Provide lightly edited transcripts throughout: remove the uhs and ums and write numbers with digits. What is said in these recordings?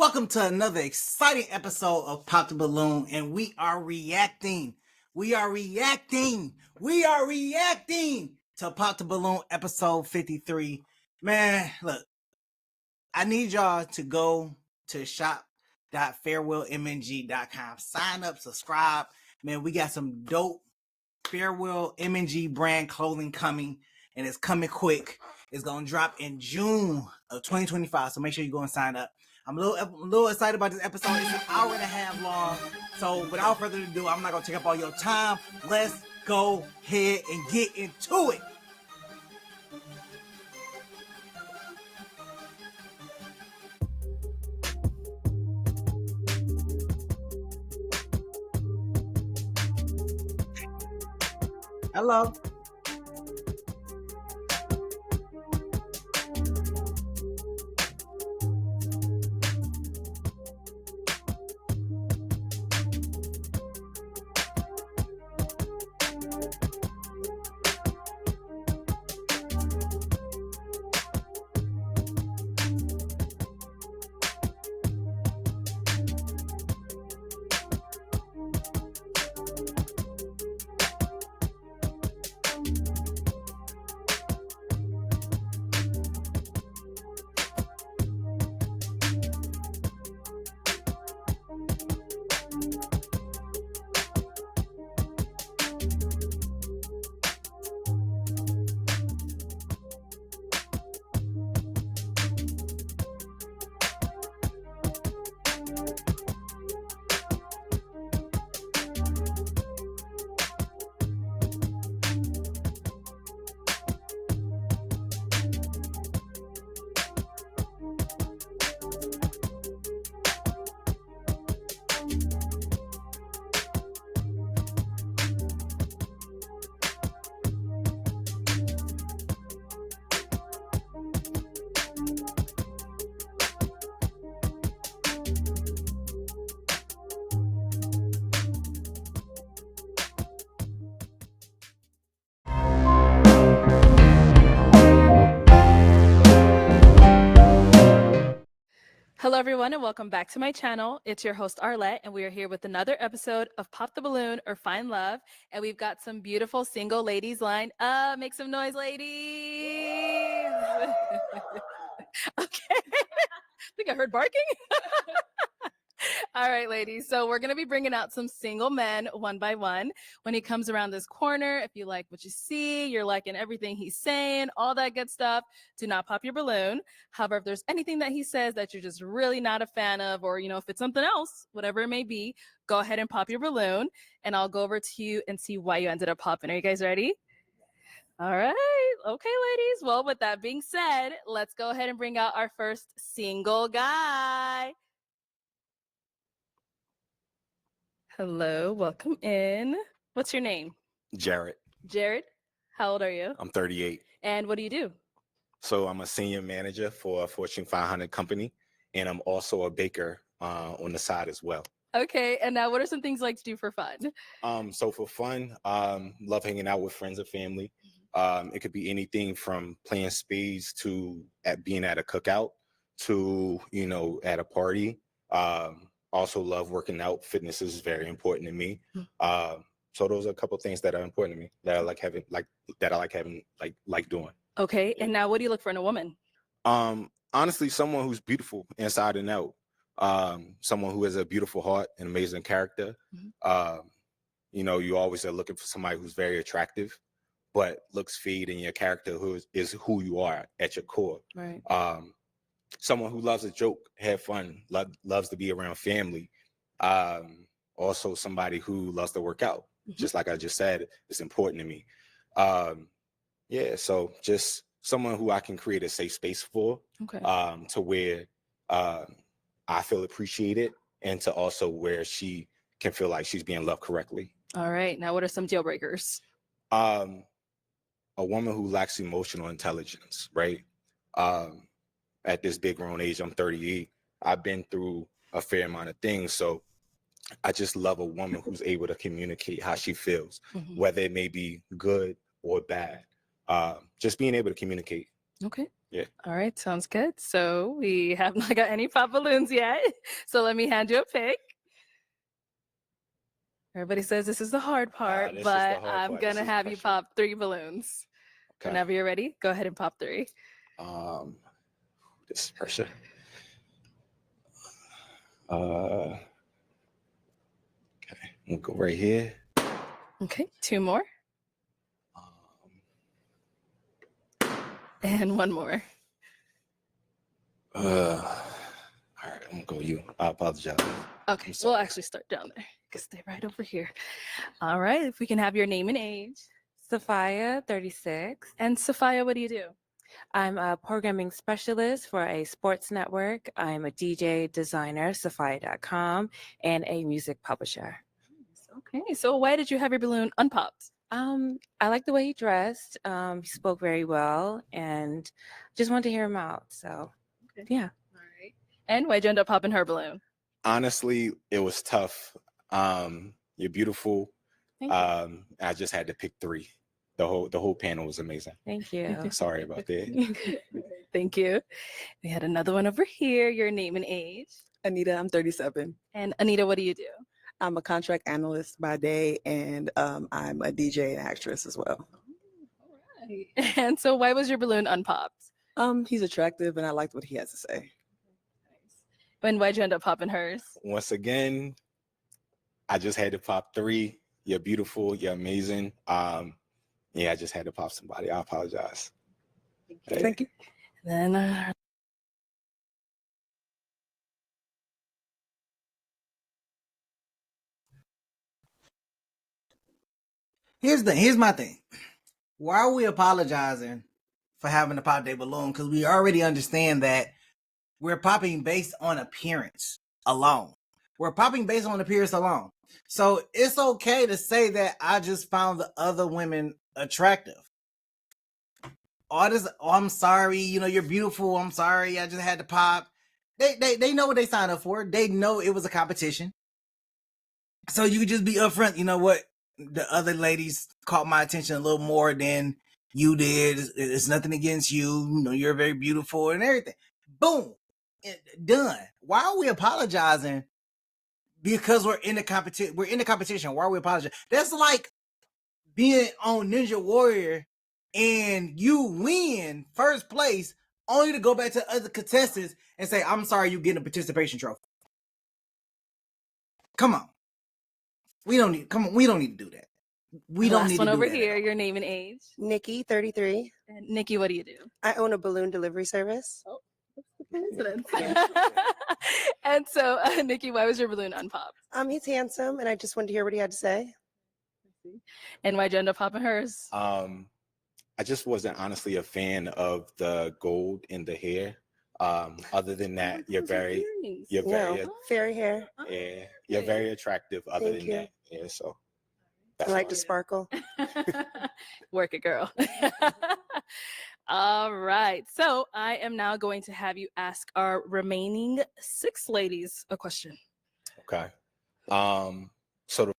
Welcome to another exciting episode of Pop the Balloon, and we are reacting to Pop the Balloon episode 53. Man, look, I need y'all to go to shop.farewellmng.com. Sign up, subscribe. Man, we got some dope Farewell MNG brand clothing coming, and it's coming quick. It's going to drop in June of 2025, so make sure you go and sign up. I'm a little excited about this episode. It's an hour and a half long, so without further ado, I'm not going to take up all your time. Let's go ahead and get into it. Hello. Hello, everyone, and welcome back to my channel. It's your host, Arlette, and we are here with another episode of Pop the Balloon or Find Love. And we've got some beautiful single ladies lined up. Make some noise, ladies. Okay. I think I heard barking. All right, ladies. So we're going to be bringing out some single men one by one. When he comes around this corner, if you like what you see, you're liking everything he's saying, all that good stuff, do not pop your balloon. However, if there's anything that he says that you're just really not a fan of, or, if it's something else, whatever it may be, go ahead and pop your balloon, and I'll go over to you and see why you ended up popping. Are you guys ready? All right. Okay, ladies. Well, with that being said, let's go ahead and bring out our first single guy. Hello, welcome in. What's your name? Jared. Jared, how old are you? I'm 38. And what do you do? So I'm a senior manager for a Fortune 500 company, and I'm also a baker on the side as well. Okay, and now what are some things you like to do for fun? So for fun, love hanging out with friends and family. It could be anything from playing spades to being at a cookout to, at a party. Also love working out. Fitness is very important to me. So those are a couple of things that are important to me that I like having, doing. Okay, and now what do you look for in a woman? Honestly, someone who's beautiful inside and out. Someone who has a beautiful heart and amazing character. You always are looking for somebody who's very attractive, but looks feed in your character is who you are at your core. Right. Someone who loves a joke, have fun, loves to be around family. Also somebody who loves to work out. Just like I just said, it's important to me. So just someone who I can create a safe space for, to where I feel appreciated, and to also where she can feel like she's being loved correctly. All right. Now, what are some deal breakers? A woman who lacks emotional intelligence, right? At this big grown age, I'm 38. I've been through a fair amount of things. So I just love a woman who's able to communicate how she feels, whether it may be good or bad. Just being able to communicate Okay. Yeah. All right. Sounds good. So we have not got any pop balloons yet. So let me hand you a pick. Everybody says this is the hard part, this is but the hard I'm part. going This to is have you pressure. pop 3 balloons. Okay. Whenever you're ready, go ahead and pop 3. This is pressure. Okay, we'll go right here. Okay. 2 more. Um, And 1 more. all right, I'm gonna go you. I apologize. Okay. We'll actually start down there. You can stay right over here. All right. If we can have your name and age. Sophia, 36. And Sophia, what do you do? I'm a programming specialist for a sports network. I'm a DJ, designer, Sophia.com, and a music publisher. Okay. So why did you have your balloon unpopped? I like the way he dressed. He spoke very well, and just wanted to hear him out. So, yeah. All right. And why'd you end up popping her balloon? Honestly, it was tough. You're beautiful. Thank you. I just had to pick 3. The whole panel was amazing. Thank you. Sorry about that. Thank you. We had another one over here. Your name and age. Anita, I'm 37. And Anita, what do you do? I'm a contract analyst by day, and I'm a DJ and actress as well. All right. And so why was your balloon unpopped? He's attractive, and I liked what he has to say. Nice. And why'd you end up popping hers? Once again, I just had to pop 3. You're beautiful. You're amazing. Yeah, I just had to pop somebody. I apologize. Thank you. Then Here's my thing. Why are we apologizing for having to pop their balloon? Because we already understand that we're popping based on appearance alone. We're popping based on appearance alone. So it's okay to say that I just found the other women attractive. All this, oh, I'm sorry, you're beautiful. I'm sorry, I just had to pop. They know what they signed up for. They know it was a competition. So you could just be upfront. You know what? The other ladies caught my attention a little more than you did. It's nothing against you. You're very beautiful and everything. Boom. Done. Why are we apologizing? Because we're in the competition. We're in the competition. Why are we apologizing? That's like being on Ninja Warrior and you win first place only to go back to other contestants and say, I'm sorry, you getting a participation trophy. Come on. We don't need to do that. We don't need to do that. last one over here, your name and age. Nikki, 33. And Nikki, what do you do? I own a balloon delivery service. Oh, coincidence. And so, Nikki, why was your balloon unpopped? He's handsome, and I just wanted to hear what he had to say. And why'd you end up popping hers? I just wasn't honestly a fan of the gold in the hair. Other than that, you're very Fairy hair. yeah, you're very attractive. Other Thank than you. that, yeah. So I like to sparkle. Work it, girl. All right. So I am now going to have you ask our remaining 6 ladies a question. Okay. So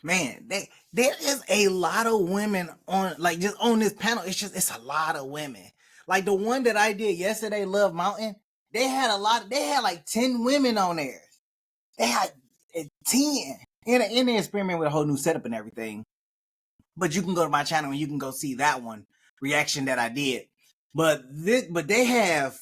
Man, there is a lot of women on, like, just on this panel. It's a lot of women. Like the one that I did yesterday, Love Mountain, they had like 10 women on there. They had 10. And they experiment with a whole new setup and everything. But you can go to my channel and you can go see that one reaction that I did. But they have,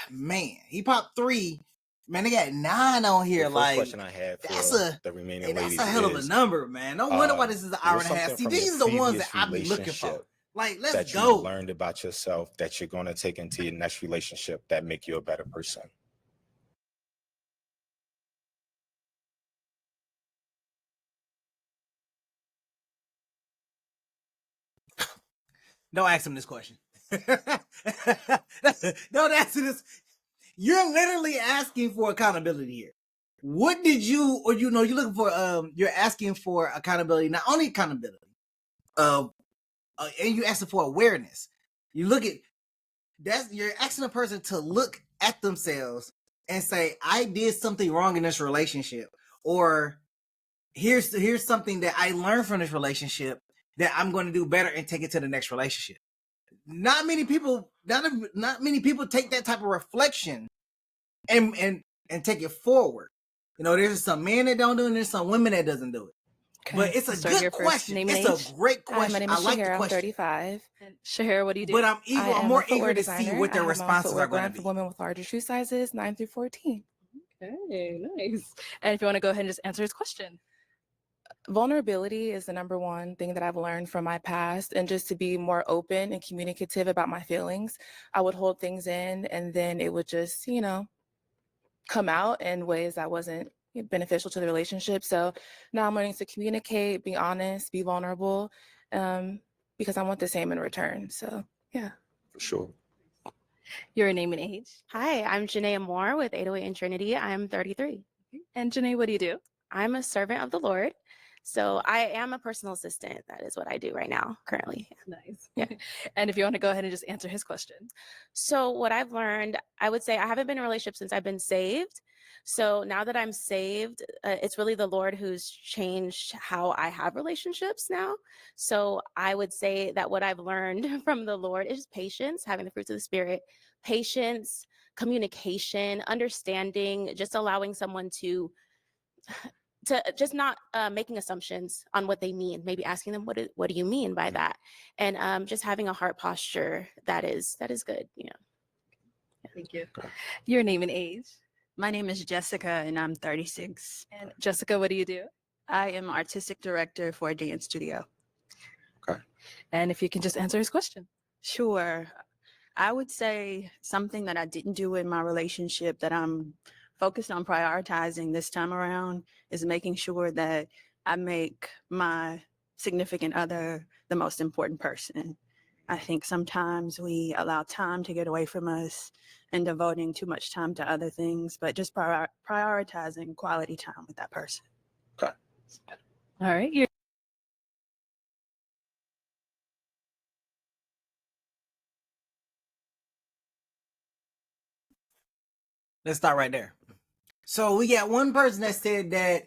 man, he popped 3. Man, they got 9 on here. the first like question I had for the remaining ladies that's a hell of a is, number, man. No wonder why this is an hour and a half. something See, from these your are the ones that previous I be looking for. relationship Like, let's that go. you learned about yourself that you're going to take into your next relationship that make you a better person. Don't ask him this question. Don't ask him this. You're literally asking for accountability here. What did you, or you're looking for, you're asking for accountability, not only accountability, and you're asking for awareness. You look at, you're asking a person to look at themselves and say, I did something wrong in this relationship. or here's something that I learned from this relationship that I'm going to do better and take it to the next relationship. Not many people take that type of reflection and take it forward. There's some men that don't do it, and there's some women that doesn't do it. Okay, But it's a good question. It's a great Hi, my question. name I is like Shahira. the I'm question. 35. And Shahira, what do you do? But I'm more a footwear eager to see designer. what their I have my own responses footwear are going to brand be. for women with larger shoe sizes, 9 through 14. Okay, nice. And if you want to go ahead and just answer his question. Vulnerability is the number one thing that I've learned from my past, and just to be more open and communicative about my feelings. I would hold things in, and then it would just, come out in ways that wasn't beneficial to the relationship. So now I'm learning to communicate, be honest, be vulnerable, because I want the same in return. So yeah. For sure. Your name and age. Hi, I'm Janae Moore with 808 and Trinity. I'm 33. And Janae, what do you do? I'm a servant of the Lord. So I am a personal assistant. That is what I do right now, currently. Nice. Yeah. And if you want to go ahead and just answer his question. So what I've learned, I would say I haven't been in a relationship since I've been saved. So now that I'm saved, it's really the Lord who's changed how I have relationships now. So I would say that what I've learned from the Lord is patience, having the fruits of the Spirit, patience, communication, understanding, just allowing someone to just not making assumptions on what they mean, maybe asking them, what do you mean by that? And just having a heart posture that is good, Thank you. Your name and age. My name is Jessica and I'm 36. And Jessica, what do you do? I am artistic director for a dance studio. Okay. And if you can just answer his question. Sure. I would say something that I didn't do in my relationship that I'm focused on prioritizing this time around is making sure that I make my significant other the most important person. I think sometimes we allow time to get away from us and devoting too much time to other things, but just prioritizing quality time with that person. Okay. All right. Let's start right there. So we got one person that said that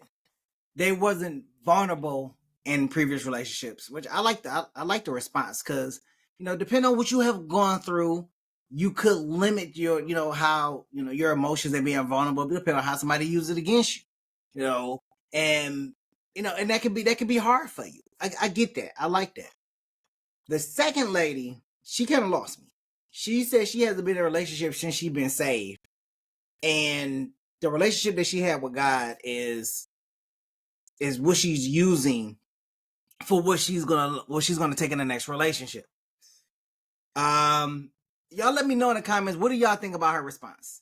they wasn't vulnerable in previous relationships, which I like the response, because depending on what you have gone through, you could limit your how your emotions and being vulnerable depending on how somebody uses it against you. And that could be hard for you. I get that. I like that. The second lady, she kind of lost me. She said she hasn't been in a relationship since she's been saved, and the relationship that she had with God is what she's using for what she's gonna take in the next relationship. Y'all let me know in the comments, what do y'all think about her response?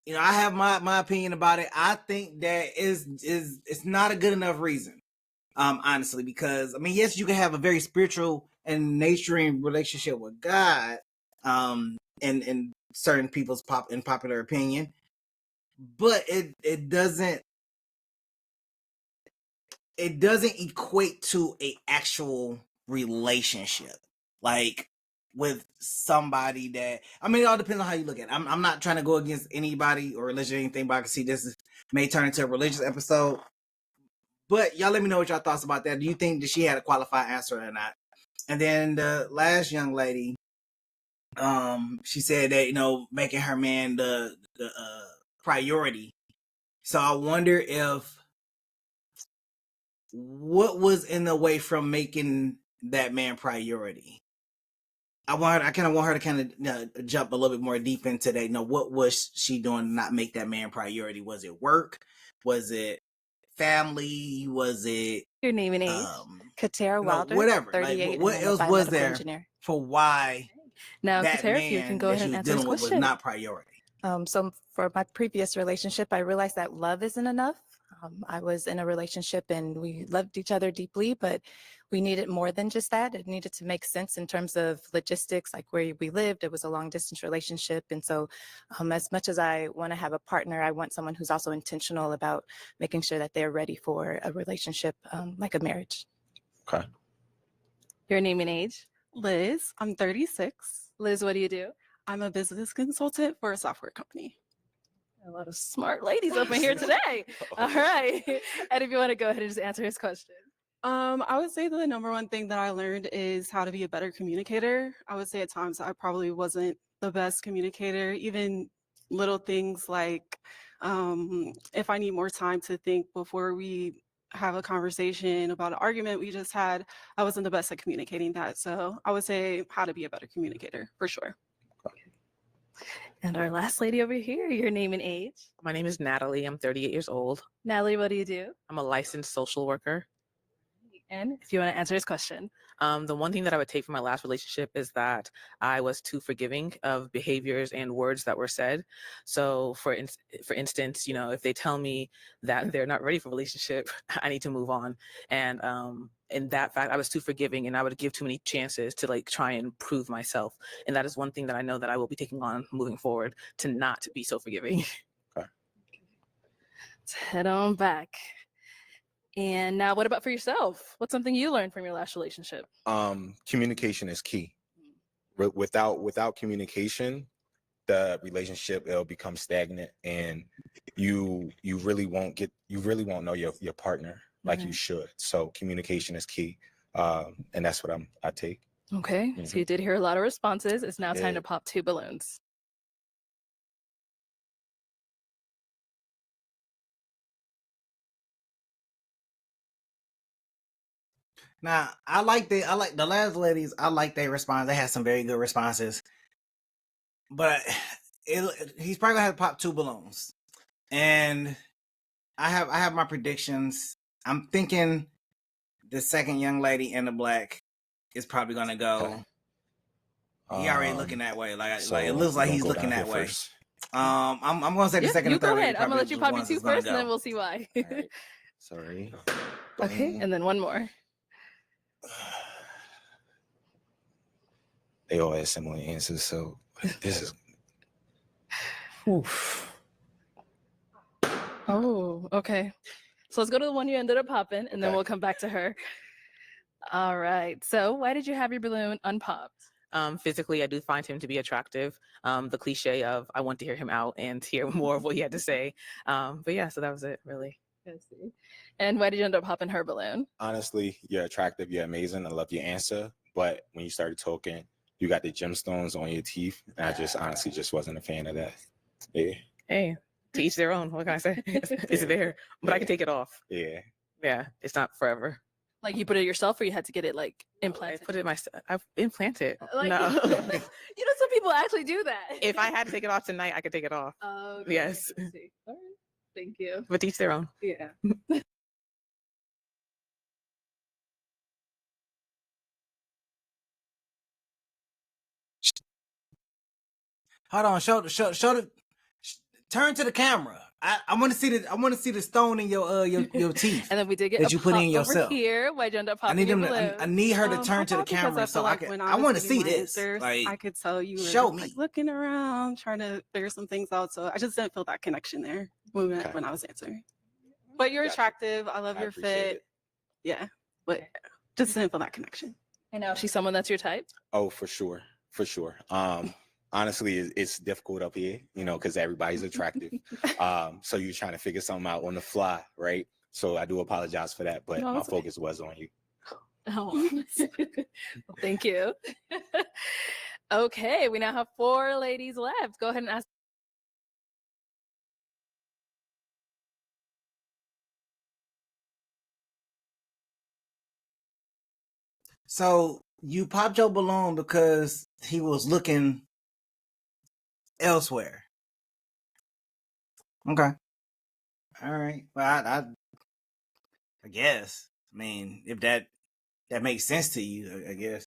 I have my opinion about it. I think that it's not a good enough reason, honestly, because yes, you can have a very spiritual and nurturing relationship with God, in certain people's popular opinion, but it doesn't equate to a actual relationship, like with somebody that, it all depends on how you look at it. I'm not trying to go against anybody or religion or anything, but I can see this may turn into a religious episode. But y'all let me know what y'all thoughts about that. Do you think that she had a qualified answer or not? And then the last young lady, she said that making her man the priority. So I wonder if what was in the way from making that man priority. I kind of want her to kind of jump a little bit more deep into that. What was she doing to not make that man priority? Was it work? Was it family? Was it Your name and age. Katera Wilder, whatever? 38. What and I'm a else was biomedical there engineer. for why Now, that Katera, if you can man go that ahead she and was answer his dealing with was question. not priority? So for my previous relationship, I realized that love isn't enough. I was in a relationship and we loved each other deeply, but we needed more than just that. It needed to make sense in terms of logistics, like where we lived. It was a long distance relationship. And so as much as I want to have a partner, I want someone who's also intentional about making sure that they're ready for a relationship, like a marriage. Okay. Your name and age. Liz, I'm 36. Liz, what do you do? I'm a business consultant for a software company. A lot of smart ladies up in here today. All right. And if you want to go ahead and just answer his question. I would say the number one thing that I learned is how to be a better communicator. I would say at times I probably wasn't the best communicator, even little things like if I need more time to think before we have a conversation about an argument we just had, I wasn't the best at communicating that. So I would say how to be a better communicator for sure. And our last lady over here, your name and age. My name is Natalie. I'm 38 years old. Natalie, what do you do? I'm a licensed social worker. And if you want to answer his question. The one thing that I would take from my last relationship is that I was too forgiving of behaviors and words that were said. So for instance, you know, if they tell me that they're not ready for a relationship, I need to move on. And in that fact, I was too forgiving and I would give too many chances to like try and prove myself. And that is one thing that I know that I will be taking on moving forward, to not be so forgiving. Okay. Let's head on back. And now what about for yourself? What's something you learned from your last relationship? Communication is key. Without communication, the relationship, it'll become stagnant, and you really won't know your partner like you should. So communication is key. And that's what I take. Okay. So you did hear a lot of responses. It's now time to pop 2 balloons. Now, I like the last ladies. I like their response. They had some very good responses, but he's probably gonna have to pop 2 balloons. And I have my predictions. I'm thinking the second young lady in the black is probably gonna go. Okay. He already looking that way. Like it looks like he's looking that way. First. I'm gonna say the second and third. Go ahead. I'm gonna let you pop your 2 first, and then we'll see why. Right. Sorry. Okay, and then one more. They all had similar answers, so this is. Oof. Oh, okay. So let's go to the one you ended up popping, and then we'll come back to her. All right. So why did you have your balloon unpopped? Physically, I do find him to be attractive. The cliche of I want to hear him out and hear more of what he had to say. But yeah, so that was it, really. I see. And why did you end up popping her balloon? Honestly, you're attractive. You're amazing. I love your answer. But when you started talking, you got the gemstones on your teeth. And I just honestly just wasn't a fan of that. Yeah. Hey, to each their own. What can I say? It's there, but I can take it off. Yeah. Yeah. It's not forever. Like you put it yourself, or you had to get it like implanted? I put it myself. I've implanted. Like, no. You know, some people actually do that. If I had to take it off tonight, I could take it off. Okay. Yes. All right. Thank you. But each their own. Yeah. Hold on, turn to the camera. I want to see the stone in your teeth. And then we did get that you put in over yourself. Here. Why'd you end up popping I need her to turn to the camera so I want to see this. Like, I could tell you were show me. Like, looking around, trying to figure some things out. So I just didn't feel that connection there when I was answering. But you're attractive. I love your fit. Yeah, but just didn't feel that connection. And now she's someone that's your type? Oh, for sure. For sure. Honestly, it's difficult up here, you know, because everybody's attractive. So you're trying to figure something out on the fly, right? So I do apologize for that, but my focus was on you. Oh, well, thank you. Okay, we now have 4 ladies left. Go ahead and ask. So you popped your balloon because he was looking elsewhere. Okay. All right. Well, I guess. I mean, if that makes sense to you, I guess.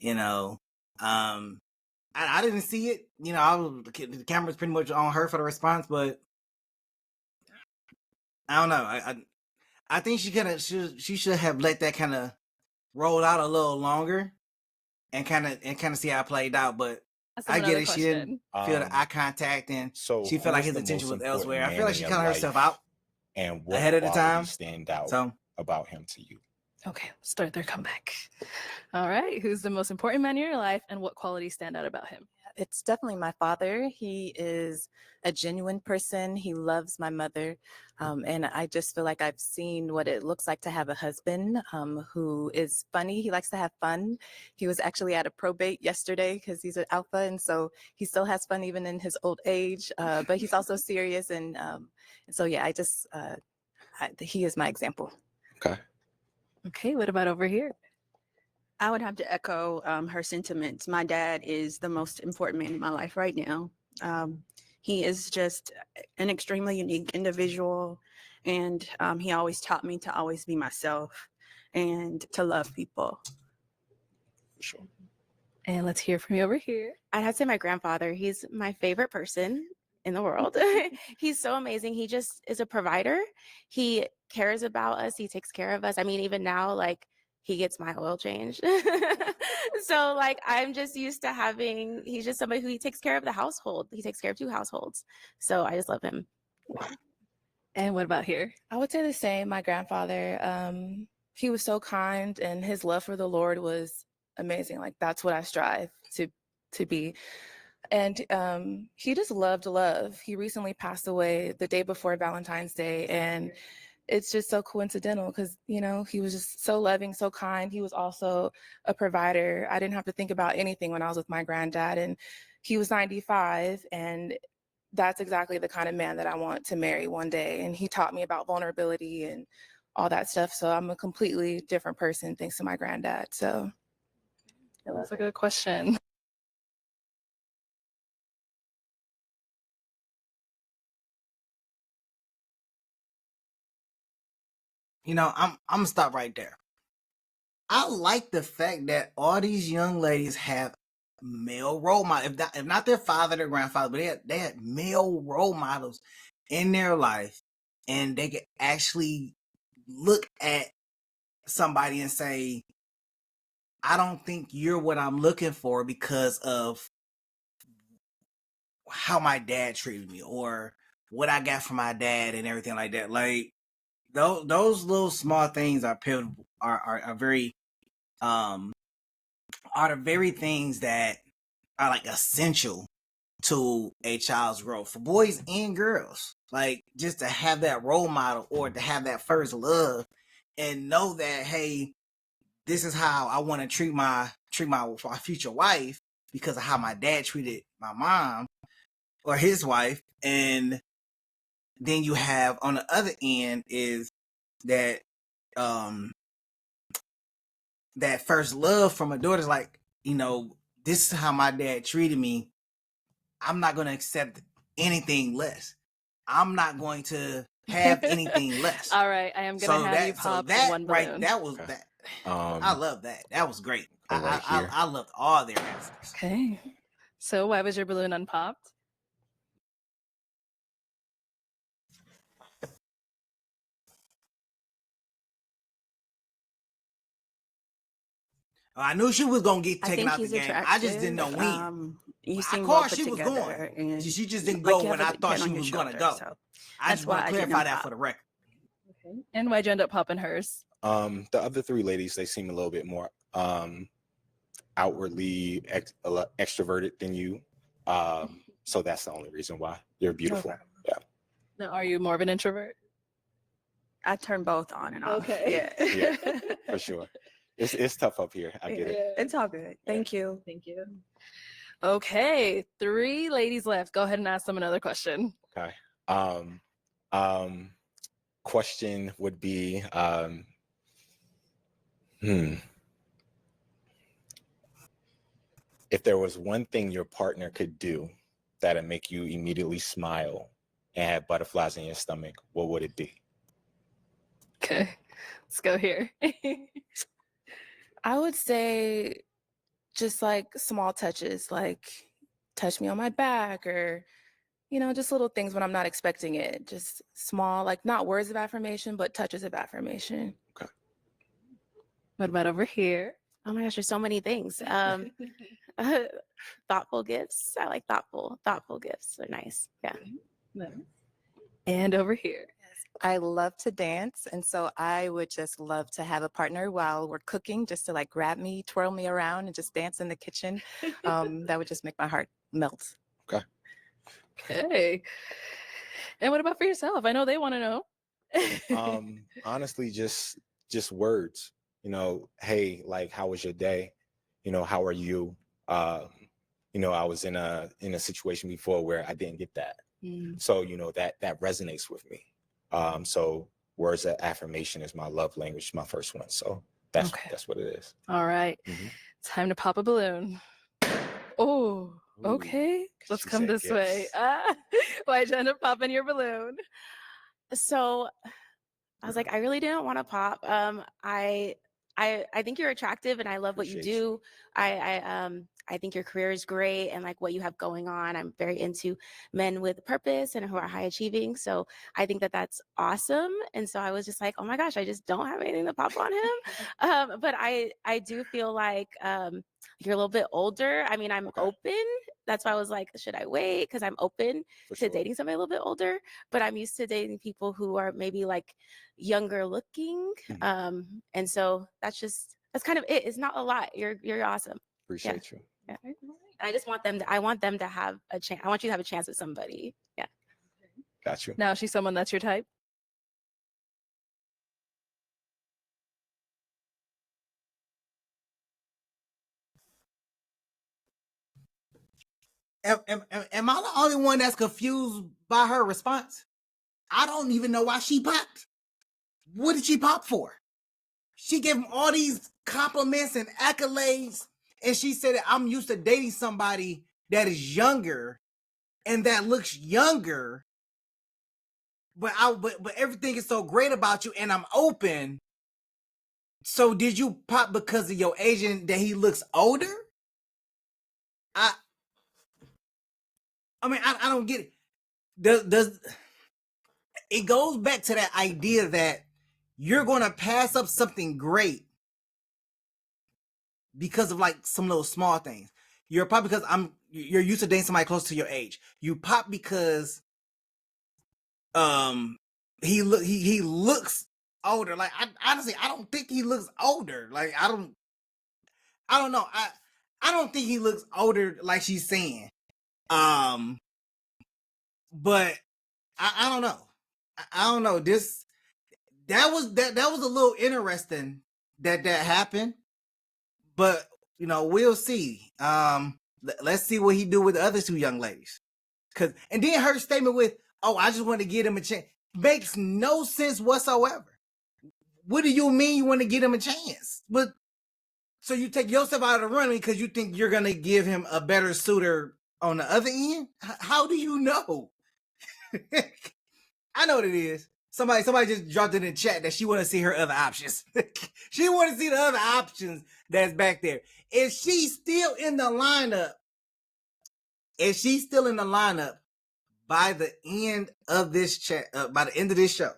You know, I didn't see it. You know, the camera's pretty much on her for the response, but I don't know. I think she should have let that kind of roll out a little longer and kind of see how it played out. But I get it. She didn't feel the eye contact, and so she felt like his attention was elsewhere. I feel like she kind of herself out. And what ahead of the time stand out about him to you? Okay, let's start their comeback. All right, who's the most important man in your life, and what qualities stand out about him? it's definitely my father. He is a genuine person. He loves my mother. And I just feel like I've seen what it looks like to have a husband who is funny. He likes to have fun. He was actually at a probate yesterday because he's an alpha. And so he still has fun even in his old age. But he's also serious. And so, yeah, he is my example. Okay. Okay, what about over here? I would have to echo her sentiments. My dad is the most important man in my life right now. He is just an extremely unique individual, and he always taught me to always be myself and to love people. Sure. And let's hear from you over here. I'd have to say my grandfather. He's my favorite person in the world. He's so amazing. He just is a provider. He cares about us. He takes care of us. I mean, even now, like, he gets my oil changed. So, like, I'm just used to having, he's just somebody who he takes care of the household. He takes care of 2 households. So I just love him. And what about here? I would say the same. My grandfather, he was so kind, and his love for the Lord was amazing. Like, that's what I strive to be. And he just loved love. He recently passed away the day before Valentine's Day, and it's just so coincidental because, you know, he was just so loving, so kind. He was also a provider. I didn't have to think about anything when I was with my granddad, and he was 95, and that's exactly the kind of man that I want to marry one day. And he taught me about vulnerability and all that stuff. So I'm a completely different person thanks to my granddad. So Yeah, that's a good question. You know, I'm gonna stop right there. I like the fact that all these young ladies have male role models. If not their father, their grandfather, but they had male role models in their life, and they could actually look at somebody and say, I don't think you're what I'm looking for because of how my dad treated me or what I got from my dad and everything like that. Like those little small things are pivotal, are very are the very things that are like essential to a child's growth for boys and girls. Like just to have that role model or to have that first love and know that, hey, this is how I want to treat my future wife because of how my dad treated my mom or his wife. And then you have on the other end is that that first love from a daughter's like, you know, this is how my dad treated me. I'm not going to accept anything less. I'm not going to have anything less. All right, I am going to have you pop one balloon. That was Okay. that. I love that. That was great. Right here. I loved all their answers. Okay. So why was your balloon unpopped? I knew she was gonna get taken out the he's game. I just didn't know when. You I seem called well put she was together, going. and She just didn't like go you when have I a thought pen she on your was gonna shoulder, go. so I that's just why want I to didn't clarify that pop. for the record. Okay. And why'd you end up popping hers? The other 3 ladies, they seem a little bit more outwardly extroverted than you. So that's the only reason why. You're beautiful. Okay. Yeah. Now, are you more of an introvert? I turn both on and off. Okay. Yeah, for sure. It's tough up here. I get it. It's all good. Thank you. Thank you. Okay, 3 ladies left. Go ahead and ask them another question. Okay. Question would be, if there was one thing your partner could do that'd make you immediately smile and have butterflies in your stomach, what would it be? Okay, let's go here. I would say just like small touches, like touch me on my back or, you know, just little things when I'm not expecting it. Just small, like not words of affirmation, but touches of affirmation. Okay. What about over here? Oh my gosh, there's so many things. Thoughtful gifts. I like thoughtful gifts. They're nice. Yeah. And over here. I love to dance, and so I would just love to have a partner while we're cooking, just to like grab me, twirl me around, and just dance in the kitchen. That would just make my heart melt. Okay. Okay. And what about for yourself? I know they want to know. Honestly, just words. You know, hey, like, how was your day? You know, how are you? You know, I was in a situation before where I didn't get that. So, you know, that resonates with me. So words of affirmation is my love language, my first one. So that's what it is. All right. Time to pop a balloon. Oh, okay. Let's come this way. Why'd you end up popping your balloon? So I was like, I really didn't want to pop. I think you're attractive and I love what you do. I think your career is great and like what you have going on. I'm very into men with purpose and who are high achieving. So I think that that's awesome. And so I was just like, oh my gosh, I just don't have anything to pop on him. But I do feel like you're a little bit older. I mean, I'm open. That's why I was like, should I wait? Because I'm open to dating somebody a little bit older, but I'm used to dating people who are maybe like younger looking. And so that's kind of it. It's not a lot. You're awesome. Appreciate you. Yeah. I just want them to have a chance. I want you to have a chance with somebody. Yeah. Got you. Now she's someone that's your type. Am I the only one that's confused by her response? I don't even know why she popped. What did she pop for? She gave him all these compliments and accolades, and she said, I'm used to dating somebody that is younger and that looks younger, but everything is so great about you, and I'm open. So did you pop because of your agent that he looks older? I mean, I don't get it. Does it goes back to that idea that you're gonna pass up something great because of like some little small things. You're pop because you're used to dating somebody close to your age. You pop because he looks older. Like honestly, I don't think he looks older. Like I don't know. I don't think he looks older like she's saying. But I don't know. I don't know. That was a little interesting that happened. But you know, we'll see. Let's see what he do with the other two young ladies. And then her statement with, "Oh, I just want to give him a chance," makes no sense whatsoever. What do you mean you want to give him a chance? But so you take yourself out of the running because you think you're gonna give him a better suitor on the other end? How do you know? I know what it is. Somebody just dropped it in the chat that she want to see her other options. She want to see the other options that's back there. If she's still in the lineup, by the end of this chat, by the end of this show,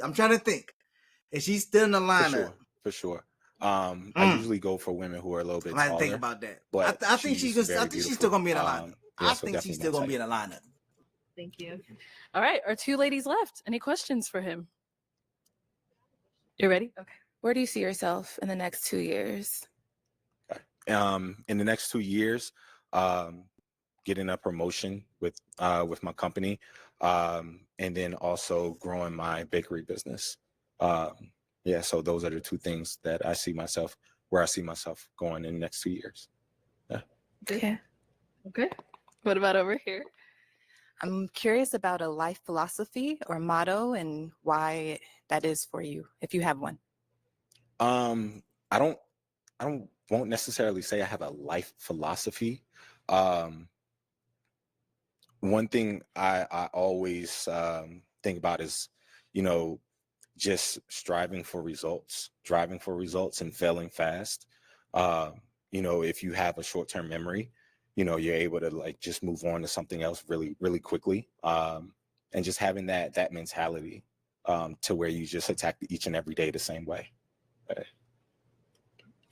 I'm trying to think, if she's still in the lineup, for sure. I usually go for women who are a little bit taller. I think about that, but I think she's still gonna be in the lineup. Yeah, I think she's still gonna be in the lineup. Thank you. All right, our two ladies left. Any questions for him? You ready? Okay. Where do you see yourself in the next 2 years? In the next 2 years, getting a promotion with my company, and then also growing my bakery business. Yeah, so those are the two things that I see myself going in the next 2 years. Yeah. Okay. What about over here? I'm curious about a life philosophy or motto and why that is for you, if you have one. I won't necessarily say I have a life philosophy. One thing I always think about is, you know, just striving for results and failing fast. You know, if you have a short-term memory, you know, you're able to like just move on to something else really, really quickly. And just having that mentality to where you just attack each and every day the same way. All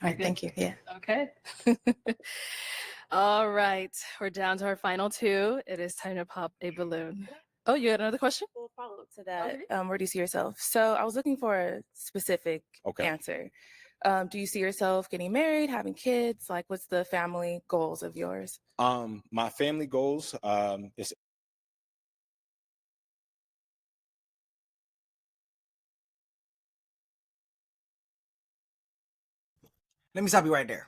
right, thank you. Yeah. Okay. All right, we're down to our final two. It is time to pop a balloon. Oh, you had another question? Well, follow up to that. Where do you see yourself? So I was looking for a specific answer. Do you see yourself getting married, having kids? Like, what's the family goals of yours? My family goals is Let me stop you right there.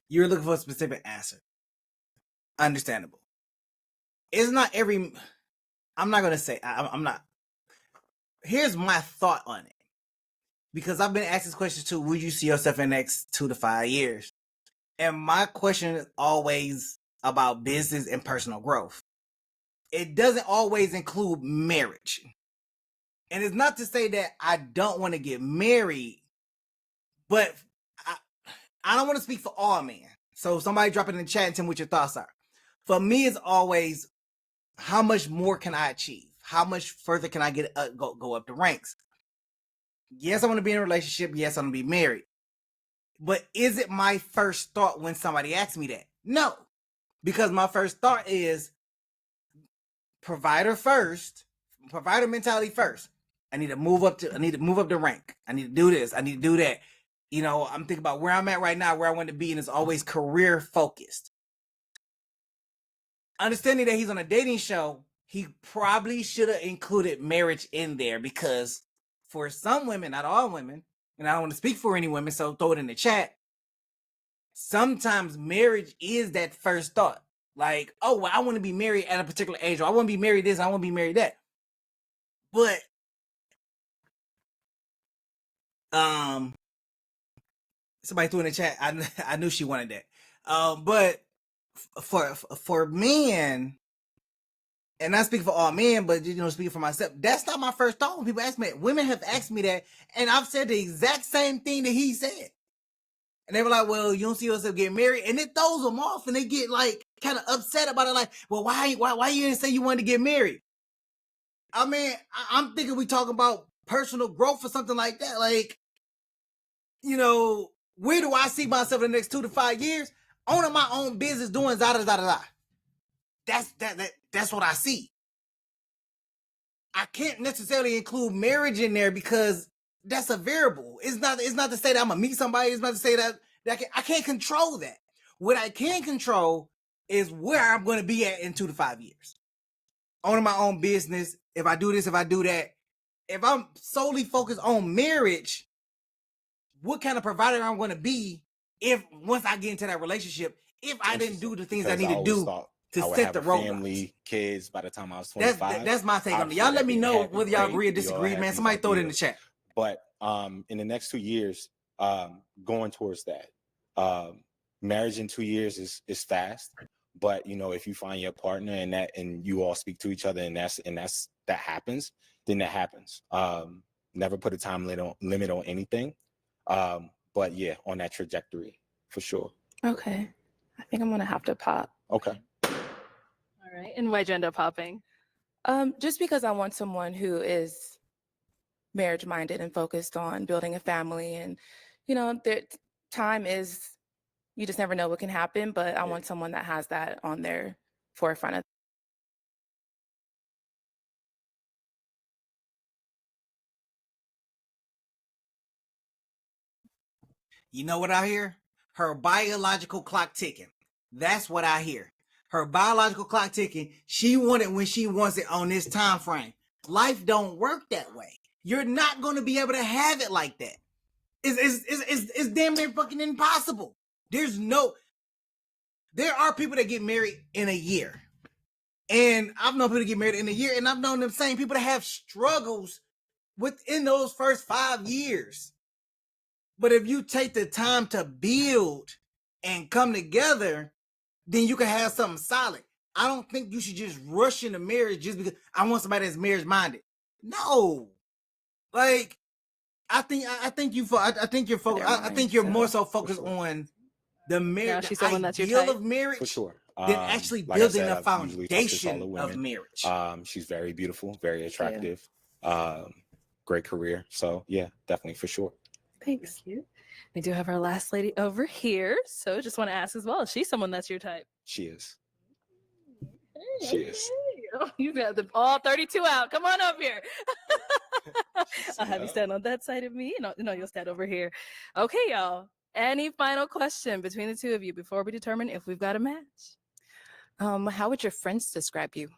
You're looking for a specific answer. Understandable. It's not every. I'm not gonna say. I'm not. Here's my thought on it, because I've been asked this question too. Would you see yourself in the next 2 to 5 years? And my question is always about business and personal growth. It doesn't always include marriage. And it's not to say that I don't want to get married, but I don't want to speak for all men. So somebody drop it in the chat and tell me what your thoughts are. For me, it's always, how much more can I achieve? How much further can I get go up the ranks? Yes, I want to be in a relationship. Yes, I want to be married. But is it my first thought when somebody asks me that? No. Because my first thought is provider first, provider mentality first. I need to move up the rank. I need to do this. I need to do that. You know, I'm thinking about where I'm at right now, where I want to be, and it's always career focused. Understanding that he's on a dating show, he probably should have included marriage in there, because for some women, not all women, and I don't want to speak for any women, so throw it in the chat. Sometimes marriage is that first thought. Like, oh, well, I want to be married at a particular age, or I want to be married this, I want to be married that. But somebody threw in the chat. I knew she wanted that. But for men, and not speaking for all men, but speaking for myself, that's not my first thought when people ask me that. Women have asked me that, and I've said the exact same thing that he said. And they were like, well, you don't see yourself getting married. And it throws them off, and they get like kind of upset about it. Like, well, why you didn't say you wanted to get married? I mean, I'm thinking we talking about personal growth or something like that. Like, where do I see myself in the next 2 to 5 years? Owning my own business, doing da-da-da-da-da. That's what I see. I can't necessarily include marriage in there because that's a variable. It's not to say that I'm gonna meet somebody. It's not to say that I can't control that. What I can control is where I'm going to be at in 2 to 5 years. Owning my own business. If I do this, if I do that. If I'm solely focused on marriage, what kind of provider I'm going to be once I get into that relationship, if I didn't do the things I need to do to set the roadblocks. Family, kids by the time I was 25. That's my take on it. Y'all let me know whether y'all agree or disagree, man. Somebody throw it in the chat. But in the next 2 years, going towards that, marriage in 2 years is fast. But if you find your partner and you all speak to each other and that happens, then that happens. Never put a time limit on anything. But yeah, on that trajectory for sure. Okay. I think I'm gonna have to pop. Okay. All right. And why'd you end up popping? Just because I want someone who is marriage minded and focused on building a family, and their time is, you just never know what can happen, but I want someone that has that on their forefront of. You know what I hear? Her biological clock ticking. That's what I hear. Her biological clock ticking. She want it when she wants it on this time frame. Life don't work that way. You're not going to be able to have it like that. It's damn near fucking impossible. There are people that get married in a year. And I've known people that get married in a year, and I've known them same people that have struggles within those first 5 years. But if you take the time to build and come together, then you can have something solid. I don't think you should just rush into marriage just because I want somebody that's marriage minded. No, like I think you're focused. I think you're more so focused on the marriage, the ideal of marriage, for sure, than actually building a foundation of marriage. She's very beautiful, very attractive, great career. So yeah, definitely for sure. Thanks. We do have our last lady over here. So just want to ask as well, is she someone that's your type? She is. She is. You got all 32 out. Come on up here. I'll have you stand on that side of me. No, you'll stand over here. Okay, y'all. Any final question between the two of you before we determine if we've got a match? How would your friends describe you?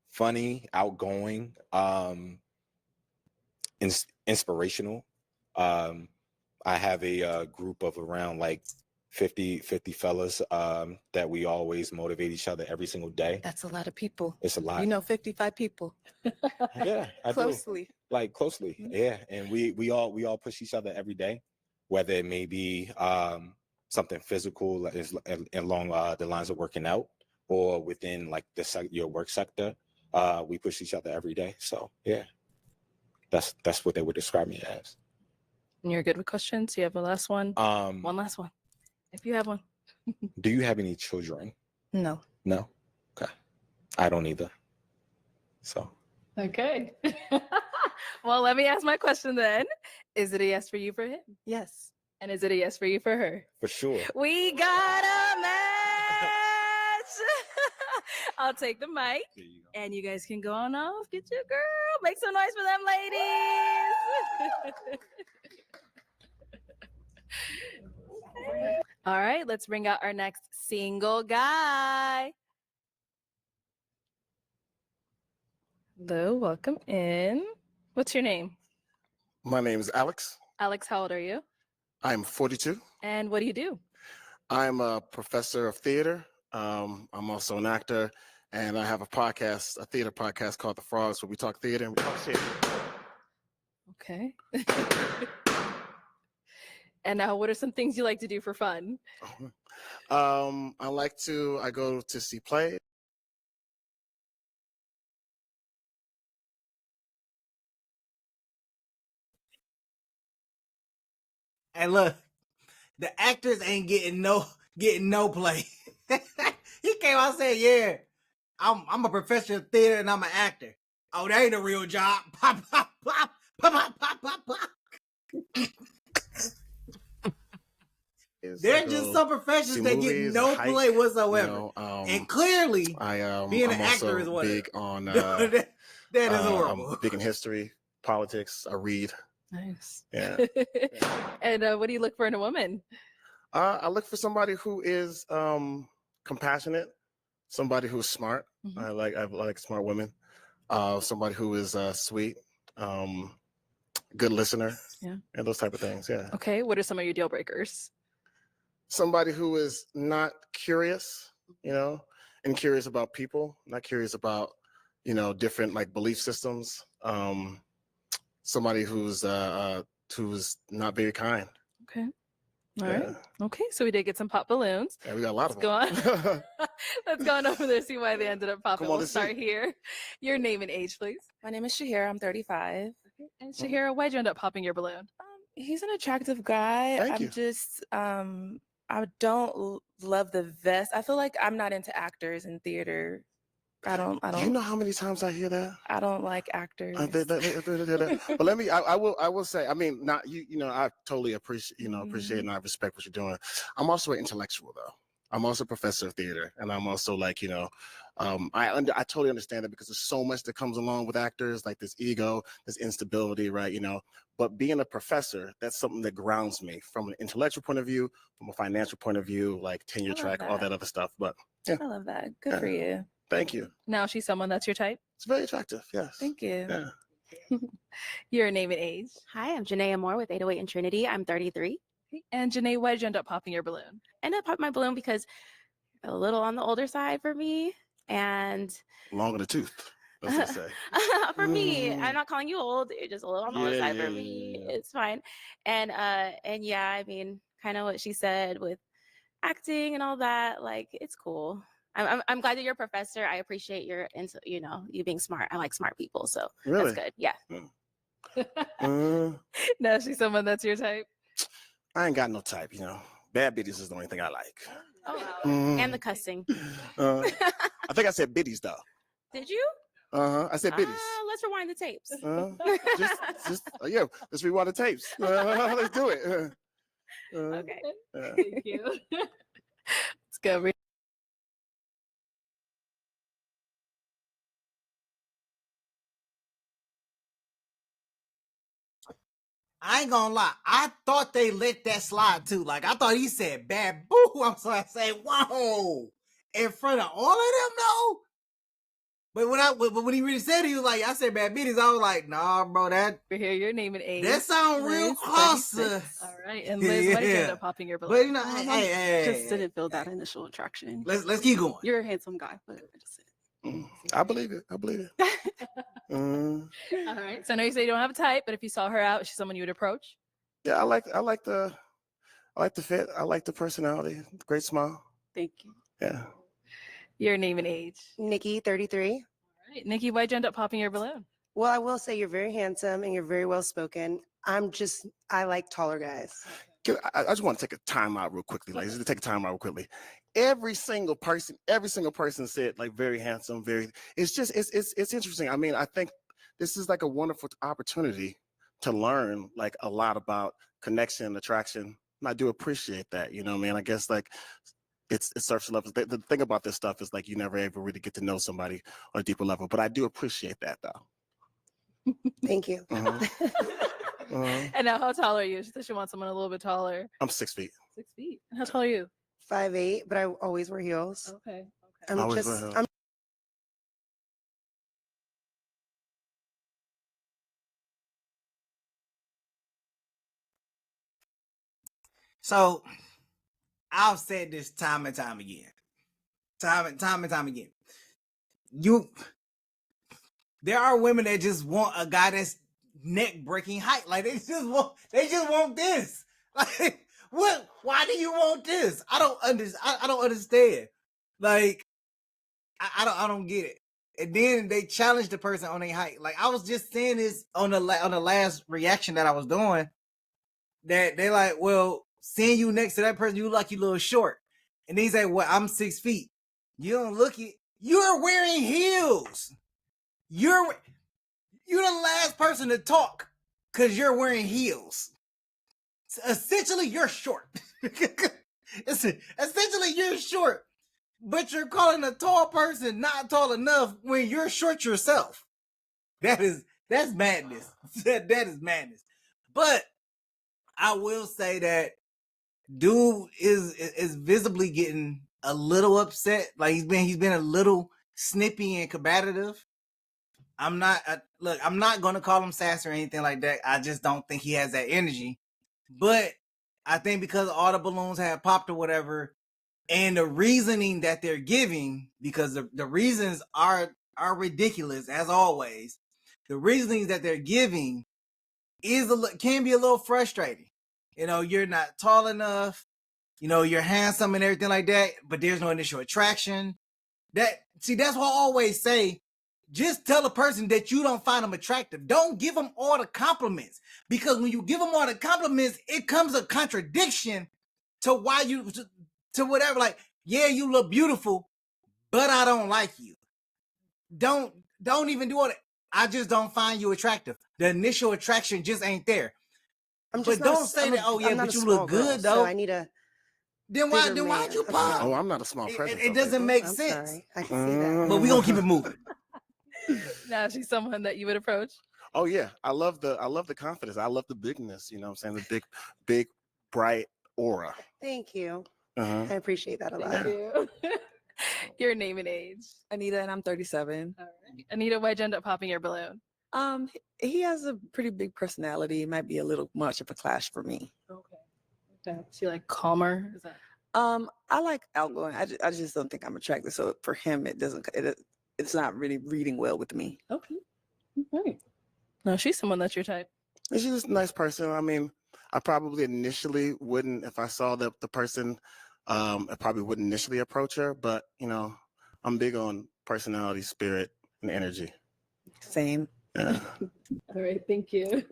Funny, outgoing, inspirational. I have a group of around like 50 fellas that we always motivate each other every single day. That's a lot of people. It's a lot. You know, 55 people. Yeah, I Closely. do. Like closely. Yeah, and we all push each other every day, whether it may be something physical along the lines of working out, or within like your work sector. We push each other every day. So yeah, that's what they would describe me as. And you're good with questions? You have a last one? One last one, if you have one. Do you have any children? No. No? Okay. I don't either. So. Okay. Well, let me ask my question then. Is it a yes for you for him? Yes. And is it a yes for you for her? For sure. We got a match. I'll take the mic. And you guys can go on off. Get your girl. Make some noise for them ladies. All right, let's bring out our next single guy. Hello, welcome in. What's your name? My name is Alex. Alex, how old are you? I'm 42. And what do you do? I'm a professor of theater. I'm also an actor, and I have a podcast, a theater podcast called The Frogs, where we talk theater and we talk shit. Okay. And now, what are some things you like to do for fun? I go to see plays. And look, the actors ain't getting no play. He came out and said, "Yeah, I'm a professor of theater and I'm an actor." Oh, that ain't a real job. Pop, pop, pop, pop, pop, pop, pop, pop. There's just some professions that get no play whatsoever, and clearly, being an actor is one. Big on that is horrible. I'm big in history, politics. I read. Nice. Yeah. And what do you look for in a woman? I look for somebody who is compassionate, somebody who's smart. Mm-hmm. I like smart women. Somebody who is sweet, good listener. Yeah. And those type of things. Yeah. Okay. What are some of your deal breakers? Somebody who is not curious, and curious about people, not curious about, different like belief systems. Somebody who's not very kind. Okay. All right. Okay. So we did get some pop balloons. Yeah, we got a lot of them. Let's go on over there, see why they ended up popping. We'll start see. Here. Your name and age, please. My name is Shahira. I'm 35. Okay. And Shahira, why'd you end up popping your balloon? He's an attractive guy. Thank you. Just I don't love the vest. I feel like I'm not into actors in theater. I don't. You know how many times I hear that? I don't like actors. But let me. I will say. I mean, not you. I totally appreciate. Appreciate and I respect what you're doing. I'm also an intellectual, though. I'm also a professor of theater, and I'm also like, I totally understand it because there's so much that comes along with actors, like this ego, this instability, right? But being a professor, that's something that grounds me from an intellectual point of view, from a financial point of view, like tenure track, all that other stuff. But yeah, I love that. Good for you. Thank you. Now she's someone that's your type? It's very attractive. Yes. Thank you. Yeah. Your name and age. Hi, I'm Janaea Moore with 808 and Trinity. I'm 33. And Janae, why did you end up popping your balloon? I ended up popping my balloon because a little on the older side for me. And long in the tooth, as they say. For me, I'm not calling you old. You're just a little on the older side for me. It's fine. And yeah, I mean, kind of what she said with acting and all that, like, it's cool. I'm glad that you're a professor. I appreciate you being smart. I like smart people, so really? That's good. Yeah. Now she's someone that's your type. I ain't got no type, Bad biddies is the only thing I like. Oh, and the cussing. I think I said biddies though. Did you? I said biddies. Let's rewind the tapes. Let's rewind the tapes. Let's do it. Okay. Thank you. Let's go. I ain't gonna lie. I thought they let that slide too. Like I thought he said bad boo. I'm sorry. I say whoa in front of all of them. No. But when he really said it, he was like, I said bad bitties. I was like, nah, bro, that We hear your name and age. that sound real Liz, close. 36. All right, and Liz, why did you end up popping your balloon? But you know, I just didn't feel that initial attraction. Let's keep going. You're a handsome guy, but I just I believe it. I believe it. All right. So I know you say you don't have a type, but if you saw her out, is she someone you would approach? Yeah, I like the fit. I like the personality. Great smile. Thank you. Yeah. Your name and age. Nikki, 33. All right. Nikki, why'd you end up popping your balloon? Well, I will say you're very handsome and you're very well spoken. I like taller guys. I just want to take a time out real quickly. Like, just take a time out real quickly. Every single person said like very handsome, very. It's interesting. I mean, I think this is like a wonderful opportunity to learn like a lot about connection, attraction. And I do appreciate that. You know what I mean? I guess like it's surface level. The thing about this stuff is like you never ever really get to know somebody on a deeper level. But I do appreciate that though. Thank you. And now, how tall are you? She said she wants someone a little bit taller. I'm 6 feet. 6 feet. And how tall are you? 5'8", but I always wear heels. Okay. I'm So I've said this time and time again. Time and time again. There are women that just want a guy that's neck breaking height. Like they just want this. Like what? Why do you want this? I don't understand. Like I don't get it. And then they challenge the person on their height. Like I was just saying this on the last reaction that I was doing. That they like, well, seeing you next to that person, you look like you a little short. And then he say, well, I'm 6 feet. You don't look it. You're wearing heels. You're the last person to talk because you're wearing heels. Essentially, you're short. Essentially, you're short. But you're calling a tall person not tall enough when you're short yourself. That's madness. That is madness. But I will say that dude is visibly getting a little upset. Like he's been a little snippy and combative. I'm not gonna call him sassy or anything like that. I just don't think he has that energy. But I think because all the balloons have popped or whatever, and the reasoning that they're giving, because the reasons are ridiculous as always. The reasonings that they're giving can be a little frustrating. You know, you're not tall enough. You know, you're handsome and everything like that, but there's no initial attraction. That's what I always say. Just tell a person that you don't find them attractive. Don't give them all the compliments, because when you give them all the compliments, it comes a contradiction to why to whatever. Like, yeah, you look beautiful, but I don't like you. Don't even do all that. I just don't find you attractive. The initial attraction just ain't there. But don't say that. Oh yeah, but you look good though. So I need a. Then why'd you pop? Oh, I'm not a small presence. It doesn't make I'm sense. sorry. I can see that. But we gonna keep it moving. Now she's someone that you would approach. Oh yeah, I love the confidence. I love the bigness. You know what I'm saying? The big, bright aura. Thank you. Uh-huh. I appreciate that a lot. Thank you. Your name and age. Anita, and I'm 37. All right. Anita, why'd you end up popping your balloon? He has a pretty big personality. It might be a little much of a clash for me. Okay. Is he like calmer? Is that? I like outgoing. I just don't think I'm attracted. So for him, it's not really reading well with me. Okay. All right. No, she's someone that's your type. She's just a nice person. I mean, I probably initially wouldn't, if I saw the person, I probably wouldn't initially approach her. But you know, I'm big on personality, spirit, and energy. Same. Yeah. All right. Thank you.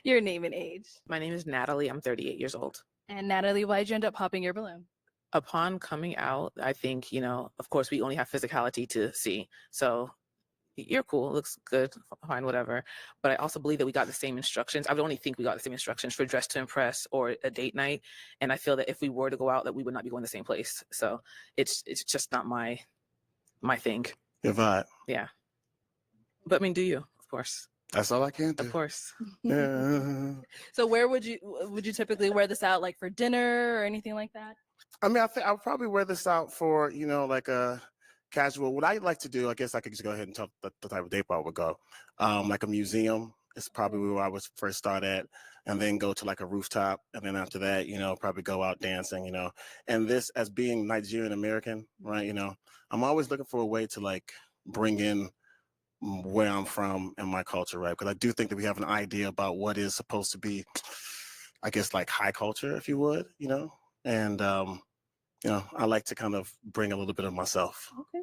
Your name and age. My name is Natalie. I'm 38 years old. And Natalie, why'd you end up popping your balloon? Upon coming out, I think, of course, we only have physicality to see. So you're cool, looks good, fine, whatever. But I also believe that we got the same instructions. I would only think we got the same instructions for Dress to Impress or a date night. And I feel that if we were to go out, that we would not be going the same place. So it's just not my thing. Your vibe. Yeah. But I mean, do you, of course. That's all I can do. Of course. Yeah. So where would you typically wear this out, like for dinner or anything like that? I mean, I think I would probably wear this out for, like a casual. What I like to do, I guess I could just go ahead and tell the type of date I would go. Like a museum is probably where I would first start at, and then go to like a rooftop. And then after that, probably go out dancing, And this, as being Nigerian American, right, I'm always looking for a way to like bring in where I'm from and my culture, right? Because I do think that we have an idea about what is supposed to be, I guess, like high culture, if you would, And I like to kind of bring a little bit of myself. Okay.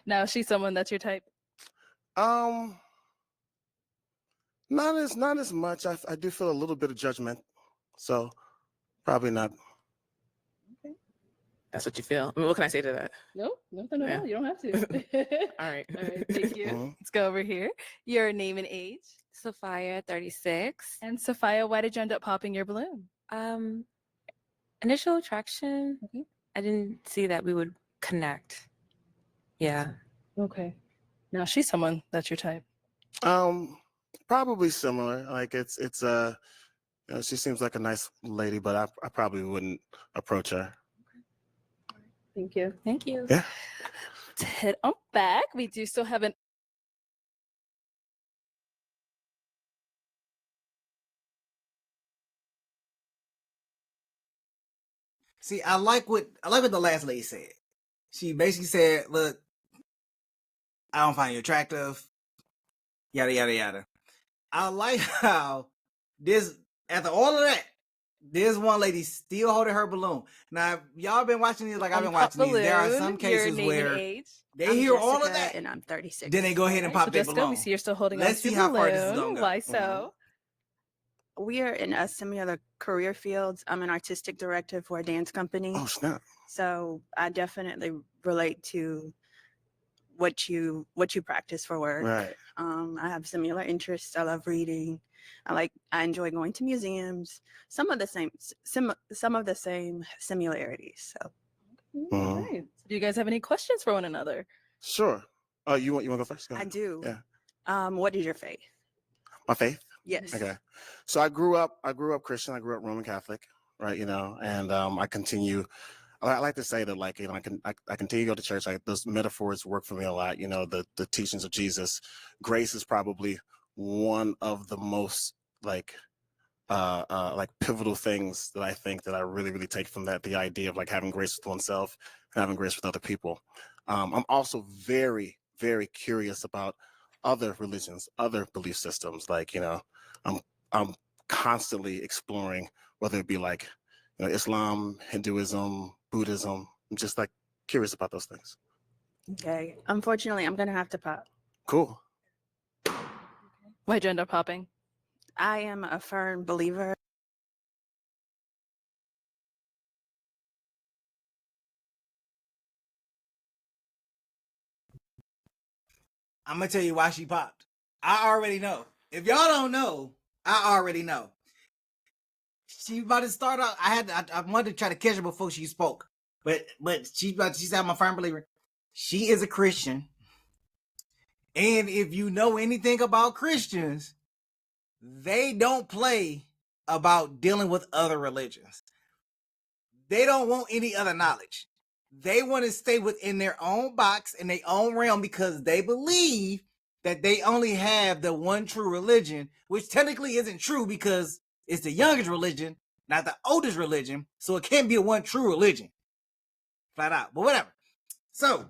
Now, is she someone that's your type? Not as much. I do feel a little bit of judgment, so probably not. That's what you feel. I mean, what can I say to that? No, nothing at Yeah. all. You don't have to. All right. All right. Thank you. Mhm. Let's go over here. Your name and age. Sophia, 36. And Sophia, why did you end up popping your balloon? Initial attraction. Okay. I didn't see that we would connect. Yeah. Okay. Now, she's someone that's your type. Probably similar. Like it's she seems like a nice lady, but I probably wouldn't approach her. Thank you. Thank you. Yeah. To hit on back, we do still have an See, I like what the last lady said. She basically said, "Look, I don't find you attractive." Yada yada yada. I like how this, after all of that, this one lady still holding her balloon. Now, if y'all been watching these like I've been watching these. There are some cases where they hear all of that, and I'm 36. then they go ahead and pop their Jessica, balloon. we see you're still holding Let's on to see your how far this is balloon. gonna go. Why so? We are in a similar career fields. I'm an artistic director for a dance company. Oh snap! So I definitely relate to what you practice for work. Right. I have similar interests. I love reading. I enjoy going to museums. Some of the same similarities. So. Mhm. Right. Do you guys have any questions for one another? Sure. Oh, you want to go first? Go I ahead. do. Yeah. What is your faith? My faith. Yes. Okay. So I grew up Christian. I grew up Roman Catholic, right? And I continue. I like to say that, like, I continue to go to church. Like, those metaphors work for me a lot. The teachings of Jesus. Grace is probably one of the most like pivotal things that I think that I really, really take from that. The idea of like having grace with oneself and having grace with other people. I'm also very, very curious about other religions, other belief systems. Like, I'm constantly exploring, whether it be like, Islam, Hinduism, Buddhism. I'm just like curious about those things. Okay. Unfortunately, I'm gonna have to pop. Cool. Why'd you end up popping? I am a firm believer. I'm gonna tell you why she popped. I already know. If y'all don't know, I already know. She about to start out. I wanted to try to catch her before she spoke, but she said I'm a firm believer. She is a Christian, and if you know anything about Christians, they don't play about dealing with other religions. They don't want any other knowledge. They want to stay within their own box in their own realm because they believe that they only have the one true religion, which technically isn't true because it's the youngest religion, not the oldest religion. So it can't be a one true religion. Flat out. But whatever. So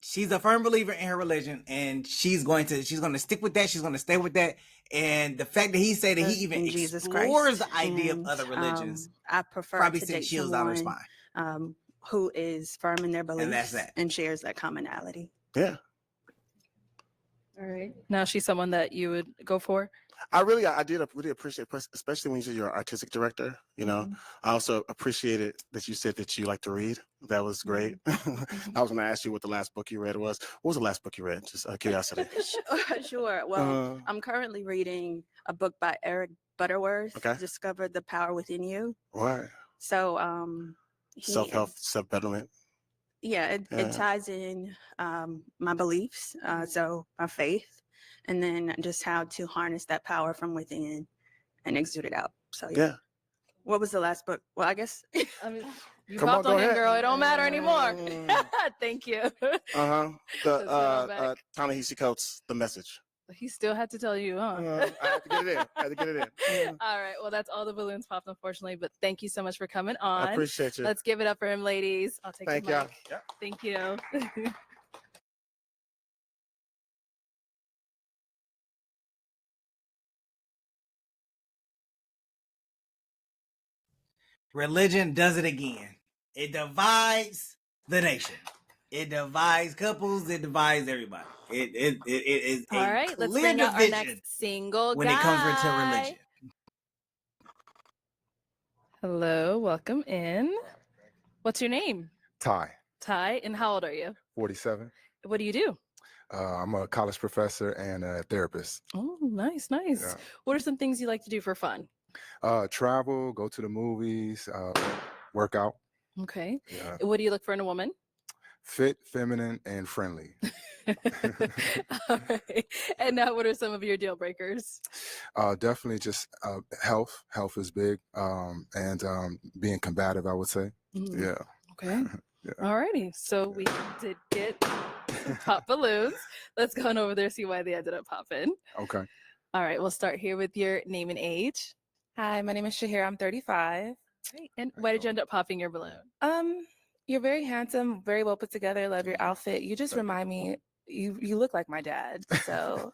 she's a firm believer in her religion, and she's going to stick with that. She's going to stay with that. And the fact that he said that he even Jesus explores Christ. the idea And, of other religions, I prefer probably to sent date chills down her someone spine. who is firm in their beliefs And that's that. and shares that commonality. Yeah. All right. Now, she's someone that you would go for? I did really appreciate, especially when you said you're an artistic director. I also appreciated that you said that you like to read. That was great. I was going to ask you what the last book you read was. What was the last book you read? Just out of curiosity. Sure. Well, I'm currently reading a book by Eric Butterworth, Okay. Discover the Power Within You. Right. So, Self-help, self-betterment. Yeah, it Yeah. ties in my beliefs, so my faith, and then just how to harness that power from within and exude it out. So yeah. Yeah. What was the last book? Well, I guess I mean, you Come on, popped go on in, ahead. girl. It don't matter anymore. Mm. Thank you. The Let's go back. Ta-Nehisi Coates, The Message. He still had to tell you, huh? I had to get it in. I had to get it in. All right. Well, that's all the balloons popped, unfortunately. But thank you so much for coming on. I appreciate you. Let's give it up for him, ladies. I'll take Thank the mic. y'all. Thank you. Religion does it again. It divides the nation. It divides couples. It divides everybody. It is All a right. Let's clear bring out our division next single when guy. it comes to religion. Hello. Welcome in. What's your name? Ty, Ty. And how old are you? 47. What do you do? I'm a college professor and a therapist. Oh, nice, nice. Yeah. What are some things you like to do for fun? Travel, go to the movies, work out. Okay. Yeah. What do you look for in a woman? Fit, feminine, and friendly. All right. And now, what are some of your deal breakers? Definitely just health. Health is big. And being combative, I would say. Mm. Yeah. Okay. Yeah. All righty. So we did get pop balloons. Let's go on over there, see why they ended up popping. Okay. All right. We'll start here with your name and age. Hi, my name is Shahir. I'm 35. Great. And why did you end up popping your balloon? You're very handsome, very well put together. Love your outfit. You just remind me, you look like my dad. So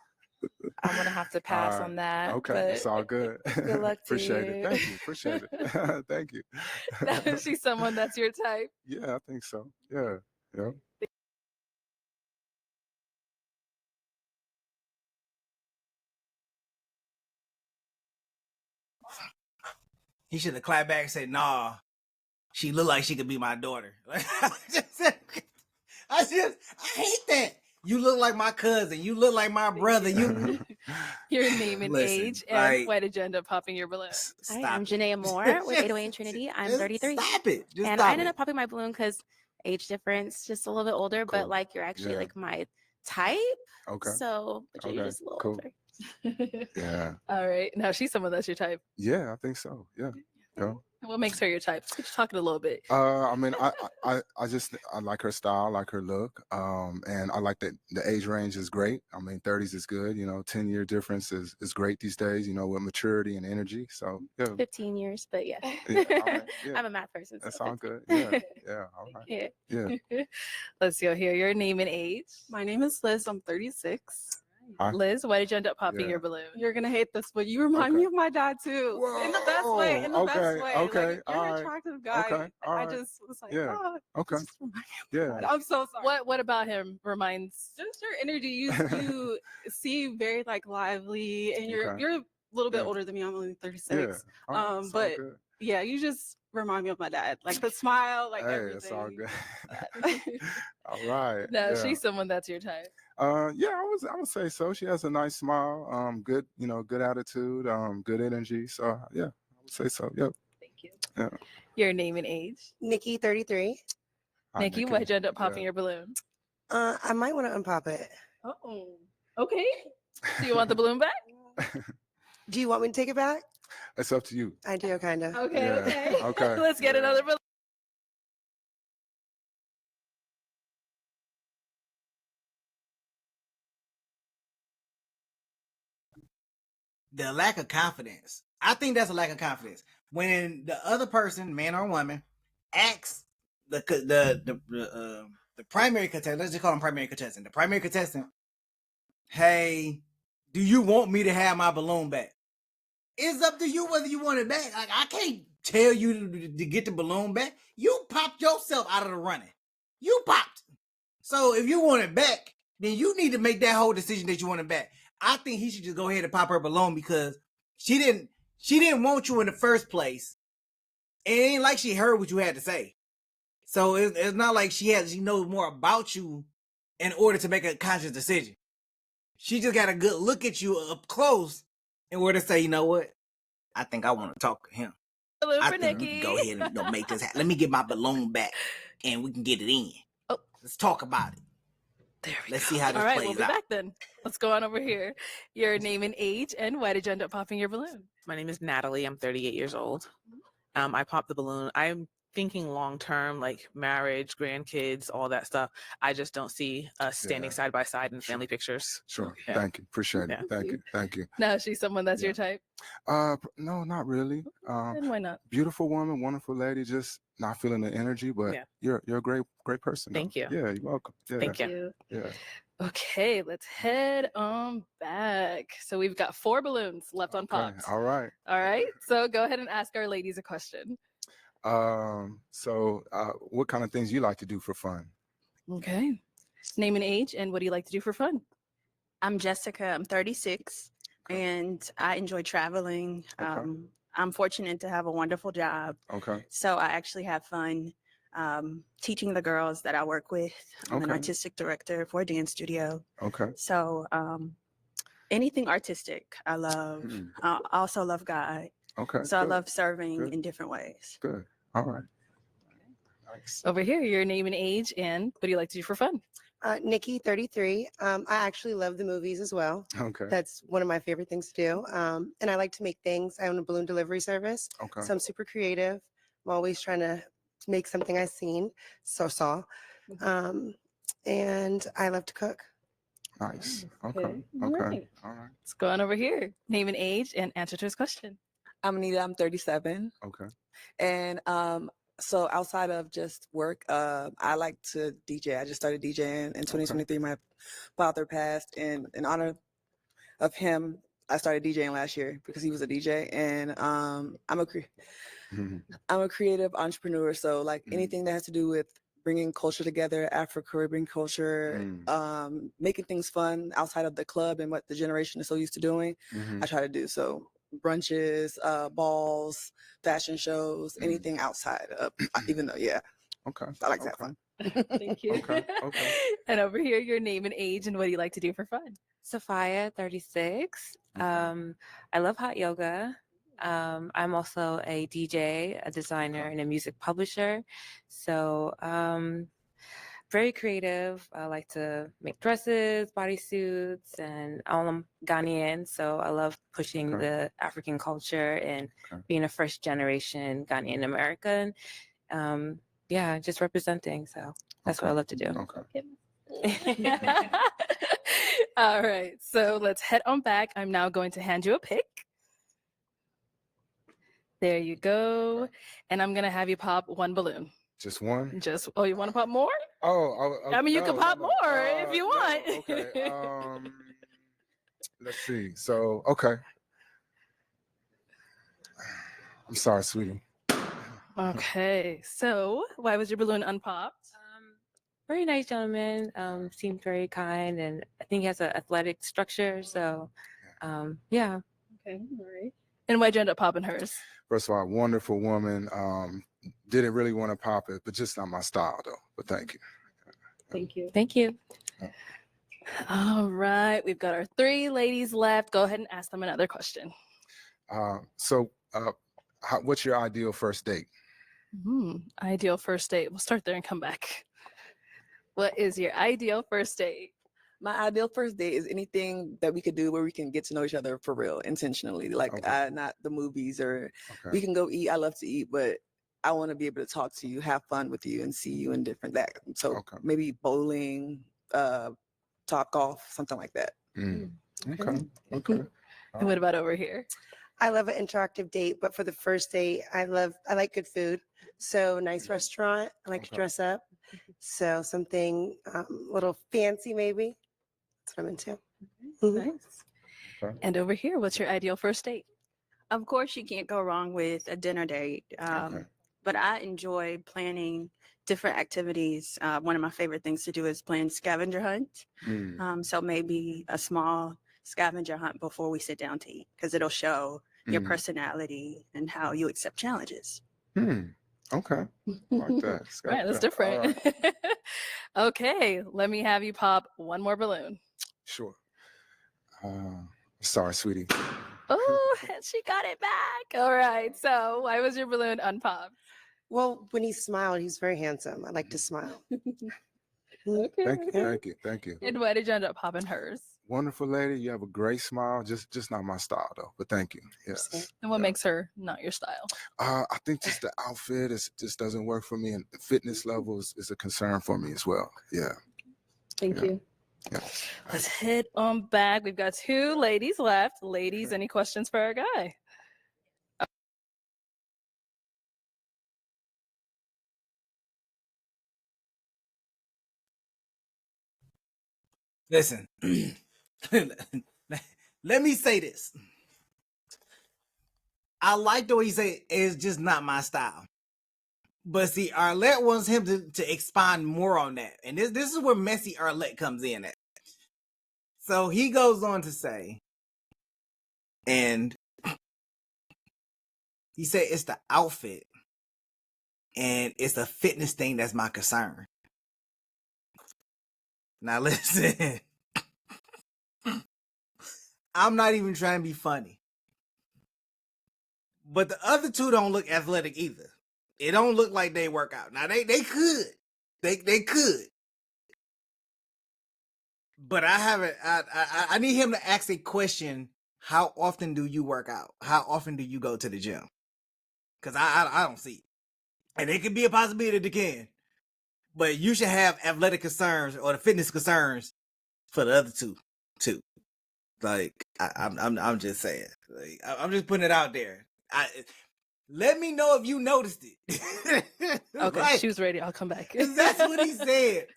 I'm gonna have to pass on that. Okay, but it's all good. Good luck to Appreciate you. it. Thank you. Appreciate it. Thank you. Now, is she someone that's your type? Yeah, I think so. Yeah. Yeah. He should have clapped back and said, "Nah, she look like she could be my daughter." I hate that. You look like my cousin. You look like my brother. You Your name and Listen, age, and like, why did you end up popping your balloon? Hi, I'm Janaea Moore with 808 and Trinity. I'm 33. Stop it. Just and stop I ended it. up popping my balloon because age difference, just a little bit older, but Cool. like you're actually Yeah. like my type. Okay. So, but you're Okay. just a little Cool. older. Yeah. All right. Now she's someone that's your type. Yeah, I think so. Yeah. Yeah. What makes her your type? Let's get you talking a little bit. I mean, I like her style, I like her look, and I like that the age range is great. I mean, 30s is good. 10-year difference is great these days. With maturity and energy. So yeah, 15 years, but yeah. yeah, all right, yeah. I'm a math person. That's so all 15. good. Yeah, yeah, all right. Yeah. Yeah. Let's go here. Your name and age. My name is Liz. I'm 36. Hi. Liz, why did you end up popping Yeah. your balloon? You're gonna hate this, but you remind me of my dad too. In the best way. In the best Okay, way. okay, Like, you're all an right, attractive guy. okay, all I right. just was like, Yeah, oh, okay, just remind me of my yeah. dad. I'm so sorry. What about him reminds? Just your energy. You seem very like lively, and you're Okay. you're a little bit Yeah. older than me. I'm only 36. Yeah, all right, it's all But good. yeah, you just remind me of my dad. Like the smile, like Hey, everything. it's all good. All right. No, Yeah. she's someone that's your type. Yeah, I would say so. She has a nice smile, good, good attitude, good energy. So yeah, I would say so. Yep. Thank you. Yeah. Your name and age. Nikki, 33. Hi, Nikki, Nikki. why'd you end up popping Yeah. your balloon? I might want to unpop it. Oh, okay. Do you want the balloon back? Do you want me to take it back? It's up to you. I do, kind of. Okay, Yeah, okay. okay, Let's get yeah. another balloon. The lack of confidence. I think that's a lack of confidence. When the other person, man or woman, asks the primary contestant, let's just call him primary contestant. The primary contestant, hey, do you want me to have my balloon back? It's up to you whether you want it back. Like, I can't tell you to get the balloon back. You popped yourself out of the running. You popped. So if you want it back, then you need to make that whole decision that you want it back. I think he should just go ahead and pop her balloon because she didn't want you in the first place. It ain't like she heard what you had to say. So it's not like she knows more about you in order to make a conscious decision. She just got a good look at you up close in order to say, you know what? I think I want to talk to him. Balloon I for think we Nikki. can go ahead and make this happen. Let me get my balloon back and we can get it in. Let's talk about it. Let's see how this All right, plays we'll be out. back then. Let's go on over here. Your name and age, and why did you end up popping your balloon? My name is Natalie. I'm 38 years old. I popped the balloon. I'm thinking long term, like marriage, grandkids, all that stuff. I just don't see us standing side by side in family pictures. Sure. Yeah. Thank you. Appreciate it. Yeah. Thank you. Thank you. Now, is she someone that's your type? No, not really. And why not? Beautiful woman, wonderful lady, just not feeling the energy, but Yeah. you're a great person. Thank you. Yeah, you're welcome. Yeah. Thank you. Yeah. Okay, let's head on back. So we've got 4 balloons left unpopped. All right. All right. So go ahead and ask our ladies a question. So what kind of things you like to do for fun? Okay. Name and age, and what do you like to do for fun? I'm Jessica. I'm 36, and I enjoy traveling. I'm fortunate to have a wonderful job. Okay. So I actually have fun teaching the girls that I work with. I'm an Okay. artistic director for a dance studio. Okay. So anything artistic, I love. I also love God. Okay. So I good, love serving good. in different ways. Good. All right. Nice. Over here, your name and age, and what do you like to do for fun? Nikki, 33. I actually love the movies as well. Okay. That's one of my favorite things to do. And I like to make things. I own a balloon delivery service. Okay. So I'm super creative. I'm always trying to make something I've seen, saw. And I love to cook. Nice. Okay. Okay. All right. All right. Let's go on over here. Name and age, and answer to his question. I'm Anita. I'm 37. Okay. And so outside of just work, I like to DJ. I just started DJing in 2023. My father passed, and in honor of him, I started DJing last year because he was a DJ. And I'm a creative entrepreneur. So like anything that has to do with bringing culture together, Afro-Caribbean culture, making things fun outside of the club and what the generation is so used to doing, I try to do. So brunches, balls, fashion shows, anything outside of, even though, Okay. I like to have fun. Thank you. Okay. Okay. And over here, your name and age, and what do you like to do for fun? Sophia, 36. I love hot yoga. I'm also a DJ, a designer, and a music publisher. So very creative. I like to make dresses, bodysuits, and I'm Ghanaian, so I love pushing the African culture and being a first generation Ghanaian American. Yeah, just representing. So that's what I love to do. Okay. All right, so let's head on back. I'm now going to hand you a pick. There you go. And I'm going to have you pop 1 balloon. Just one? Oh, you want to pop more? I mean, you can pop more if you want. Okay. Let's see. So, okay. I'm sorry, sweetie. Okay. So, why was your balloon unpopped? Very nice gentleman. Seemed very kind, and I think he has an athletic structure. So, yeah. Okay. All right. And why'd you end up popping hers? First of all, wonderful woman. Didn't really want to pop it, but just not my style, though. But thank you. Thank you. Thank you. All right. We've got our 3 ladies left. Go ahead and ask them another question. What's your ideal first date? Ideal first date. We'll start there and come back. What is your ideal first date? My ideal first date is anything that we could do where we can get to know each other for real, intentionally. Like not the movies or we can go eat. I love to eat, but I want to be able to talk to you, have fun with you, and see you in different that. So maybe bowling, top golf, something like that. Okay. Okay. And what about over here? I love an interactive date, but for the first date, I like good food. So nice restaurant. I like to dress up. So something a little fancy, maybe. That's what I'm into. Nice. And over here, what's your ideal first date? Of course, you can't go wrong with a dinner date. But I enjoy planning different activities. One of my favorite things to do is plan scavenger hunt. So maybe a small scavenger hunt before we sit down to eat, because it'll show your personality and how you accept challenges. Okay. Like that. Right, that's different. Right. Okay, let me have you pop 1 more balloon. Sure. Sorry, sweetie. Oh, she got it back. All right. So why was your balloon unpopped? Well, when he smiled, he's very handsome. I like to smile. Okay. Thank you. And why did you end up popping hers? Wonderful lady. You have a great smile. Just not my style though. But thank you. Yes. And what makes her not your style? I think just the outfit just doesn't work for me, and the fitness level is a concern for me as well. Yeah. Thank you. Yeah. Let's head on back. We've got 2 ladies left. Ladies, any questions for our guy? Listen, let me say this. I like the way you say it's just not my style. But see, Arlette wants him to expand more on that. And this is where messy Arlette comes in at. So he goes on to say, and he said it's the outfit and it's a fitness thing that's my concern. Now listen, I'm not even trying to be funny. But the other 2 don't look athletic either. It don't look like they work out. Now they could. They could. But I haven't I need him to ask a question. How often do you work out? How often do you go to the gym? Because I don't see it. And it could be a possibility that they can. But you should have athletic concerns or the fitness concerns for the other 2 too. Like I'm just saying. Like, I'm just putting it out there. Let me know if you noticed it. Okay, Like, she was ready. I'll come back. that's what he said.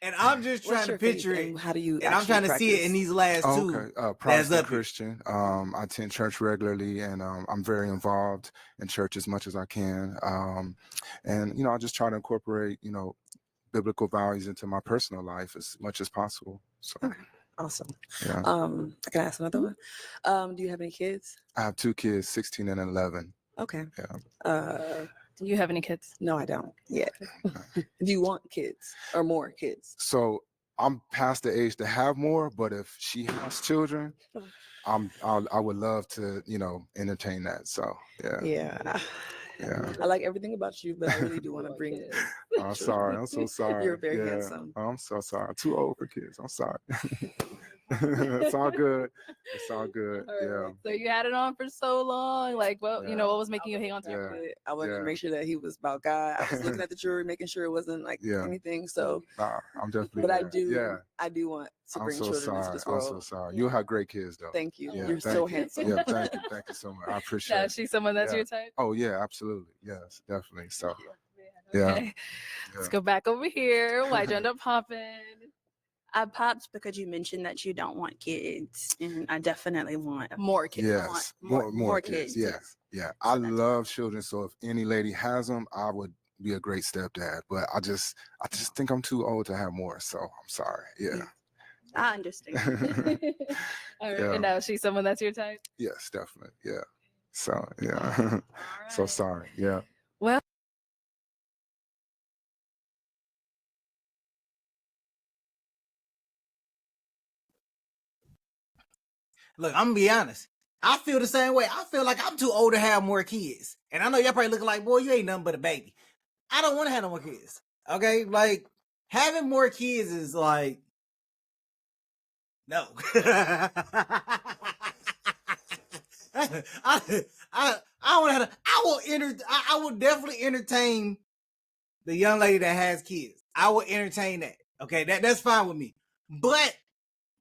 And I'm just trying to picture it. How do you? And I'm trying to see it in these last 2. Okay. Protestant Christian. I attend church regularly, and I'm very involved in church as much as I can. And I just try to incorporate biblical values into my personal life as much as possible. So. Okay. Awesome. Yeah. I can ask another one. Do you have any kids? I have 2 kids, 16 and 11. Okay. Yeah. Do you have any kids? No, I don't yet. Do you want kids or more kids? So I'm past the age to have more, but if she has children, I would love to, entertain that. So yeah. Yeah. I like everything about you, but I really do want to bring it. I'm sorry. I'm so sorry. You're very handsome. I'm so sorry. I'm too old for kids. I'm sorry. It's all good. It's all good. Yeah. So you had it on for so long. Like, well, what was making you hang on to it? I wanted to make sure that he was about God. I was looking at the jewelry, making sure it wasn't like anything. So I'm definitely. But I do want to bring children into this world. I'm so sorry. You'll have great kids though. Thank you. Yeah, You're so handsome. Yeah, thank you so much. I appreciate it. Is she someone that's your type? Oh yeah, absolutely. Yes, definitely. So Okay. Let's go back over here. Why'd you end up popping? I popped because you mentioned that you don't want kids, and I definitely want more kids. Yes, more kids. Yeah. I love children, so if any lady has them, I would be a great stepdad. But I just think I'm too old to have more, so I'm sorry. Yeah. I understand. All right. And now she's someone that's your type? Yes, definitely. Yeah. So yeah. So sorry. Yeah. Well. Look, I'm gonna be honest. I feel the same way. I feel like I'm too old to have more kids. And I know y'all probably looking like, boy, you ain't nothing but a baby. I don't want to have no more kids. Okay? Like, having more kids is like, no. I want to. I will definitely entertain the young lady that has kids. I will entertain that. Okay, that's fine with me. But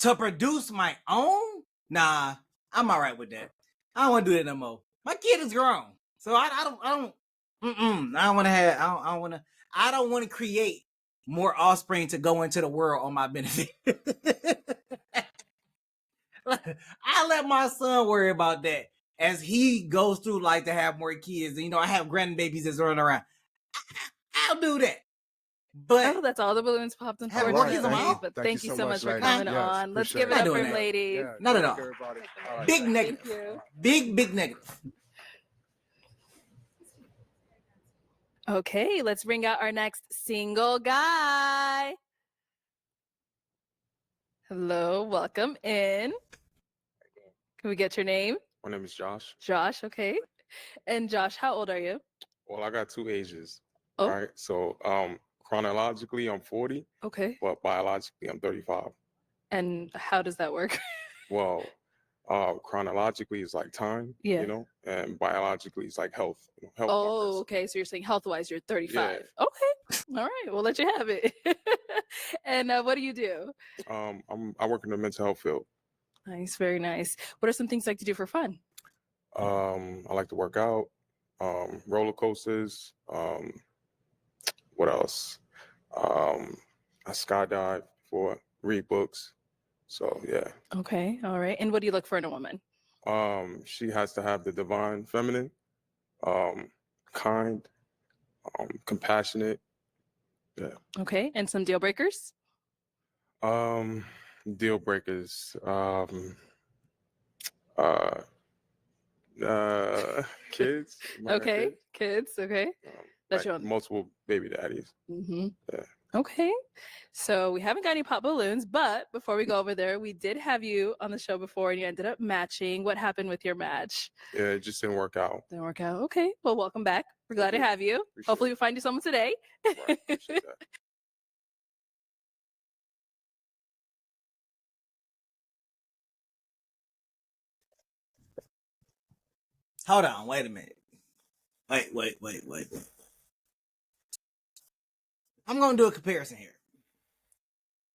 to produce my own, nah, I'm all right with that. I don't want to do that no more. My kid is grown, so I don't want to have. I don't want to create more offspring to go into the world on my benefit. I let my son worry about that as he goes through life to have more kids. And, I have grandbabies that's running around. I'll do that. But that's all the balloons popped, unfortunately. But thank you so much for coming on. Let's give it up for ladies. Yeah, not at all. Big negative. Big negative. Okay, let's bring out our next single guy. Hello, welcome in. Can we get your name? My name is Josh. Josh, okay. And Josh, how old are you? Well, I got 2 ages. Oh. Right. So chronologically, I'm 40, Okay. but biologically, I'm 35. And how does that work? Well, chronologically is like time, Yeah. you know, and biologically it's like health, health Oh, markers. okay. So you're saying health wise, you're 35. Yeah. Okay. All right. We'll let you have it. And what do you do? I work in the mental health field. Nice. Very nice. What are some things you like to do for fun? I like to work out, roller coasters. What else? I skydive before, read books. So yeah. Okay. All right. And what do you look for in a woman? She has to have the divine feminine, kind, compassionate. Yeah. Okay. And some deal breakers? Deal breakers. Uh, kids. minor Okay. kids, Kids. Okay. That's like your own. multiple baby daddies. Mm-hmm. Yeah. Okay. So we haven't got any pop balloons, but before we go over there, we did have you on the show before and you ended up matching. What happened with your match? Yeah, it just didn't work out. Didn't work out. Okay. Well, welcome back. We're glad to have you. Hopefully we find you someone today. Right, appreciate that. Hold on, wait a minute. Wait. I'm gonna do a comparison here,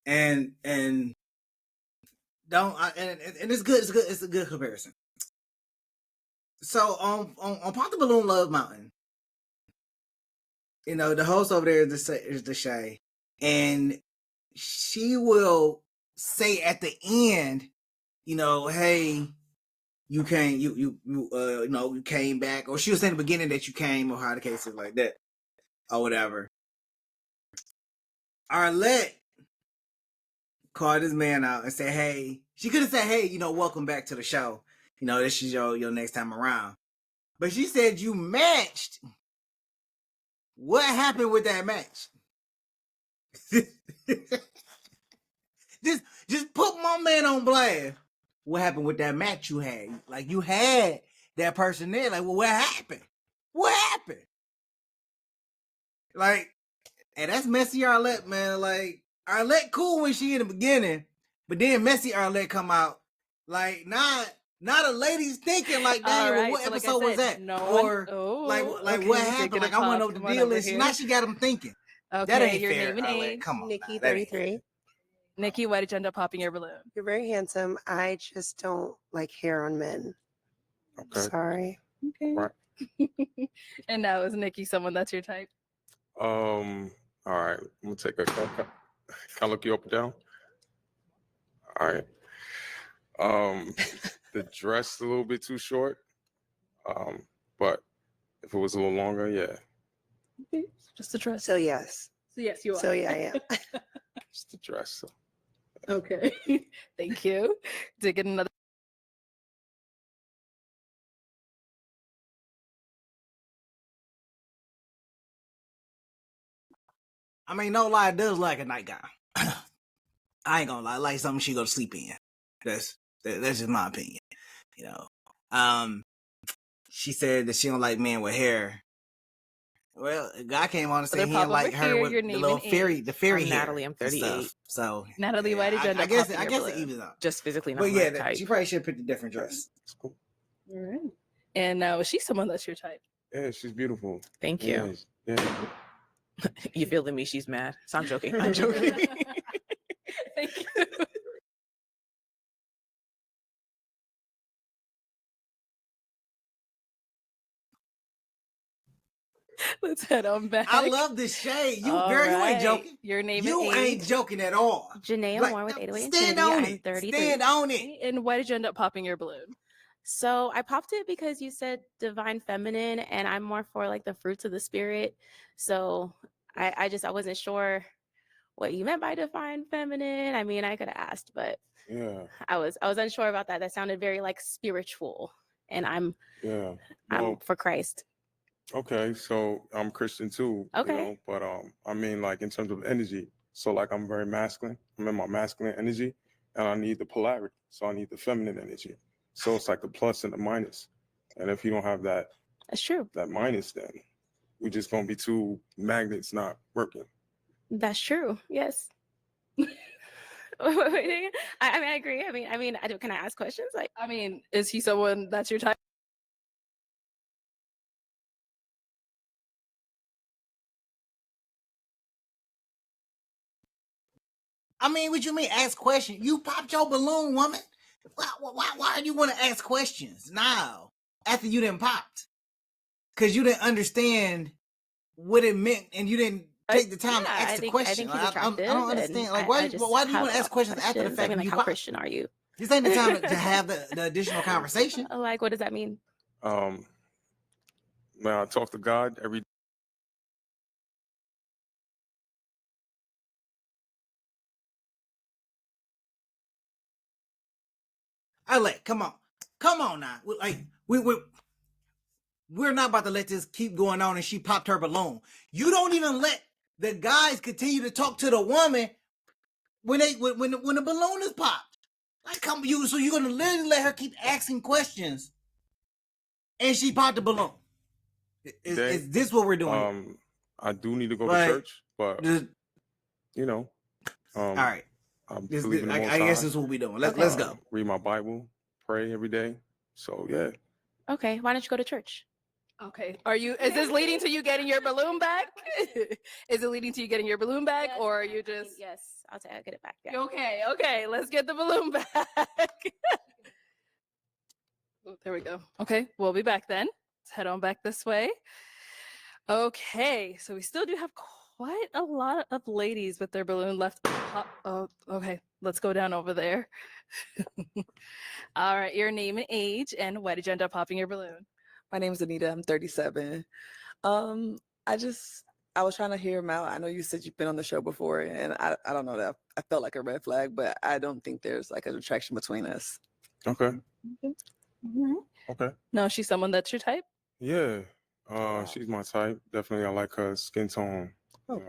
and don't and it's good. It's good. It's a good comparison. So on Pop the Balloon Love Mountain, you know the host over there is the Shay, and she will say at the end, you know, hey, you came, you know, you came back, or she was saying in the beginning that you came, or how the case is like that, or whatever. Arlette called this man out and said, hey, she could have said, hey, you know, welcome back to the show. You know, this is your next time around. But she said you matched. What happened with that match? just put my man on blast. What happened with that match you had? Like you had that person there. Like, well, what happened? What happened? Like, and that's messy Arlette, man. Like, Arlette cool when she in the beginning, but then messy Arlette come out. Like, not a ladies thinking like, dang, well, what So like I episode was said, that? no or one, like okay, what they're happened? gonna Like, I want to know talk. the Come on deal over is. here. Now she got them thinking. That Okay, ain't your fair, name and Arlette. age. Come on, Nikki, nah, that ain't fair. 33. Nikki, why did you end up popping your balloon? You're very handsome. I just don't like hair on men. Okay. Sorry. Okay. Right. And now is Nikki someone that's your type? All right. I'm gonna take a. Can I look you up and down? All right. The dress a little bit too short. But if it was a little longer, yeah. Okay. Just the dress. So yes. So yes, you are. So yeah, I am. Just the dress. So. Okay. Thank you. Did get another. I mean, no lie, it does like a nightgown. I ain't gonna lie, like something she go to sleep in. That's just my opinion. You know. She said that she don't like men with hair. Well, a guy came on and said Other he pop didn't like over her here, with your the name little and fairy, age. the fairy I'm hair. Natalie, I'm and 38. stuff. So Natalie, why did you end I up guess popping your it balloon? evens out. Just physically not But my yeah, type. she probably should have picked a different dress. It's cool. All right. And now is she someone that's your type? Yeah, she's beautiful. Thank you. Yeah. You feeling me? She's mad. So I'm joking. I'm joking. Thank you. Let's head on back. I love this shade. You, All girl, you right. ain't joking. Your name You and ain't age. joking at all. Janae Like, Moore with 808 stand Infinity. on I'm it. 33. Stand on it. And why did you end up popping your balloon? So I popped it because you said divine feminine, and I'm more for like the fruits of the spirit. So I wasn't sure what you meant by divine feminine. I mean, I could have asked, but Yeah. I was unsure about that. That sounded very like spiritual, and I'm for Christ. Okay, so I'm Christian too. Okay. You know, but I mean, like in terms of energy, so like I'm very masculine. I'm in my masculine energy, and I need the polarity. So I need the feminine energy. So it's like the plus and the minus. And if you don't have that, that's true. That minus, then we're just gonna be two magnets not working. That's true. Yes. I mean, I agree. Can I ask questions? Like, I mean, is he someone that's your type? I mean, what you mean ask questions? You popped your balloon, woman. Why do you want to ask questions now after you didn't popped? Because you didn't understand what it meant and you didn't take the time to ask the question. I think he's Like, attractive. I don't understand. Like, I just why do you have want to a ask lot of questions after the questions. fact I mean, when like, you how popped? Christian are you? This ain't the time to have the additional conversation. Like, what does that mean? Man, I talk to God every. Like, come on now. We're not about to let this keep going on. And she popped her balloon. You don't even let the guys continue to talk to the woman when the balloon is popped. Like, so you're gonna literally let her keep asking questions, and she popped the balloon. Is this what we're doing here? I do need to go to Like, church, but you know, all right. I believe in the Most I guess High. this is what we're doing. Let's go. Read my Bible, pray every day. So yeah. Okay, why don't you go to church? Okay. Is this leading to you getting your balloon back? Is it leading to you getting your balloon back, Yes, or are you just? Yes, I'll get it back. Yeah. Okay. Let's get the balloon back. Oh, there we go. Okay, we'll be back then. Let's head on back this way. Okay, so we still do have quite a lot of ladies with their balloon left. Oh, okay. Let's go down over there. All right, your name and age, and why did you end up popping your balloon? My name is Anita. I'm 37. I was trying to hear him out. I know you said you've been on the show before, and I don't know that I felt like a red flag, but I don't think there's like an attraction between us. Okay. Mm-hmm. Okay. No, she's someone that's your type? Yeah. She's my type. Definitely, I like her skin tone. Oh,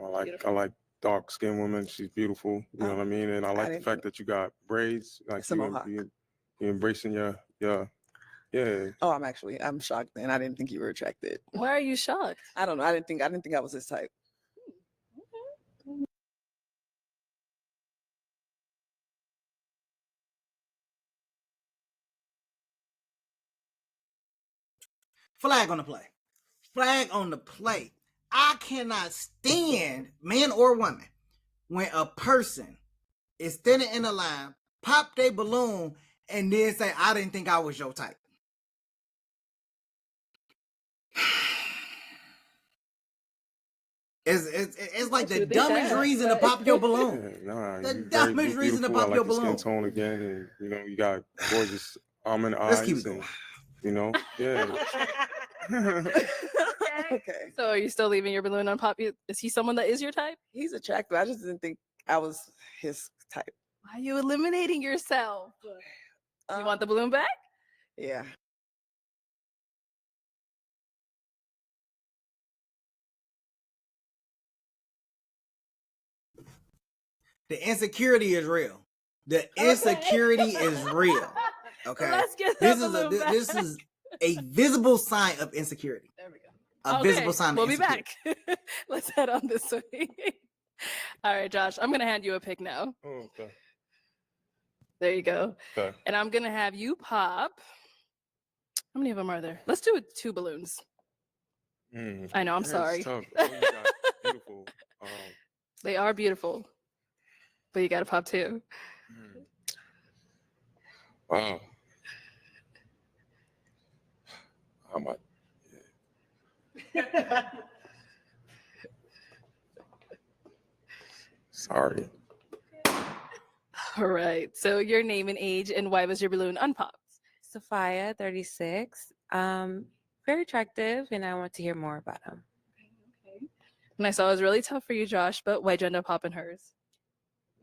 I like dark skinned women. She's beautiful. You know what I mean? And I like the fact that you got braids. Like you embracing your yeah. Oh, I'm shocked, and I didn't think you were attracted. Why are you shocked? I don't know. I didn't think I was his type. Flag on the play. Flag on the play. I cannot stand, man or woman, when a person is standing in a line, pop their balloon, and then say, I didn't think I was your type. It's like the dumbest reason to pop your balloon. The dumbest reason to pop your balloon. Skin tone again, and you got gorgeous almond eyes. Let's keep it going. Yeah. Okay. So are you still leaving your balloon unpopped? Is he someone that is your type? He's attractive. I just didn't think I was his type. Why are you eliminating yourself? You want the balloon back? Yeah. The insecurity is real. The insecurity is real. Okay. Let's get this is a visible sign of insecurity. There we go. A visible sign we'll of insecurity. We'll be back. Let's head on this way. All right, Josh, I'm going to hand you a pick now. Oh, okay. There you go. Okay. And I'm going to have you pop. How many of them are there? Let's do 2 balloons. I know, I'm sorry. Tough. Oh, you got beautiful. They are beautiful, but you got to pop 2. Wow. How much? Sorry. All right. So your name and age, and why was your balloon unpopped? Sophia, 36. Very attractive, and I want to hear more about him. And I saw it was really tough for you, Josh, but why'd you end up popping hers?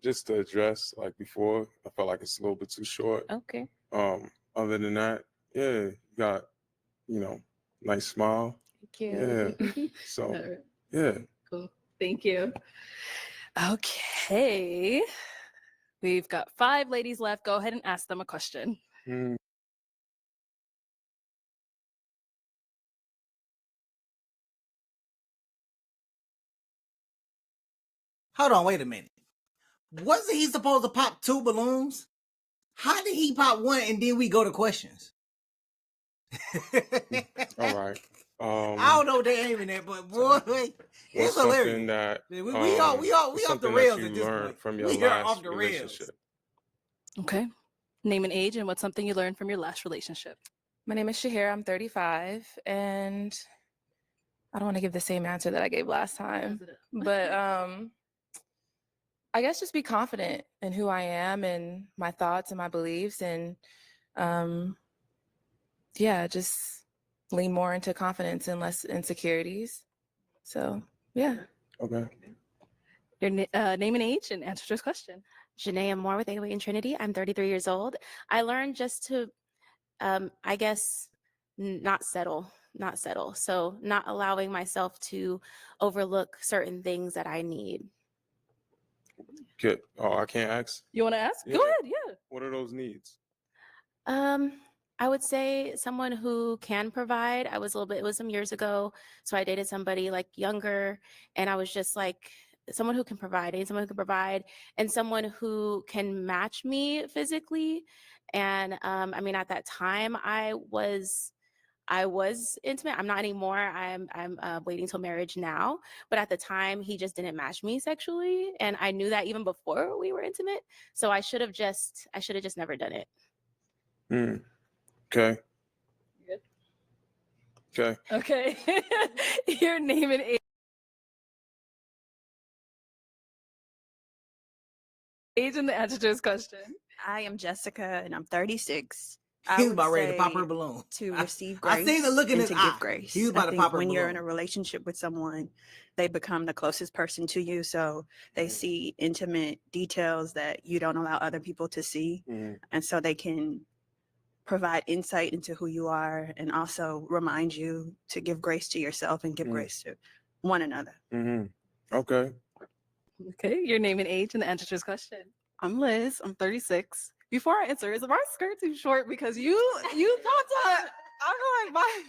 Just the dress, like before, I felt like it's a little bit too short. Okay. Other than that, yeah, you got, nice smile. Thank you. Yeah. So, yeah. Cool. Thank you. Okay. We've got 5 ladies left. Go ahead and ask them a question. Hold on, wait a minute. Wasn't he supposed to pop 2 balloons? How did he pop 1 and then we go to questions? All right. I don't know what they're aiming at, but boy, it's What's something hilarious. that We off the something rails that you at this learned point. from your We are last off the rails. relationship? Okay. Name and age and what's something you learned from your last relationship. My name is Shahira. I'm 35, and I don't want to give the same answer that I gave last time, but I guess just be confident in who I am and my thoughts and my beliefs, and yeah, just lean more into confidence and less insecurities. So yeah. Okay. Your name and age and answer to this question. Janaea Moore with 808 and Trinity. I'm 33 years old. I learned just to, I guess, not settle. So not allowing myself to overlook certain things that I need. Good. Oh, I can't ask. You want to ask? Yeah. Go ahead. Yeah. What are those needs? I would say someone who can provide. It was some years ago. So I dated somebody like younger, and I was just like, someone who can provide. I need someone who can provide, and someone who can match me physically. And I mean, at that time, I was intimate. I'm not anymore. I'm waiting till marriage now. But at the time, he just didn't match me sexually, and I knew that even before we were intimate. So I should have just never done it. Okay. Good. Okay. Your name and age and the answer to this question. I am Jessica, and I'm 36. He was about ready to pop her balloon. To receive I grace seen the look in and his to eye. give grace. He was about I to think pop her when you're in balloon. a relationship with someone, they become the closest person to you. So they see intimate details that you don't allow other people to see. And so they can provide insight into who you are and also remind you to give grace to yourself and give grace to one another. Okay. Okay. Your name and age and the answer to this question. I'm Liz. I'm 36. Before I answer, is my skirt too short? Because you thought I'm like my.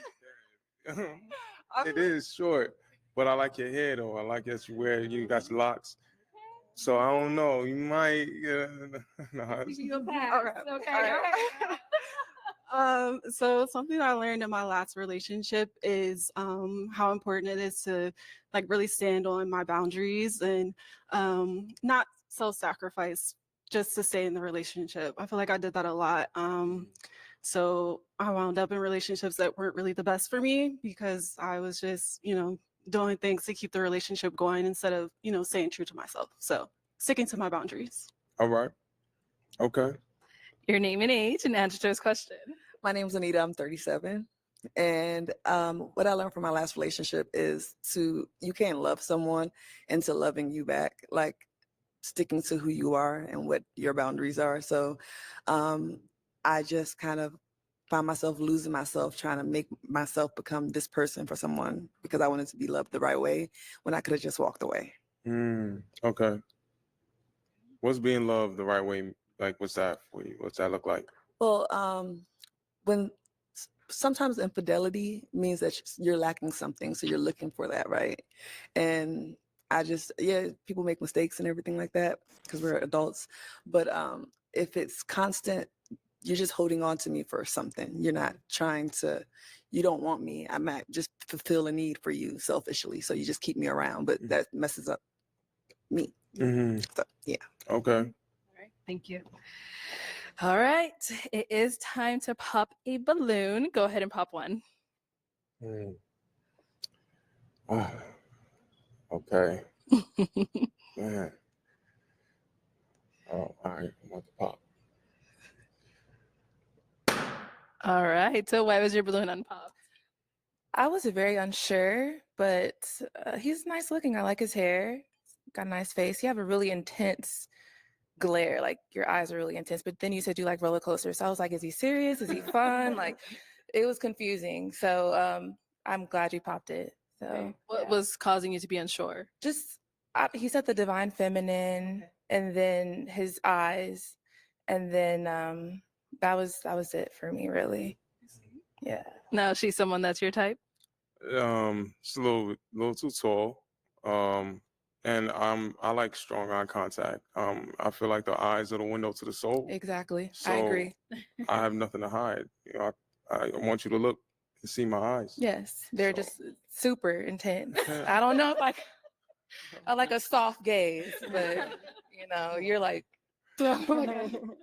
It is short, but I like your hair though. I like that you got your locks. So I don't know. You might. No. All right. So something I learned in my last relationship is how important it is to like really stand on my boundaries and not self-sacrifice just to stay in the relationship. I feel like I did that a lot. So I wound up in relationships that weren't really the best for me because I was just, doing things to keep the relationship going instead of, staying true to myself. So sticking to my boundaries. All right. Okay. Your name and age and answer to this question. My name's Anita. I'm 37. And what I learned from my last relationship is you can't love someone into loving you back, like sticking to who you are and what your boundaries are. So I just kind of found myself losing myself, trying to make myself become this person for someone because I wanted to be loved the right way when I could have just walked away. Okay. What's being loved the right way? Like, what's that for you? What's that look like? Well, when sometimes infidelity means that you're lacking something, so you're looking for that, right? And people make mistakes and everything like that because we're adults. But if it's constant, you're just holding on to me for something. You're not you don't want me. I might just fulfill a need for you selfishly. So you just keep me around, but that messes up me. So, yeah. Okay. All right. Thank you. All right. It is time to pop a balloon. Go ahead and pop one. Okay. Man. Oh, all right. I'm about to pop. All right. So why was your balloon unpopped? I was very unsure, but he's nice looking. I like his hair. Got a nice face. You have a really intense glare, like your eyes are really intense. But then you said you like roller coasters. So I was like, is he serious? Is he fun? Like, it was confusing. So I'm glad you popped it. So Okay. What was causing you to be unsure? just he said the divine feminine, and then his eyes, and then that was it for me, really. Yeah. Now she's someone that's your type. It's a little too tall. And I like strong eye contact. I feel like the eyes are the window to the soul. Exactly. So I agree. I have nothing to hide. You know, I want you to look and see my eyes. Yes, they're just super intense. I don't know if I like a soft gaze, but you know, you're like, y'all can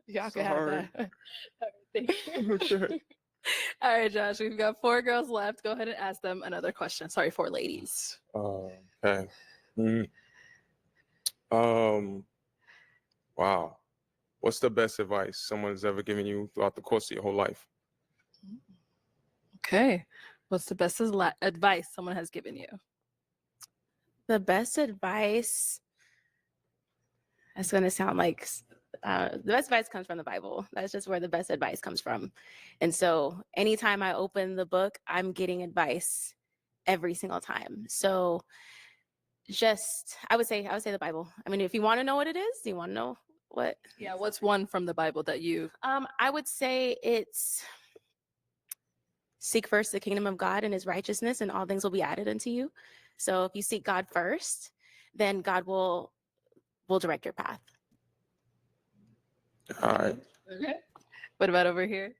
have Sorry. that. Thank you. All right, Josh, we've got 4 girls left. Go ahead and ask them another question. Sorry, 4 ladies. Okay. Wow. What's the best advice someone's ever given you throughout the course of your whole life? Okay. What's the best advice someone has given you? The best advice, that's going to sound like the best advice comes from the Bible. That's just where the best advice comes from. And so anytime I open the book, I'm getting advice every single time. So just, I would say the Bible. I mean, if you want to know what it is, you want to know what? Yeah, what's one from the Bible that you? I would say it's seek first the kingdom of God and his righteousness, and all things will be added unto you. So if you seek God first, then God will direct your path. All right. Okay. What about over here?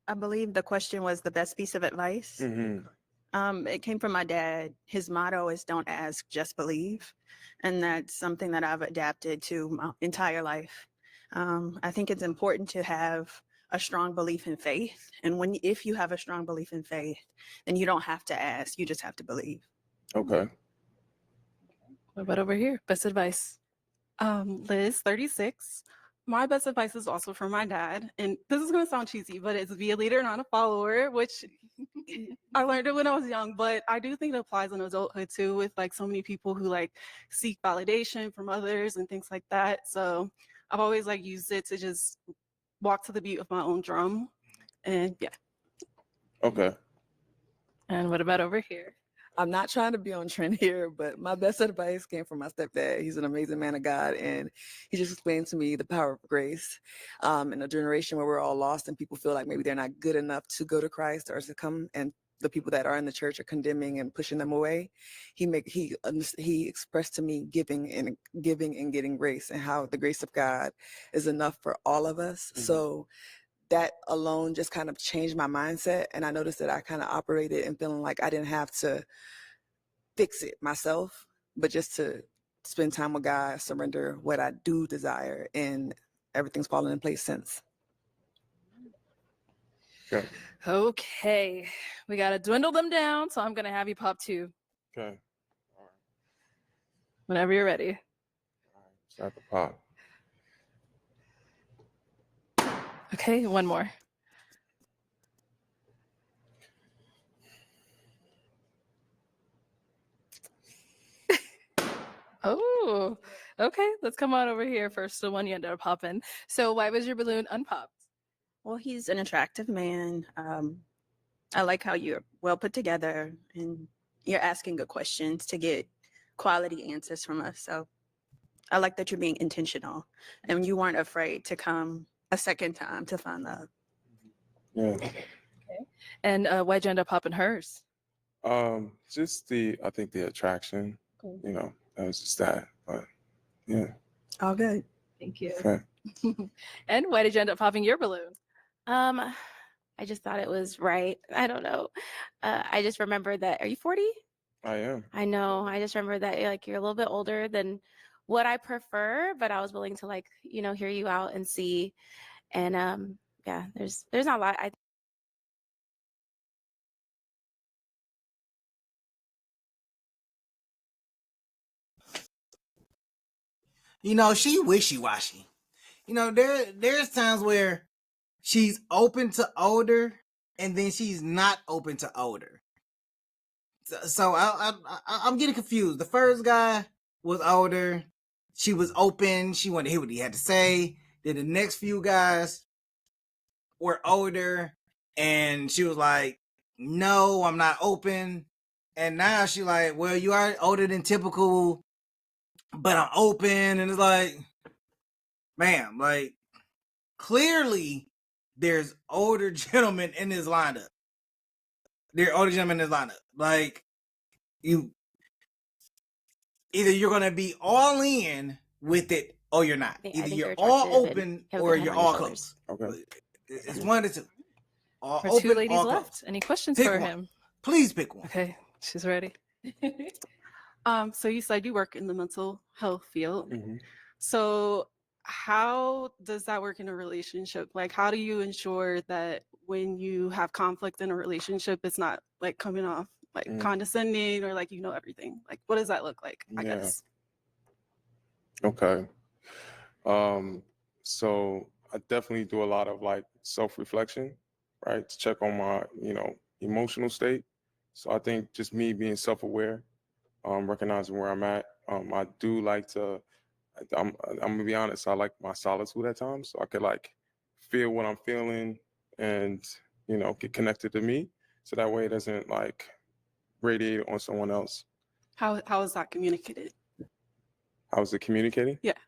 I believe the question was the best piece of advice. It came from my dad. His motto is "Don't ask, just believe," and that's something that I've adapted to my entire life. I think it's important to have a strong belief in faith, and if you have a strong belief in faith, then you don't have to ask; you just have to believe. Okay. What about over here? Best advice? Liz, 36. My best advice is also from my dad. And this is going to sound cheesy, but it's be a leader, not a follower, which I learned it when I was young, but I do think it applies in adulthood too, with like so many people who like seek validation from others and things like that. So I've always like used it to just walk to the beat of my own drum. And yeah. Okay. And what about over here? I'm not trying to be on trend here, but my best advice came from my stepdad. He's an amazing man of God, and he just explained to me the power of grace. In a generation where we're all lost and people feel like maybe they're not good enough to go to Christ or to come, and the people that are in the church are condemning and pushing them away. He expressed to me giving and getting grace, and how the grace of God is enough for all of us. So that alone just kind of changed my mindset. And I noticed that I kind of operated and feeling like I didn't have to fix it myself, but just to spend time with God, surrender what I do desire, and everything's fallen in place since. Okay. Okay. We got to dwindle them down. So I'm going to have you pop 2 Okay. whenever you're ready. Start the pop. Okay. One more. Oh, okay. Let's come on over here first. The one you ended up popping. So why was your balloon unpopped? Well, he's an attractive man. I like how you're well put together and you're asking good questions to get quality answers from us. So I like that you're being intentional and you weren't afraid to come a second time to find love. Yeah. Okay. And why'd you end up popping hers? Just I think the attraction, Cool. you know, that was just that. But yeah. All good. Thank you. Okay. And why did you end up popping your balloon? I just thought it was right. I don't know. I just remember that. Are you 40? I am. I know. I just remember that you're a little bit older than what I prefer, but I was willing to hear you out and see. And yeah, there's not a lot. You know, she wishy-washy. You know, there's times where she's open to older, and then she's not open to older. So I'm getting confused. The first guy was older. She was open. She wanted to hear what he had to say. Then the next few guys were older, and she was like, "No, I'm not open." And now she's like, "Well, you are older than typical, but I'm open." And it's like, ma'am, like, clearly there's older gentlemen in this lineup. There are older gentlemen in this lineup. Like, either you're gonna be all in with it or you're not. I Either think you're you're all attractive and open have a or good head you're on your all shoulders. closed. Okay. It's one of the two. All For open, two ladies all left. closed. Any questions Pick for one. him? Please pick one. Okay, she's ready. So you said you work in the mental health field. Mhm. So how does that work in a relationship? Like, how do you ensure that when you have conflict in a relationship, it's not like coming off like Mm. condescending or like you know everything? Like, what does that look like? I Yeah. guess. Okay. So I definitely do a lot of like self-reflection, right? To check on my, emotional state. So I think just me being self-aware, recognizing where I'm at. I do like to, I'm gonna be honest, I like my solitude at times. So I could like feel what I'm feeling and, get connected to me. So that way it doesn't like radiate on someone else. How is that communicated? How's it communicating? Yeah.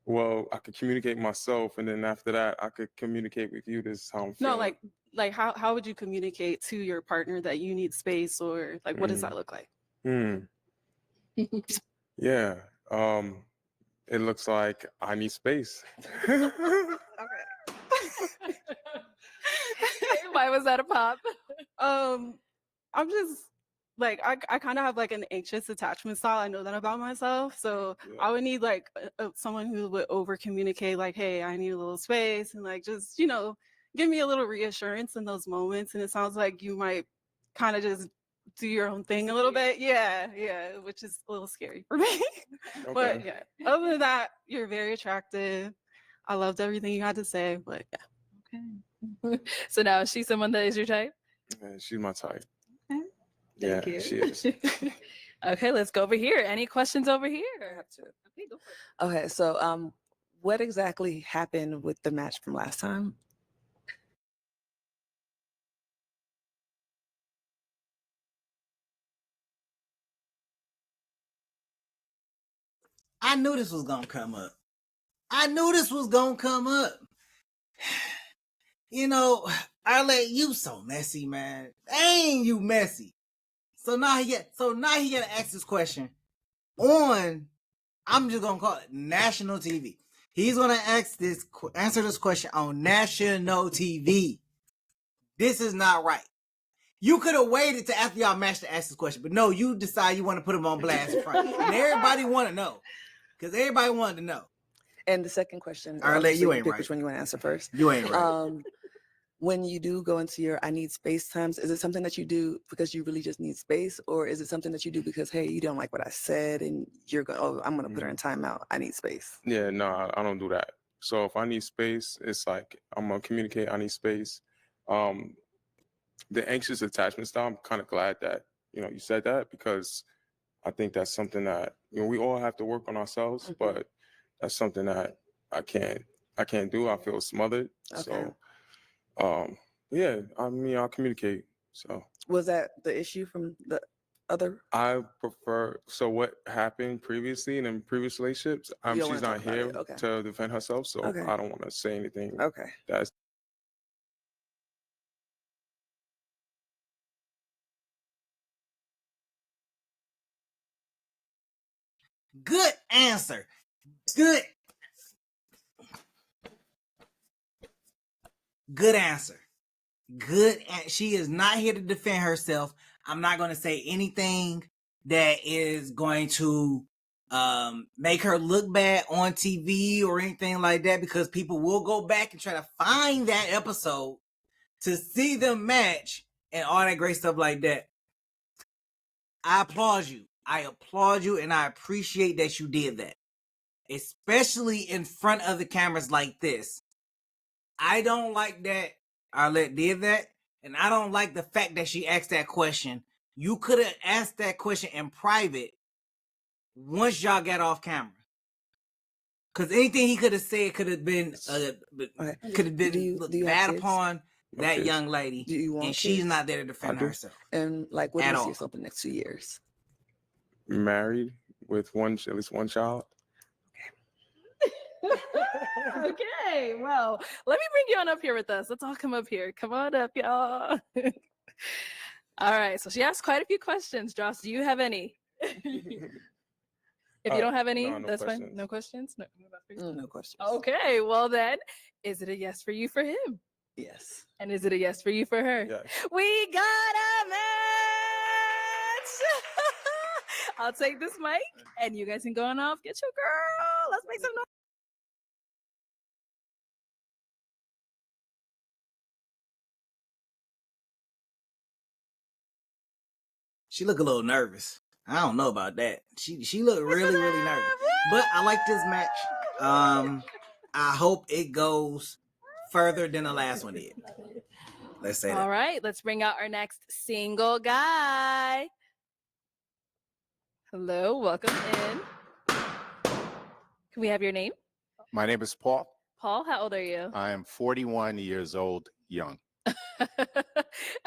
Well, I could communicate myself, and then after that, I could communicate with you. This is how I'm feeling. No, like how would you communicate to your partner that you need space, or like what does that look like? Yeah. It looks like I need space. Why was that a pop? I'm just like I kind of have like an anxious attachment style. I know that about myself, so I would need like someone who would over communicate, like, "Hey, I need a little space," and like just give me a little reassurance in those moments. And it sounds like you might kind of just do your own thing a little bit. Yeah, which is a little scary for me. But yeah, other than that, you're very attractive. I loved everything you had to say. But yeah. Okay. So now is she someone that is your type? Yeah, she's my type. Okay. Yeah, Thank you. she is. Okay, let's go over here. Any questions over here? I have to. Okay, go for it. Okay, so what exactly happened with the match from last time? I knew this was gonna come up. I knew this was gonna come up. Arlette, you so messy, man. Ain't you messy? So now he gotta ask this question on. I'm just gonna call it national TV. He's gonna answer this question on national TV. This is not right. You could have waited to after y'all matched to ask this question, but no, you decide you want to put him on blast in front, and everybody want to know, because everybody wanted to know. And the second question, Arlette, you ain't pick right. which one you want to answer first. You ain't right. When you do go into your I need space times, is it something that you do because you really just need space, or is it something that you do because, hey, you don't like what I said and you're going, oh, I'm going to put her in timeout. I need space. Yeah, no, I don't do that. So if I need space, it's like I'm gonna communicate. I need space. The anxious attachment style, I'm kind of glad that you said that, because I think that's something that we all have to work on ourselves, but that's something that I can't do. I feel smothered. Okay. So yeah, I mean, I'll communicate. So Was that the issue from the other? I prefer. So what happened previously in previous relationships? You don't She's wanna not talk about here it, okay. to defend herself, so Okay. I don't want to say anything. Okay. That's Good answer. Good answer. She is not here to defend herself. I'm not going to say anything that is going to make her look bad on TV or anything like that, because people will go back and try to find that episode to see them match and all that great stuff like that. I applaud you. And I appreciate that you did that, especially in front of the cameras like this. I don't like that Arlette did that, and I don't like the fact that she asked that question. You could have asked that question in private once y'all got off camera, because anything he could have said could have been bad upon that young lady. Do you want and she's kids? not there to defend herself. And like, what do At you see all. yourself in the next 2 years? married with at least one child. Okay, well, let me bring you on up here with us. Let's all come up here. Come on up, y'all. All right, so she asked quite a few questions. Joss, do you have any? If you don't have any, no that's fine. questions. No questions? No, No questions. Okay, well then, is it a yes for you for him? Yes. And is it a yes for you for her? Yes. We got a match! I'll take this mic and you guys can go on off. Get your girl. Let's make some noise. She look a little nervous. I don't know about that. She looked really nervous. But I like this match. I hope it goes further than the last one did. Let's say that. All right, let's bring out our next single guy. Hello, welcome in. Can we have your name? My name is Paul. Paul, how old are you? I am 41 years old, young.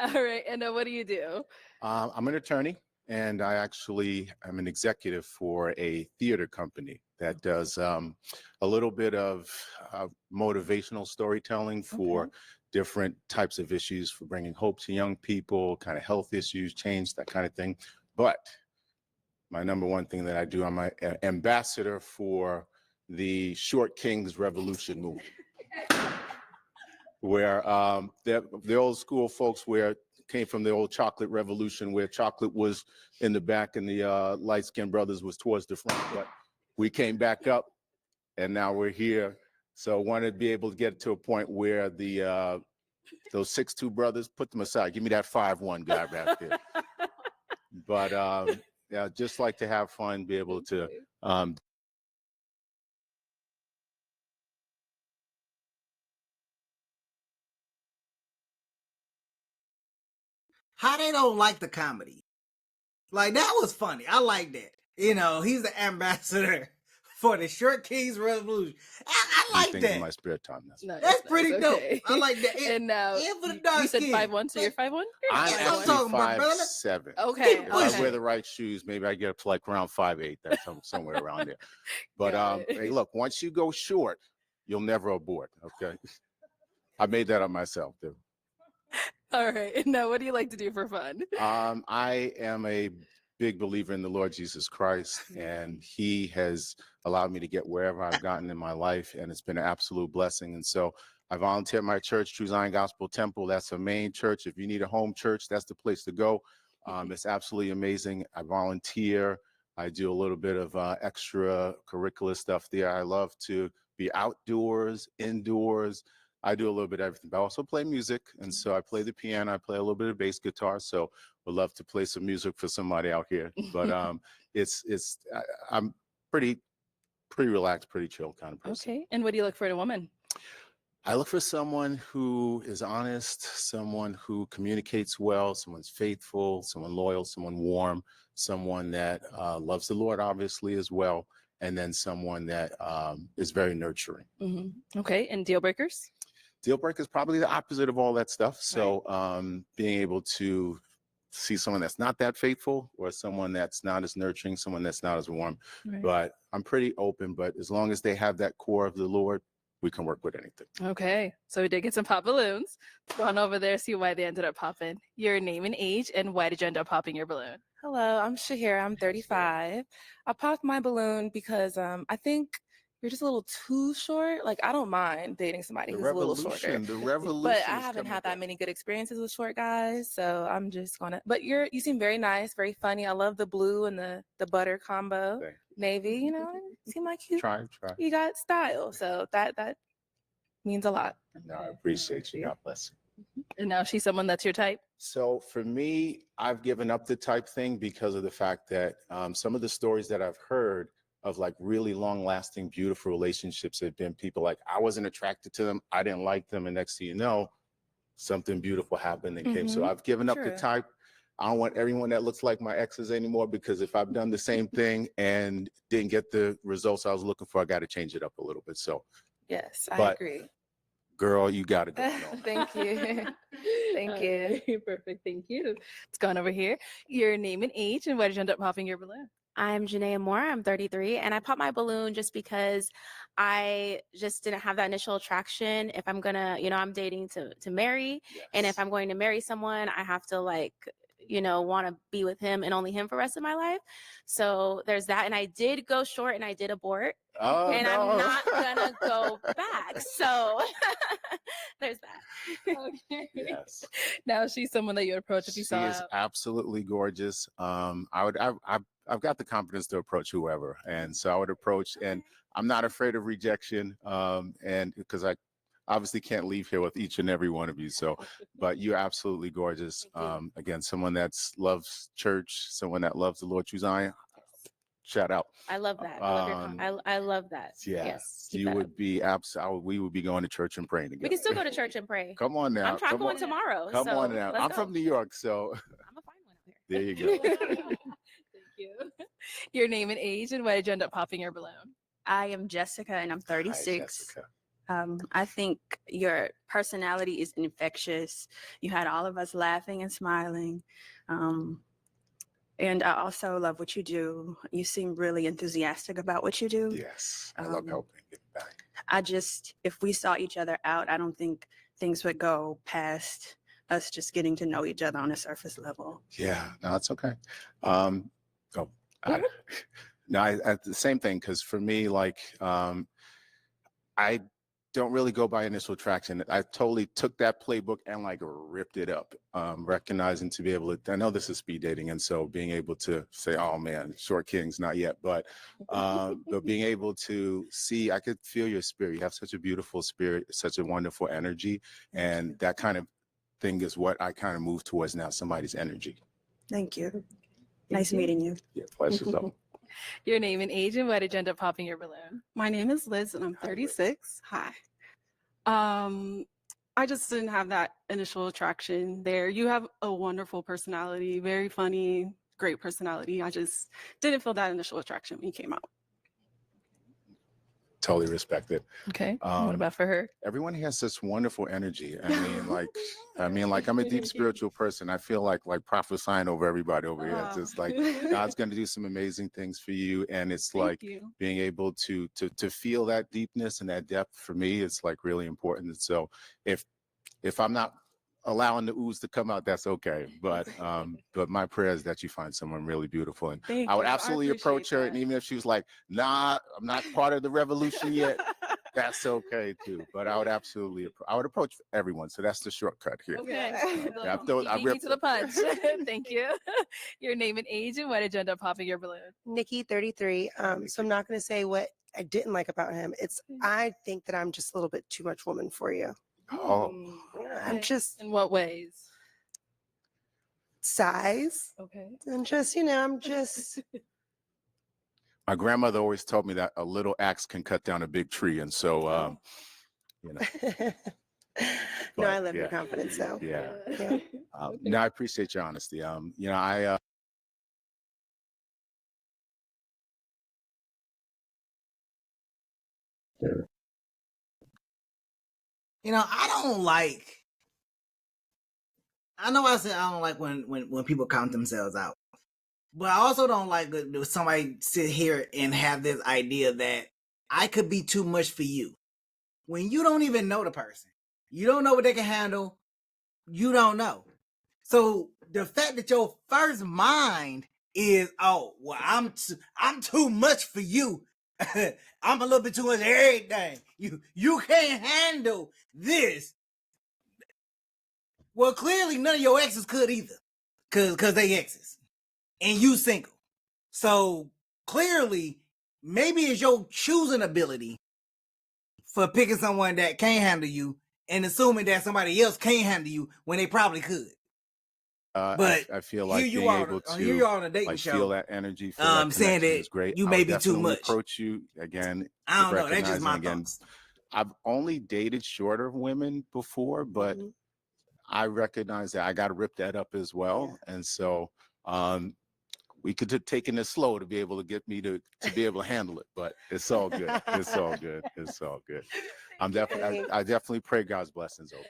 All right, and what do you do? I'm an attorney, and I actually am an executive for a theater company that does a little bit of motivational storytelling for different types of issues, for bringing hope to young people, kind of health issues, change, that kind of thing. But my number one thing that I do, I'm an ambassador for the Short Kings Revolution movement, where the old school folks came from the old chocolate revolution, where chocolate was in the back and the light-skinned brothers was towards the front. But we came back up, and now we're here. So I wanted to be able to get to a point where those 6'2" brothers, put them aside. Give me that 5'1" guy back there. But yeah, just like to have fun, be able to How they don't like the comedy? Like, that was funny. I like that. You know, he's the ambassador for the Short Kings Revolution. I like things in that. my spare time. That's pretty dope. Okay. I like that. And now for the you dark said skin. 5'1", so you're 5'1"? I'm actually 5'7". Okay. If I wear the right shoes, maybe I get up to like around 5'8". That's somewhere around there. But hey, look, once you go short, you'll never abort. Okay, I made that up myself, dude. All right. And now, what do you like to do for fun? I am a big believer in the Lord Jesus Christ, and He has allowed me to get wherever I've gotten in my life, and it's been an absolute blessing. And so I volunteer at my church, True Zion Gospel Temple. That's a main church. If you need a home church, that's the place to go. It's absolutely amazing. I volunteer. I do a little bit of extracurricular stuff there. I love to be outdoors, indoors. I do a little bit of everything, but I also play music. And so I play the piano, I play a little bit of bass guitar. So would love to play some music for somebody out here. But I'm pretty relaxed, pretty chill kind of person. Okay. And what do you look for in a woman? I look for someone who is honest, someone who communicates well, someone's faithful, someone loyal, someone warm, someone that loves the Lord, obviously, as well. And then someone that is very nurturing. Okay. And deal breakers? Deal breaker is probably the opposite of all that stuff. So being able to see someone that's not that faithful, or someone that's not as nurturing, someone that's not as warm. Right. But I'm pretty open, but as long as they have that core of the Lord, we can work with anything. Okay. So we did get some pop balloons. Let's go on over there, see why they ended up popping. Your name and age, and why did you end up popping your balloon? Hello, I'm Shahira. I'm 35. I popped my balloon because I think you're just a little too short. Like, I don't mind dating somebody who's a little shorter. The revolution. But I haven't had that many good experiences with short guys, so I'm just gonna. But you seem very nice, very funny. I love the blue and the butter combo, navy. You know, you seem like you you got style. So that means a lot. No, I appreciate you. God bless you. And now she's someone that's your type? So for me, I've given up the type thing because of the fact that some of the stories that I've heard of like really long lasting, beautiful relationships have been people like, I wasn't attracted to them, I didn't like them, and next thing you know, something beautiful happened and came. So I've given up the type. I don't want everyone that looks like my exes anymore, because if I've done the same thing and didn't get the results I was looking for, I got to change it up a little bit. So yes, I agree. Girl, you got to go. Thank you. Thank you. Perfect. Thank you. Let's go on over here. Your name and age, and why did you end up popping your balloon? I'm Janaea Moore. I'm 33, and I popped my balloon just because I just didn't have that initial attraction. If I'm gonna, I'm dating to marry, and if I'm going to marry someone, I have to want to be with him and only him for the rest of my life. So there's that. And I did go short and I did abort. Oh, and no. I'm not gonna go back. So there's that. Okay. Yes. Now she's someone that you approach if you She saw is out. absolutely gorgeous. I've got the confidence to approach whoever, and so I would approach, and I'm not afraid of rejection, and because I obviously can't leave here with each and every one of you. So, but you're absolutely gorgeous. Again, someone that loves church, someone that loves the Lord True Zion. Shout out. I love that. I love that. Yeah, Yes. keep you that up. would be we would be going to church and praying together. We can still go to church and pray. Come on now. I'm going tomorrow. Come so on now. let's I'm go. from New York, so I'm a fine one out here. there you go. Thank you. Your name and age, and why did you end up popping your balloon? I am Jessica and I'm 36. Jessica. I think your personality is infectious. You had all of us laughing and smiling. And I also love what you do. You seem really enthusiastic about what you do. Yes, I love helping get back. If we saw each other out, I don't think things would go past us just getting to know each other on a surface level. Yeah, no, it's okay. I the same thing, because for me, like, I don't really go by initial attraction. I totally took that playbook and like ripped it up, recognizing to be able to, I know this is speed dating. And so being able to say, oh man, short kings, not yet, but being able to see, I could feel your spirit. You have such a beautiful spirit, such a wonderful energy. And that kind of thing is what I kind of move towards now, somebody's energy. Thank you. Nice meeting you. Yeah, pleasure's all. Your name and age, and why did you end up popping your balloon? My name is Liz and I'm 36. Hi. I just didn't have that initial attraction there. You have a wonderful personality, very funny, great personality. I just didn't feel that initial attraction when you came out. Totally respect it. Okay. What about for her? Everyone has such wonderful energy. I mean, like I'm a deep spiritual person. I feel like prophesying over everybody over here. It's just like God's going to do some amazing things for you, and it's like being able to feel that deepness and that depth. For me, it's like really important. And so if I'm not allowing the ooze to come out, that's okay. But my prayer is that you find someone really beautiful, and I would absolutely approach her. And even if she was like, "Nah, I'm not part of the revolution yet," that's okay too. But I would absolutely, I would approach everyone. So that's the shortcut here. Okay. I Beat me to the punch. Thank you. Your name and age, and why did you end up popping your balloon? Nikki, 33. So I'm not going to say what I didn't like about him. I think that I'm just a little bit too much woman for you. Oh, I'm just. In what ways? Size. Okay. And just, I'm just. my grandmother always told me that a little axe can cut down a big tree, and so No, I love your confidence, though. Yeah. No, I appreciate your honesty. I. I don't like. I know I said I don't like when people count themselves out, but I also don't like when somebody sit here and have this idea that I could be too much for you when you don't even know the person. You don't know what they can handle. You don't know. So the fact that your first mind is, oh, well, I'm too much for you. I'm a little bit too much of everything. You can't handle this. Well, clearly none of your exes could either, cause they exes, and you single. So clearly, maybe it's your choosing ability for picking someone that can't handle you and assuming that somebody else can't handle you when they probably could. But I feel like here being able to here you are on a dating like show, feel that energy, feel that saying connection that is great. you I may would be too definitely much. approach you again. I don't know. That's just my recognizing thoughts. I've only dated shorter women before, but I recognize that I got to rip that up as well. And so we could have taken it slow to be able to get me to be able to handle it, but it's all good. It's all good. It's all good. I definitely pray God's blessings over.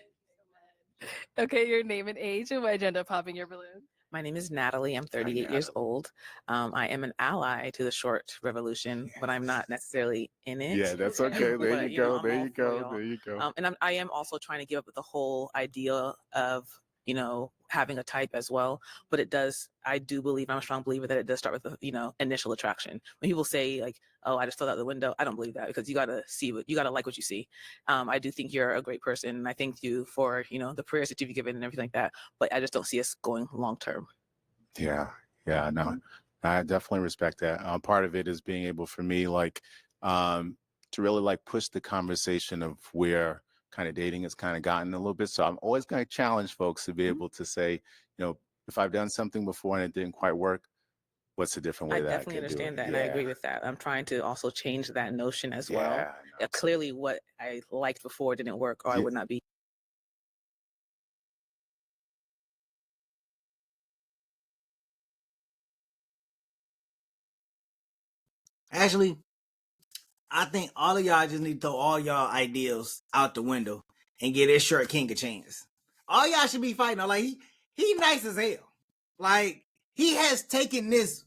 Okay, your name and age, and why did you end up popping your balloon? My name is Natalie. I'm 38 years old. I am an ally to the short revolution, but I'm not necessarily in it. Yeah, that's okay. There But, you go. I'm There all you for go. y'all. There you go. And I am also trying to give up the whole idea of you know, having a type as well. But I do believe, I'm a strong believer that it does start with, you know, initial attraction. When people say like, oh, I just fell out the window, I don't believe that, because you got to like what you see. I do think you're a great person. And I thank you for, you know, the prayers that you've given and everything like that. But I just don't see us going long term. Yeah. Yeah. No, I definitely respect that. Part of it is being able for me, like, to really like push the conversation of where kind of dating has kind of gotten a little bit. So I'm always going to challenge folks to be able to say, you know, if I've done something before and it didn't quite work, what's a different way I that I definitely could do understand it? that, and I agree with that. I'm trying to also change that notion as well. Yeah, Clearly, what I liked before didn't work, or I would not be. Actually, I think all of y'all just need to throw all y'all ideals out the window and get this short king a chance. All y'all should be fighting. Like he nice as hell. Like he has taken this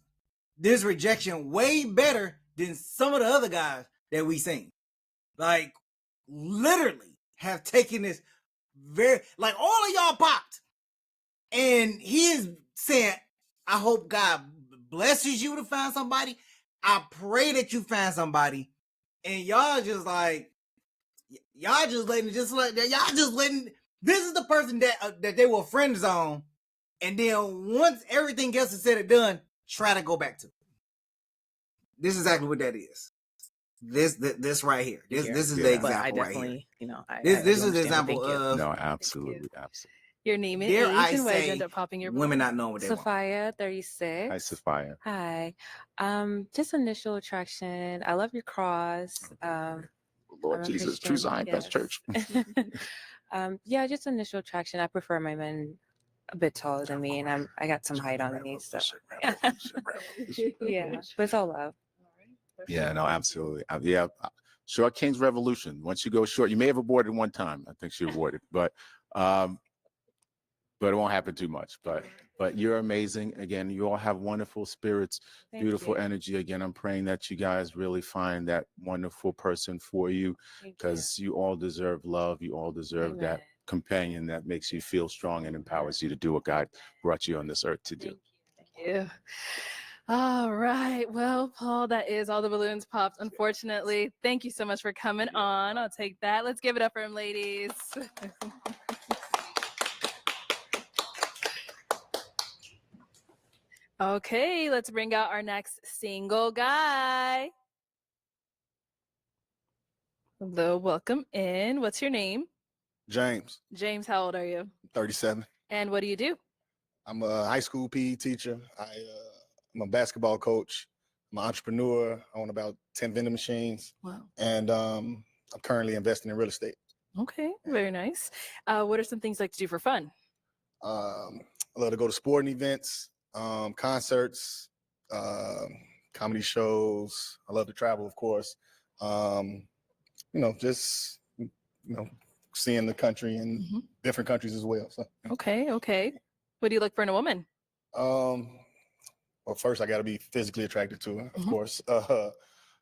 rejection way better than some of the other guys that we seen. Like literally have taken this very, like all of y'all popped. And he is saying, I hope God blesses you to find somebody. I pray that you find somebody. And y'all just like, y'all just letting, this is the person that they were friend zone. And then once everything else is said and done, try to go back to. This is exactly what that is. This right here. This is the example right here. You know, this is the example of. No, absolutely. Your name and Dare age I and why did you say end up popping your women balloon? not knowing what they want. Sophia, 36. Hi, Sophia. Hi. Just initial attraction. I love your cross. Lord I'm a Jesus, True Christian, Zion Best Church. Yeah, just initial attraction. I prefer my men a bit taller than me, and I got some height on me, so yeah, but it's all love. Yeah, no, absolutely. Yeah, Short King's Revolution. Once you go short, you may have aborted one time. I think she aborted, but it won't happen too much. But you're amazing. Again, you all have wonderful spirits, beautiful energy. Again, I'm praying that you guys really find that wonderful person for you, because you all deserve love. You all deserve that companion that makes you feel strong and empowers you to do what God brought you on this earth to do. Thank you. All right. Well, Paul, that is all the balloons popped, unfortunately. Thank you so much for coming on. I'll take that. Let's give it up for him, ladies. Okay, let's bring out our next single guy. Hello, welcome in. What's your name? James. James, how old are you? 37. And what do you do? I'm a high school PE teacher. I'm a basketball coach. I'm an entrepreneur. I own about 10 vending machines. Wow. And I'm currently investing in real estate. Okay, very nice. What are some things you like to do for fun? I love to go to sporting events, concerts, comedy shows. I love to travel, of course. Just seeing the country and different countries as well. So. Okay. What do you look for in a woman? Well, first I got to be physically attracted to her, of course.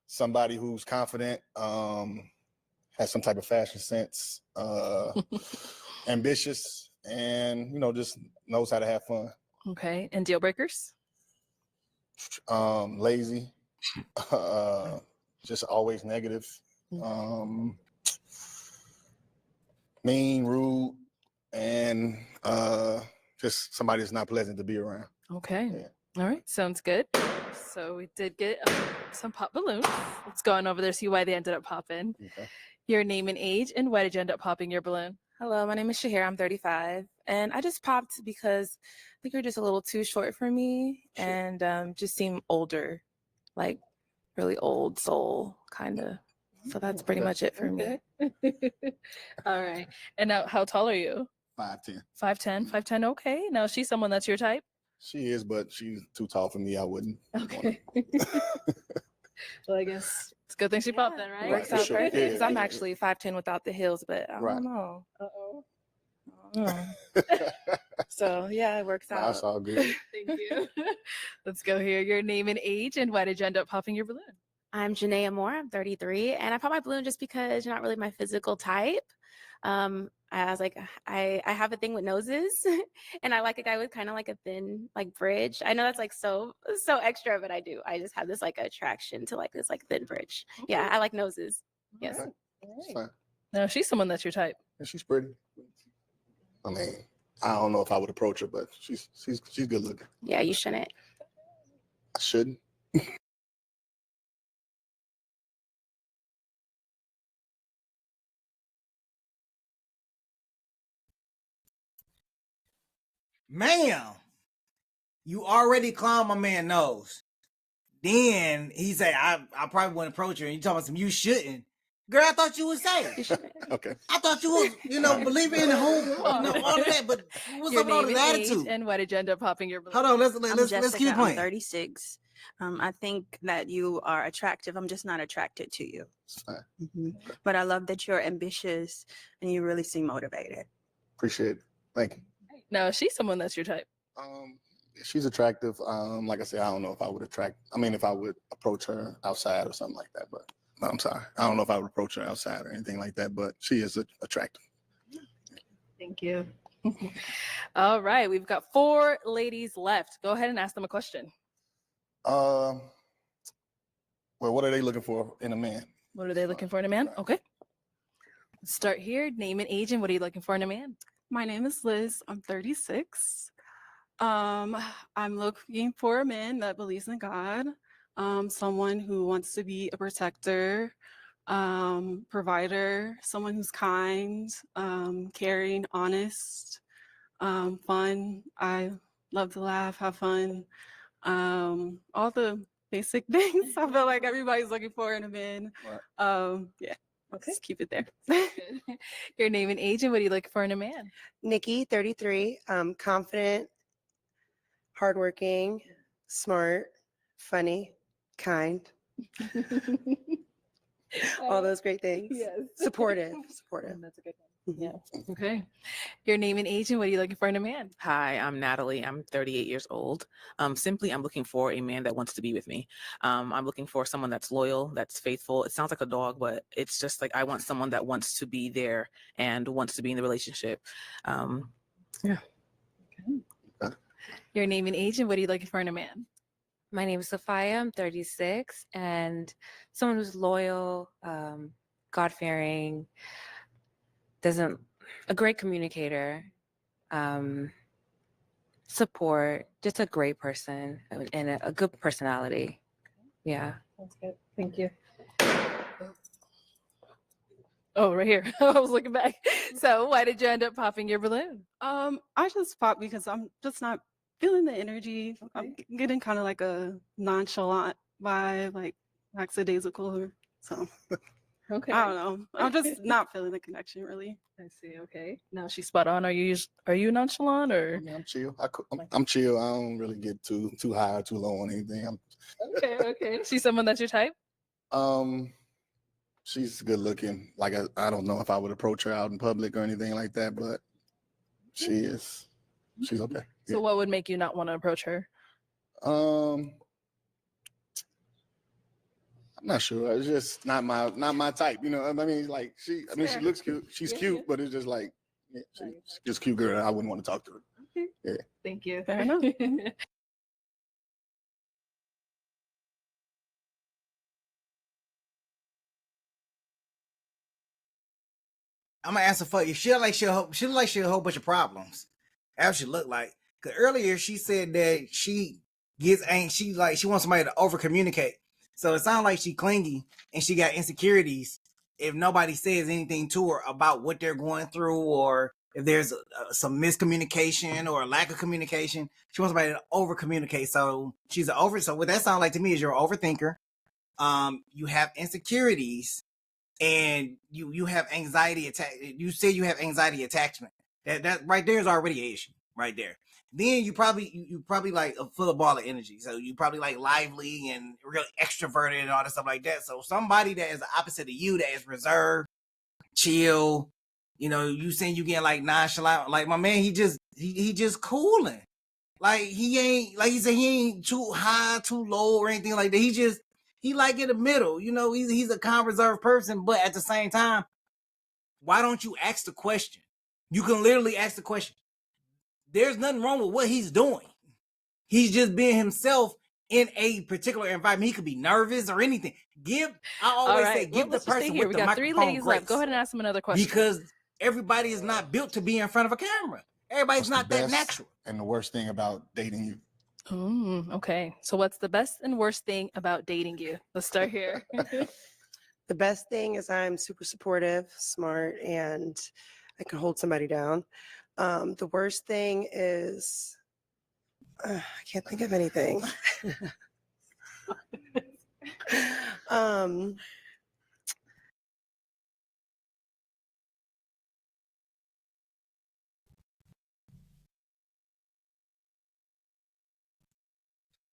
Somebody who's confident, has some type of fashion sense, ambitious, and just knows how to have fun. Okay, and deal breakers? Lazy, just always negative, mean, rude, and just somebody that's not pleasant to be around. Okay. Yeah. All right. Sounds good. So we did get some pop balloons. Let's go on over there, see why they ended up popping. Okay. Your name and age, and why did you end up popping your balloon? Hello, my name is Shahir. I'm 35. And I just popped because I think you're just a little too short for me and just seem older, like really old soul, kind of. So that's pretty much it for me. All right. And now, how tall are you? 5'10". 5'10". 5'10". Okay. Now, she's someone that's your type? She is, but she's too tall for me. I wouldn't. Okay. Well, I guess it's a good thing she popped then, right? Works out perfect. Because I'm actually 5'10" without the heels, but I don't know. So yeah, it works out. That's all good. Thank you. Let's go here. Your name and age, and why did you end up popping your balloon? I'm Janaea Moore. I'm 33, and I popped my balloon just because you're not really my physical type. I was like, I have a thing with noses, and I like a guy with kind of like a thin like bridge. I know that's like so extra, but I do. I just have this like attraction to like this like thin bridge. Yeah, I like noses. Yes. Okay. It's fine. No, she's someone that's your type. And she's pretty. I mean, I don't know if I would approach her, but she's good looking. Yeah, you shouldn't. I shouldn't. Ma'am, you already clown my man nose. Then he say, I probably wouldn't approach her. And you talking about some, you shouldn't. Girl, I thought you was safe. Okay. I thought you was, believing in hope, all of that. But what's Your up with all name this and age, attitude? and why did you end up popping your balloon? Hold on, let's I'm keep Jessica, it I'm playing. 36. I think that you are attractive. I'm just not attracted to you. But I love that you're ambitious and you really seem motivated. Appreciate it. Thank you. No, she's someone that's your type. She's attractive. Like I said, I don't know if I would approach her outside or something like that, but no, I'm sorry. I don't know if I would approach her outside or anything like that, but she is attractive. Thank you. All right, we've got 4 ladies left. Go ahead and ask them a question. Well, what are they looking for in a man? What are they looking for in a man? Okay. Let's start here. Name and age, and what are you looking for in a man? My name is Liz. I'm 36. I'm looking for a man that believes in God, someone who wants to be a protector, provider, someone who's kind, caring, honest, fun. I love to laugh, have fun. All the basic things I feel like everybody's looking for in a man. Yeah. Okay. Just keep it there. Your name and age, and what are you looking for in a man? Nikki, 33, confident, hardworking, smart, funny, kind. All those great things. Yes. Supportive. That's a good one. Yeah. Okay. Your name and age, and what are you looking for in a man? Hi, I'm Natalie. I'm 38 years old. Simply, I'm looking for a man that wants to be with me. I'm looking for someone that's loyal, that's faithful. It sounds like a dog, but it's just like I want someone that wants to be there and wants to be in the relationship. Yeah. Okay. Your name and age, and what are you looking for in a man? My name is Sophia. I'm 36, and someone who's loyal, God-fearing, a great communicator, support, just a great person and a good personality. Yeah. That's good. Thank you. Oh, right here. I was looking back. So why did you end up popping your balloon? I just popped because I'm just not feeling the energy. I'm getting kind of like a nonchalant vibe, like lackadaisical. So Okay. I don't know. I'm just not feeling the connection really. I see. Okay. Now she's spot on. Are you nonchalant or? I mean, I'm chill. I'm chill. I don't really get too high or too low on anything. Okay. She's someone that's your type? She's good looking. Like I don't know if I would approach her out in public or anything like that, but she's okay. So what would make you not want to approach her? I'm not sure. It's just not my type. You know, I mean, like she looks cute. She's cute, but it's just like she's just cute girl. I wouldn't want to talk to her. Okay. Yeah. Thank you. Fair enough. I'm gonna answer for you. She look like she a whole bunch of problems. That's what she look like. Cause earlier she said that she wants somebody to over communicate. So it sounds like she clingy and she got insecurities. If nobody says anything to her about what they're going through, or if there's some miscommunication or a lack of communication, she wants somebody to over communicate. So so what that sounds like to me is you're an overthinker. You have insecurities. And you have anxiety attack. You say you have anxiety attachment. That right there is already an issue right there. Then you probably like full of ball of energy. So you probably like lively and really extroverted and all that stuff like that. So somebody that is the opposite of you, that is reserved, chill. You know, you saying you getting like nonchalant. Like my man, he just cooling. Like he ain't, like he said, he ain't too high, too low or anything like that. He like in the middle, you know, he's a calm, reserved person, but at the same time, why don't you ask the question? You can literally ask the question. There's nothing wrong with what he's doing. He's just being himself in a particular environment. He could be nervous or anything. I always say, give the let's just stay person here. with We the got 3 microphone ladies grace. left. Go ahead and ask them another question. Because everybody is not built to be in front of a camera. Everybody's not that natural. And the worst thing about dating you. Okay. So what's the best and worst thing about dating you? Let's start here. The best thing is I'm super supportive, smart, and I can hold somebody down. The worst thing is I can't think of anything.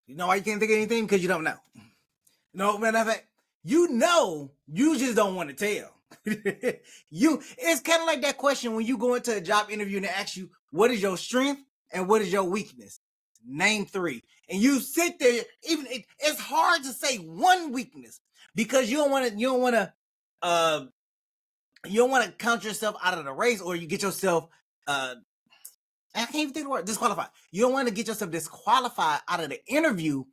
You know why you can't think of anything? Because you don't know. No, matter of fact, you know, you just don't want to tell. It's kind of like that question when you go into a job interview and they ask you, what is your strength and what is your weakness? Name 3. And you sit there, it's hard to say one weakness because you don't want to count yourself out of the race, or you get yourself I can't even think of the word, disqualified. You don't want to get yourself disqualified out of the interview.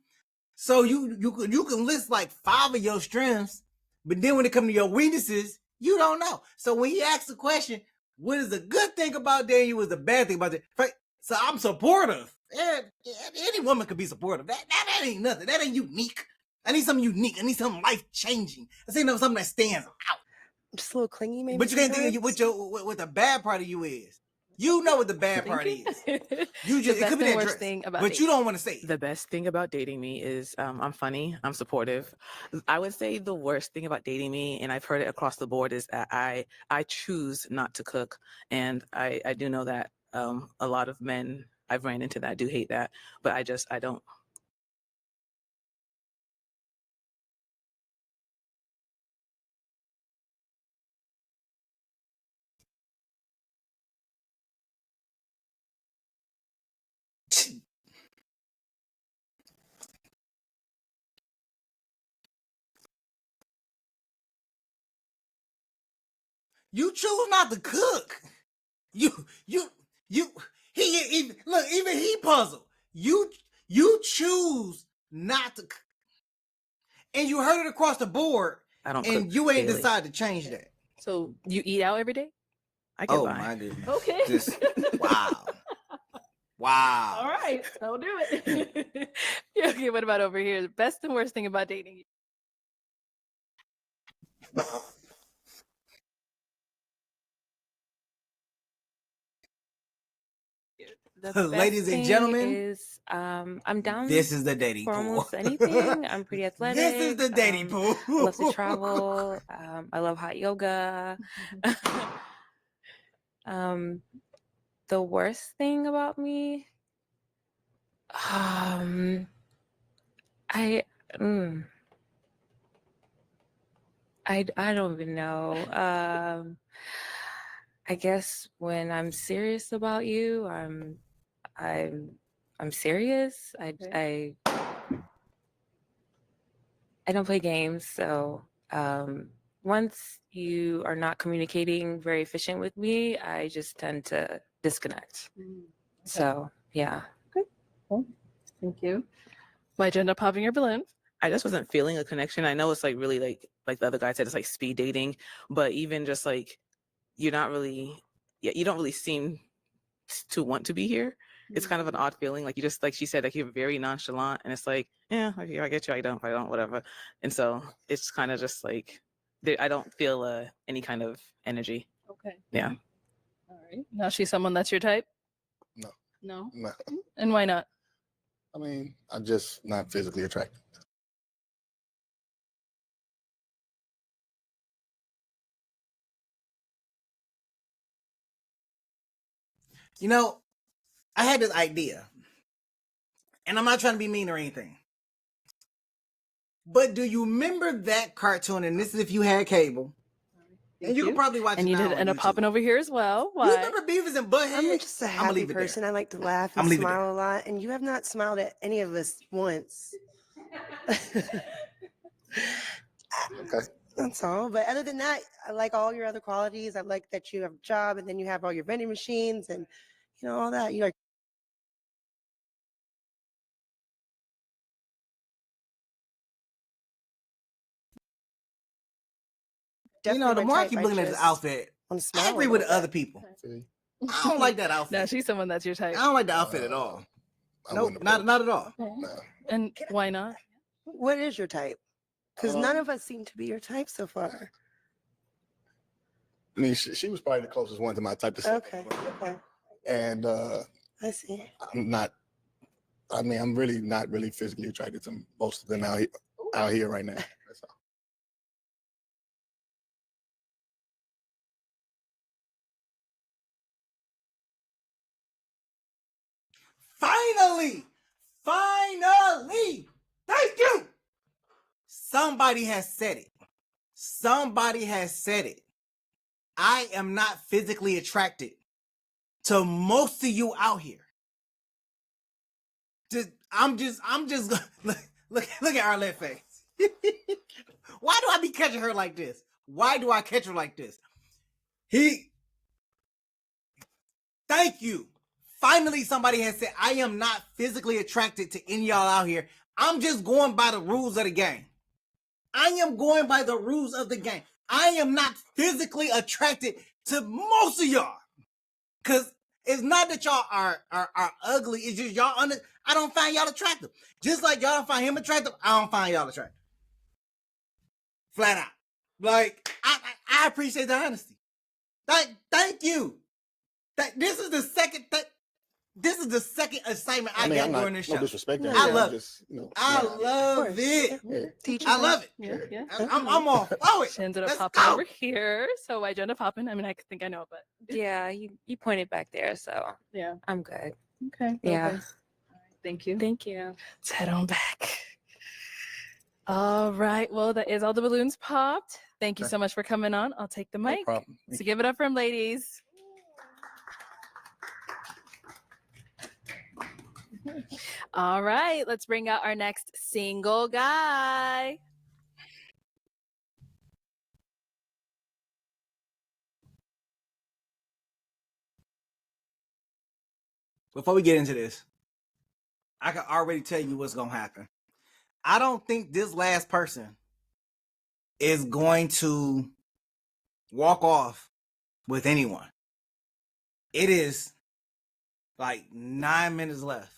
So you can list like 5 of your strengths, but then when it comes to your weaknesses, you don't know. So when he asks the question, what is the good thing about dating you? What's the bad thing about it? So I'm supportive. Any woman could be supportive. That ain't nothing. That ain't unique. I need something unique. I need something life changing. I need something that stands out. Just a little clingy, maybe. But you can't think of what the bad part of you is. You know what the bad part is. You just, it could be that dress, but you don't want to say it. The best thing about dating me is I'm funny, I'm supportive. I would say the worst thing about dating me, and I've heard it across the board, is that I choose not to cook. And I do know that a lot of men I've ran into that do hate that, but I don't. You choose not to cook. Even he puzzled. You choose not to cook. And you heard it across the board. I don't and cook you ain't daily. decided to change that. So you eat out every day? I get by. My goodness. Okay. Wow. Wow. All right. I'll do it. Okay, what about over here? The best and worst thing about dating you? Ladies and gentlemen, is I'm down. This is the dating for pool. Almost anything. I'm pretty athletic. This is the dating pool. I love to travel. I love hot yoga. The worst thing about me, I don't even know. I guess when I'm serious about you, I'm serious. I don't play games, so once you are not communicating very efficient with me, I just tend to disconnect. So yeah. Okay. Well, thank you. Why'd you end up popping your balloon? I just wasn't feeling a connection. I know it's like really like the other guy said, it's like speed dating, but even just like you don't really seem to want to be here. It's kind of an odd feeling. Like you just, like she said, like you're very nonchalant, and it's like, yeah, okay, I get you. I don't, whatever. And so it's kind of just like I don't feel any kind of energy. Okay. Yeah. All right. Now she's someone that's your type? No. No. No. And why not? I mean, I'm just not physically attracted. You know, I had this idea, and I'm not trying to be mean or anything. But do you remember that cartoon? And this is if you had cable. And you can probably watch it And you now did on end up YouTube. popping over here as well. Why? You remember Beavis and Butthead? I'm just a I'ma happy leave it person. there. I like to laugh I'ma and leave it there. smile a lot, and you have not smiled at any of us once. Okay. That's all. But other than that, I like all your other qualities. I like that you have a job and then you have all your vending machines and all that. You like definitely the my more I type. keep I looking at this just outfit, want to smile I a agree little with the other bit. people. I don't like that outfit. No, she's someone that's your type. I don't like the outfit at all. Nope, not at all. And why not? What is your type? Because none of us seem to be your type so far. I mean, she was probably the closest one to my type of stuff. Okay. And I see. I'm really not really physically attracted to most of them out here right now. That's all. Finally, thank you. Somebody has said it. Somebody has said it. I am not physically attracted to most of you out here. I'm just look at Arlette face. Why do I be catching her like this? Why do I catch her like this? Thank you. Finally, somebody has said, I am not physically attracted to any y'all out here. I'm just going by the rules of the game. I am going by the rules of the game. I am not physically attracted to most of y'all. Because it's not that y'all are ugly. It's just y'all I don't find y'all attractive. Just like y'all don't find him attractive, I don't find y'all attractive. Flat out. Like, I appreciate the honesty. Thank you. This is the second assignment I got during this show. No disrespect. I love it. I love it. I love it. Yeah. I'm all for it. She ended up Let's popping go. over here. So why'd you end up popping? I mean, I think I know, but Yeah, you pointed back there, so yeah, I'm good. Okay. Yeah. Okay. Thank you. Thank you. Let's head on back. All right. Well, that is all the balloons popped. Thank you so much for coming on. I'll take the mic. problem. So give it up for him, ladies. All right. Let's bring out our next single guy. Before we get into this, I can already tell you what's going to happen. I don't think this last person is going to walk off with anyone. It is like 9 minutes left.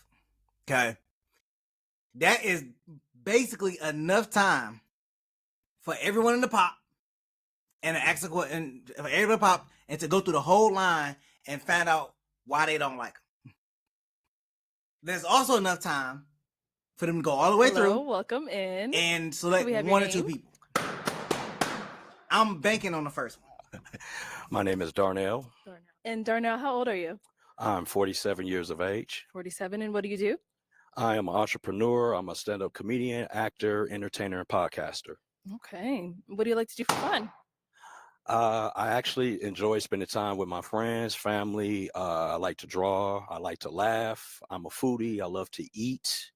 Okay. That is basically enough time for everyone in the pop and for everyone to pop and to go through the whole line and find out why they don't like them. There's also enough time for them to go all the way Hello, through. Welcome in. And select Can we have your one or two name? people. I'm banking on the first one. My name is Darnell. And Darnell, how old are you? I'm 47 years of age. 47. And what do you do? I am an entrepreneur. I'm a stand-up comedian, actor, entertainer, and podcaster. Okay. What do you like to do for fun? I actually enjoy spending time with my friends, family. I like to draw. I like to laugh. I'm a foodie. I love to eat.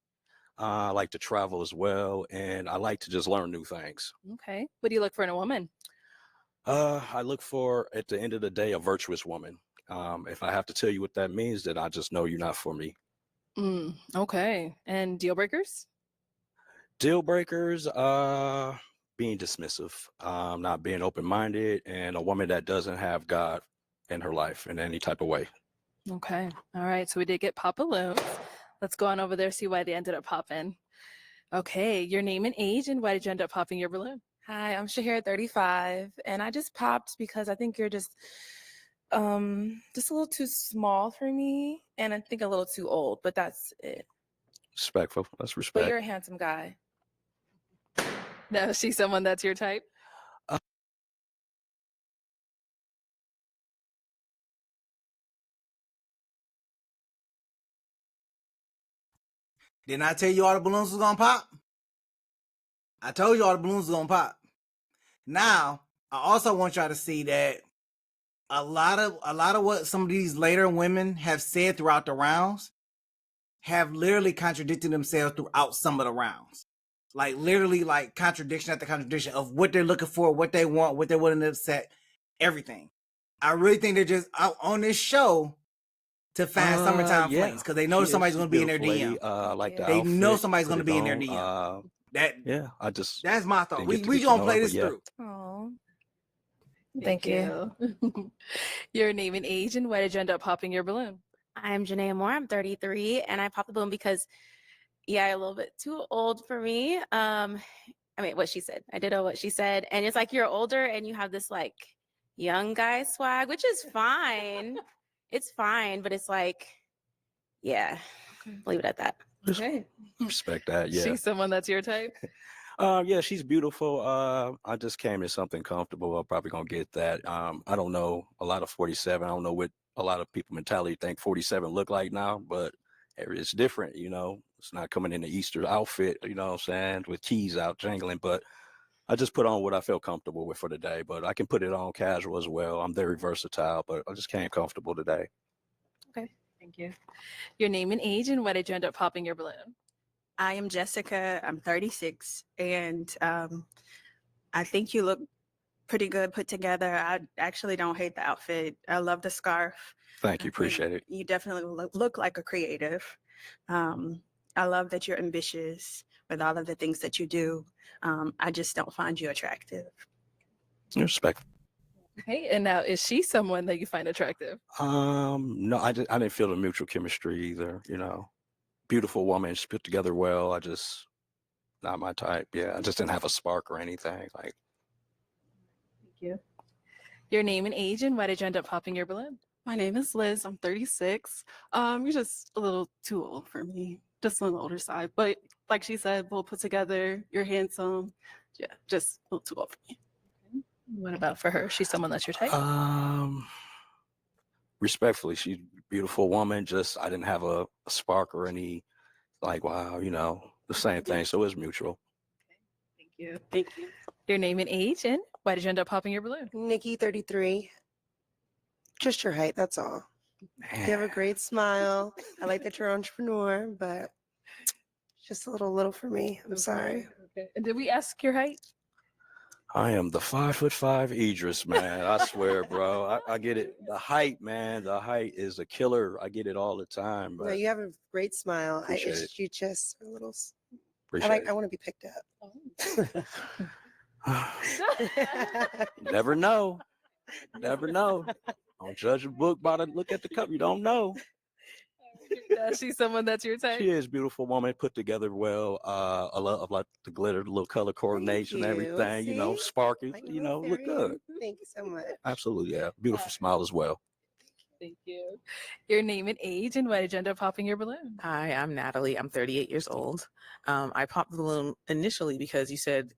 I like to travel as well. And I like to just learn new things. Okay. What do you look for in a woman? I look for, at the end of the day, a virtuous woman. If I have to tell you what that means, then I just know you're not for me. Okay. And deal breakers? Deal breakers, being dismissive, not being open-minded, and a woman that doesn't have God in her life in any type of way. Okay. All right. So we did get pop balloons. Let's go on over there, see why they ended up popping. Okay. Your name and age, and why did you end up popping your balloon? Hi, I'm Shahir, 35, and I just popped because I think you're just a little too small for me, and I think a little too old, but that's it. Respectful. That's But respect. you're a handsome guy. Now, is she someone that's your type? Didn't I tell you all the balloons was gonna pop? I told you all the balloons was gonna pop. Now, I also want y'all to see that a lot of what some of these later women have said throughout the rounds have literally contradicted themselves throughout some of the rounds. like literally like contradiction after contradiction of what they're looking for, what they want, what they're willing to accept, everything. I really think they're just out on this show to find summertime flings because they know somebody's going to be in their DM. Like the They know outfit, somebody's put going to it be in their on. DM. That Yeah, I just that's my thought. didn't We get to get to gonna know play her, this but yeah. through. Oh, Thank you. Your name and age, and why did you end up popping your balloon? I'm Janaea Moore. I'm 33, and I popped the balloon because, yeah, a little bit too old for me. I mean, what she said. I did know what she said, and it's like you're older and you have this like young guy swag, which is fine. It's fine, but it's like, yeah, leave it at that. Okay. Respect that. Yeah. She's someone that's your type. Yeah, she's beautiful. I just came in something comfortable. I'm probably gonna get that. I don't know a lot of 47. I don't know what a lot of people mentality think 47 look like now, but it's different, you know. It's not coming in the Easter outfit, you know what I'm saying, with keys out jangling, but I just put on what I felt comfortable with for the day, but I can put it on casual as well. I'm very versatile, but I just came comfortable today. Okay, thank you. Your name and age, and why did you end up popping your balloon? I am Jessica. I'm 36, and I think you look pretty good put together. I actually don't hate the outfit. I love the scarf. Thank you. Appreciate it. You definitely look like a creative. I love that you're ambitious with all of the things that you do. I just don't find you attractive. Respect. Okay, and now is she someone that you find attractive? No, I didn't feel the mutual chemistry either, you know. Beautiful woman, she put together well. I just not my type. Yeah, I just didn't have a spark or anything. Like, Thank you. Your name and age, and why did you end up popping your balloon? My name is Liz. I'm 36. You're just a little too old for me, just on the older side. But like she said, we'll put together. You're handsome. Yeah, just a little too old for me. What about for her? She's someone that's your type? respectfully, she's a beautiful woman. Just I didn't have a spark or any like, wow, you know, the same thing. So it's mutual. Thank you. Thank you. Your name and age, and why did you end up popping your balloon? Nikki, 33. Just your height, that's all. You have a great smile. I like that you're an entrepreneur, but just a little for me. I'm sorry. Okay. And did we ask your height? I am the 5'5" Idris, man. I swear, bro. I get it. The height, man. The height is a killer. I get it all the time. No, But you have a great smile. Appreciate it. You just a little. Appreciate I want to be picked up. never know. Never know. Don't judge a book by the look at the cover. You don't know. She's someone that's your type? She is a beautiful woman, put together well. I love like the glitter, the little color coordination, everything, you know, See? sparky, Like you know, little look fairy. good. Thank you so much. Absolutely, yeah. Beautiful smile as well. Thank you. Your name and age, and why did you end up popping your balloon? Hi, I'm Natalie. I'm 38 years old. I popped the balloon initially because you said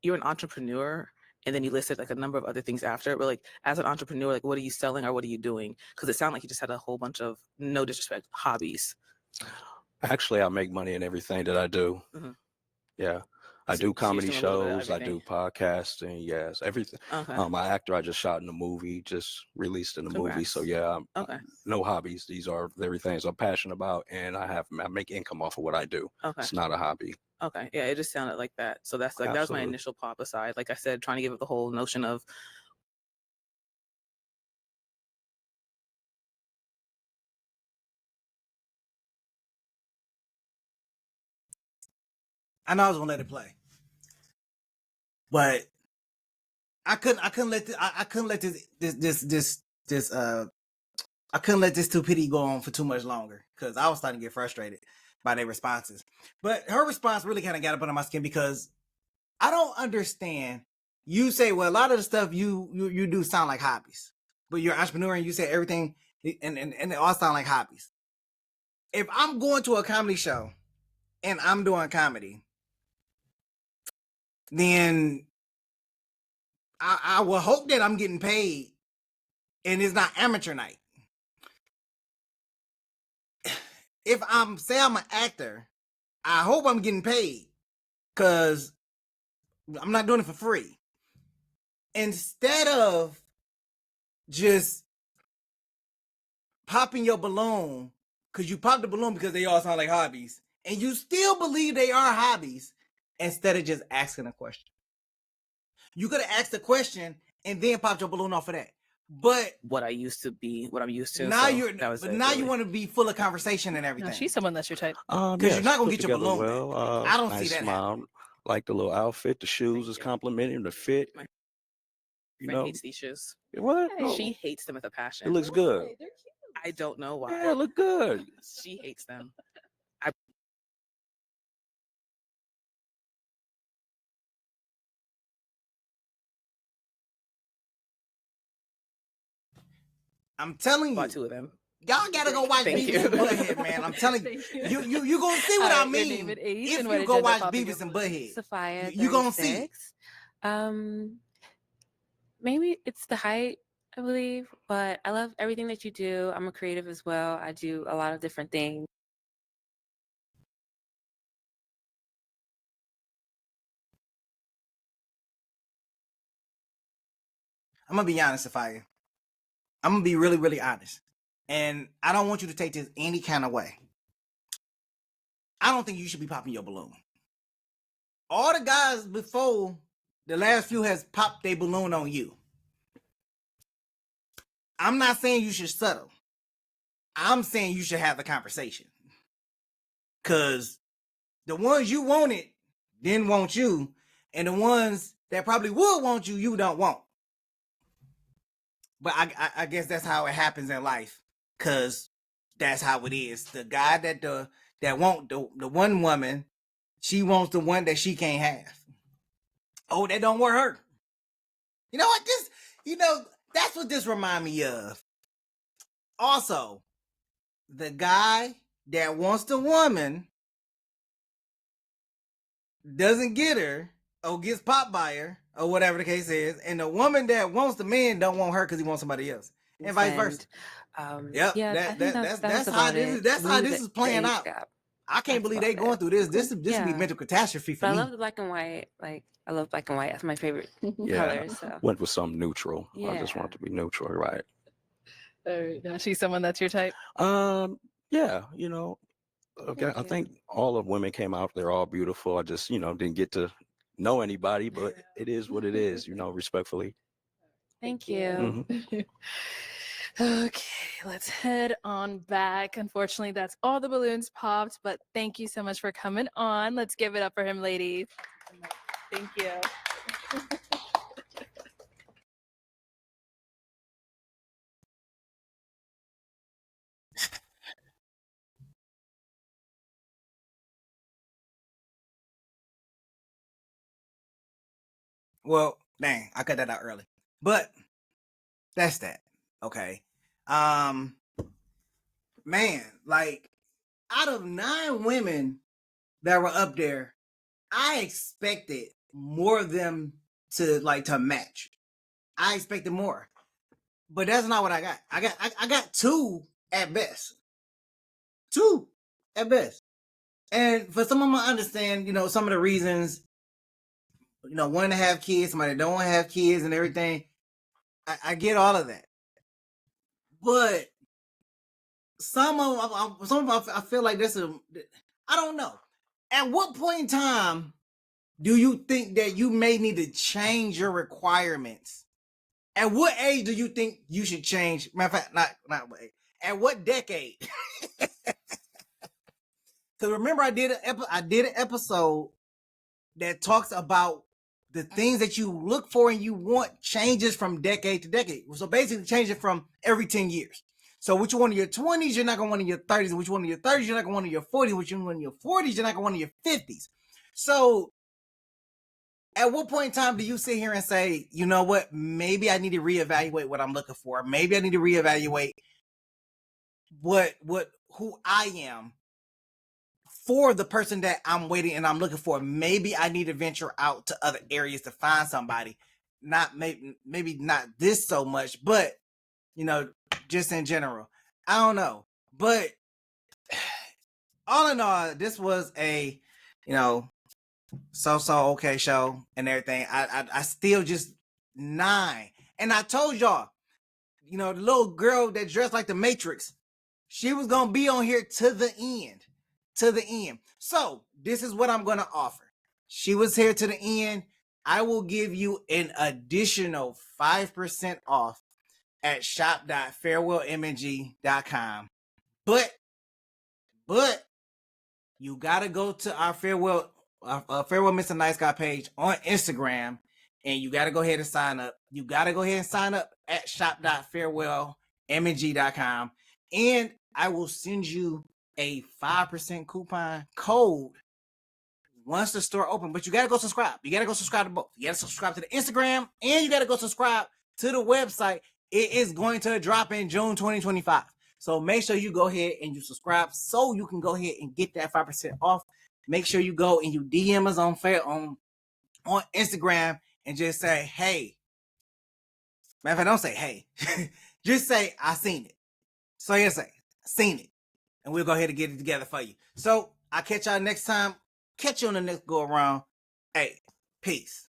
you're an entrepreneur, and then you listed like a number of other things after. But like, as an entrepreneur, like, what are you selling or what are you doing? Because it sounded like you just had a whole bunch of, no disrespect, hobbies. Actually, I make money in everything that I do. Mhm. Yeah. I So do you're comedy doing a little bit of shows. I do everything. podcasting. Yes, everything. Okay. My actor, I just shot in a movie, just released in the movie. So Congrats. yeah, Okay. no hobbies. These are everything I'm passionate about, and I make income off of what I do. Okay. It's not a hobby. Okay. Yeah, it just sounded like that. So that's like, that was my Absolutely. initial pop aside. Like I said, trying to give it the whole notion of, I know I was gonna let it play, but I couldn't let this, I couldn't let I couldn't let this stupidity go on for too much longer because I was starting to get frustrated by their responses. But her response really kind of got up under my skin because I don't understand. You say, well, a lot of the stuff you do sound like hobbies, but you're an entrepreneur and you say everything and it all sound like hobbies. If I'm going to a comedy show and I'm doing comedy, then I will hope that I'm getting paid and it's not amateur night. If I'm an actor, I hope I'm getting paid because I'm not doing it for free. Instead of just popping your balloon, because you popped the balloon because they all sound like hobbies, and you still believe they are hobbies, instead of just asking a question. You could have asked the question and then popped your balloon off of that. But what I'm used to. now So you're, that was but it, now really. you want to be full of conversation and everything. No, she's someone that's your type. Because Yes, you're not gonna put get your together balloon well. back. I don't Nice see that smile. happening. Like the little outfit, the shoes is complimenting the fit. You Friend know, hates these shoes. what? She hates them with a passion. It looks good. I don't know why. Yeah, it look good. She hates them. I'm telling you. Bought 2 of them. Y'all gotta go watch Thank Beavis you. and Butthead, man. I'm telling you. You gonna see what All I right, your mean name and age if and what you go agenda watch popping Beavis your and Butthead. Sophia, You gonna see. 36. Maybe it's the height, I believe, but I love everything that you do. I'm a creative as well. I do a lot of different things. I'm gonna be honest, Sophia. I'm gonna be really, really honest. And I don't want you to take this any kind of way. I don't think you should be popping your balloon. All the guys before the last few has popped their balloon on you. I'm not saying you should settle. I'm saying you should have the conversation. Cause the ones you wanted didn't want you, and the ones that probably would want you, you don't want. But I guess that's how it happens in life. Cause that's how it is. The guy that want the one woman, she wants the one that she can't have. Oh, that don't work her. You know what? That's what this remind me of. Also, the guy that wants the woman doesn't get her or gets popped by her or whatever the case is, and the woman that wants the man don't want her because he wants somebody else, and vice versa. Yep, Yeah, I think that's how this is. That's how this is playing out. Gap. I can't believe they going through this. This would be mental catastrophe for But me. I love the black and white. Like, I love black and white. That's my favorite Yeah, color. So. went with something neutral. I just Yeah. want it to be neutral, right? Now she's someone that's your type. Yeah, okay. I think all of women came out. They're all beautiful. I just, didn't get to know anybody, but it is what it is. Respectfully. Thank you. Mhm. Okay, let's head on back. Unfortunately, that's all the balloons popped, but thank you so much for coming on. Let's give it up for him, ladies. Thank you. Well, dang, I cut that out early. But that's that. Okay. Man, like out of 9 women that were up there, I expected more of them to match. I expected more. But that's not what I got. I got 2 at best. 2 at best. And for some of them I understand, some of the reasons, wanting to have kids, somebody don't want to have kids and everything. I get all of that. But some of them, I feel like I don't know. At what point in time do you think that you may need to change your requirements? At what age do you think you should change? Matter of fact, not what age. At what decade? Because remember, I did an episode that talks about the things that you look for and you want changes from decade to decade. So basically, change it from every 10 years. So which one of your 20s you're not going to want in your 30s, and which one of your 30s you're not going to want in your 40s, which one in your 40s you're not going to want in your 50s. So at what point in time do you sit here and say, you know what, maybe I need to reevaluate what I'm looking for. Maybe I need to reevaluate who I am for the person that I'm waiting and I'm looking for. Maybe I need to venture out to other areas to find somebody. Maybe not this so much, but just in general. I don't know. But all in all, this was a, so okay show and everything. I still just 9. And I told y'all, the little girl that dressed like the Matrix, she was gonna be on here to the end. To the end. So this is what I'm gonna offer. she was here to the end, I will give you an additional 5% off at shop.farewellmng.com. But you gotta go to our Farewell Mr. Nice Guy page on Instagram, and you gotta go ahead and sign up. You gotta go ahead and sign up at shop.farewellmng.com, and I will send you a 5% coupon code once the store open. But you gotta go subscribe. You gotta go subscribe to both. You gotta subscribe to the Instagram, and you gotta go subscribe to the website. It is going to drop in June 2025. So make sure you go ahead and you subscribe so you can go ahead and get that 5% off. Make sure you go and you DM us on Instagram and just say, hey. Matter of fact, don't say hey. Just say, I seen it. So you say, seen it. And we'll go ahead and get it together for you. So I'll catch y'all next time. Catch you on the next go around. Hey, peace.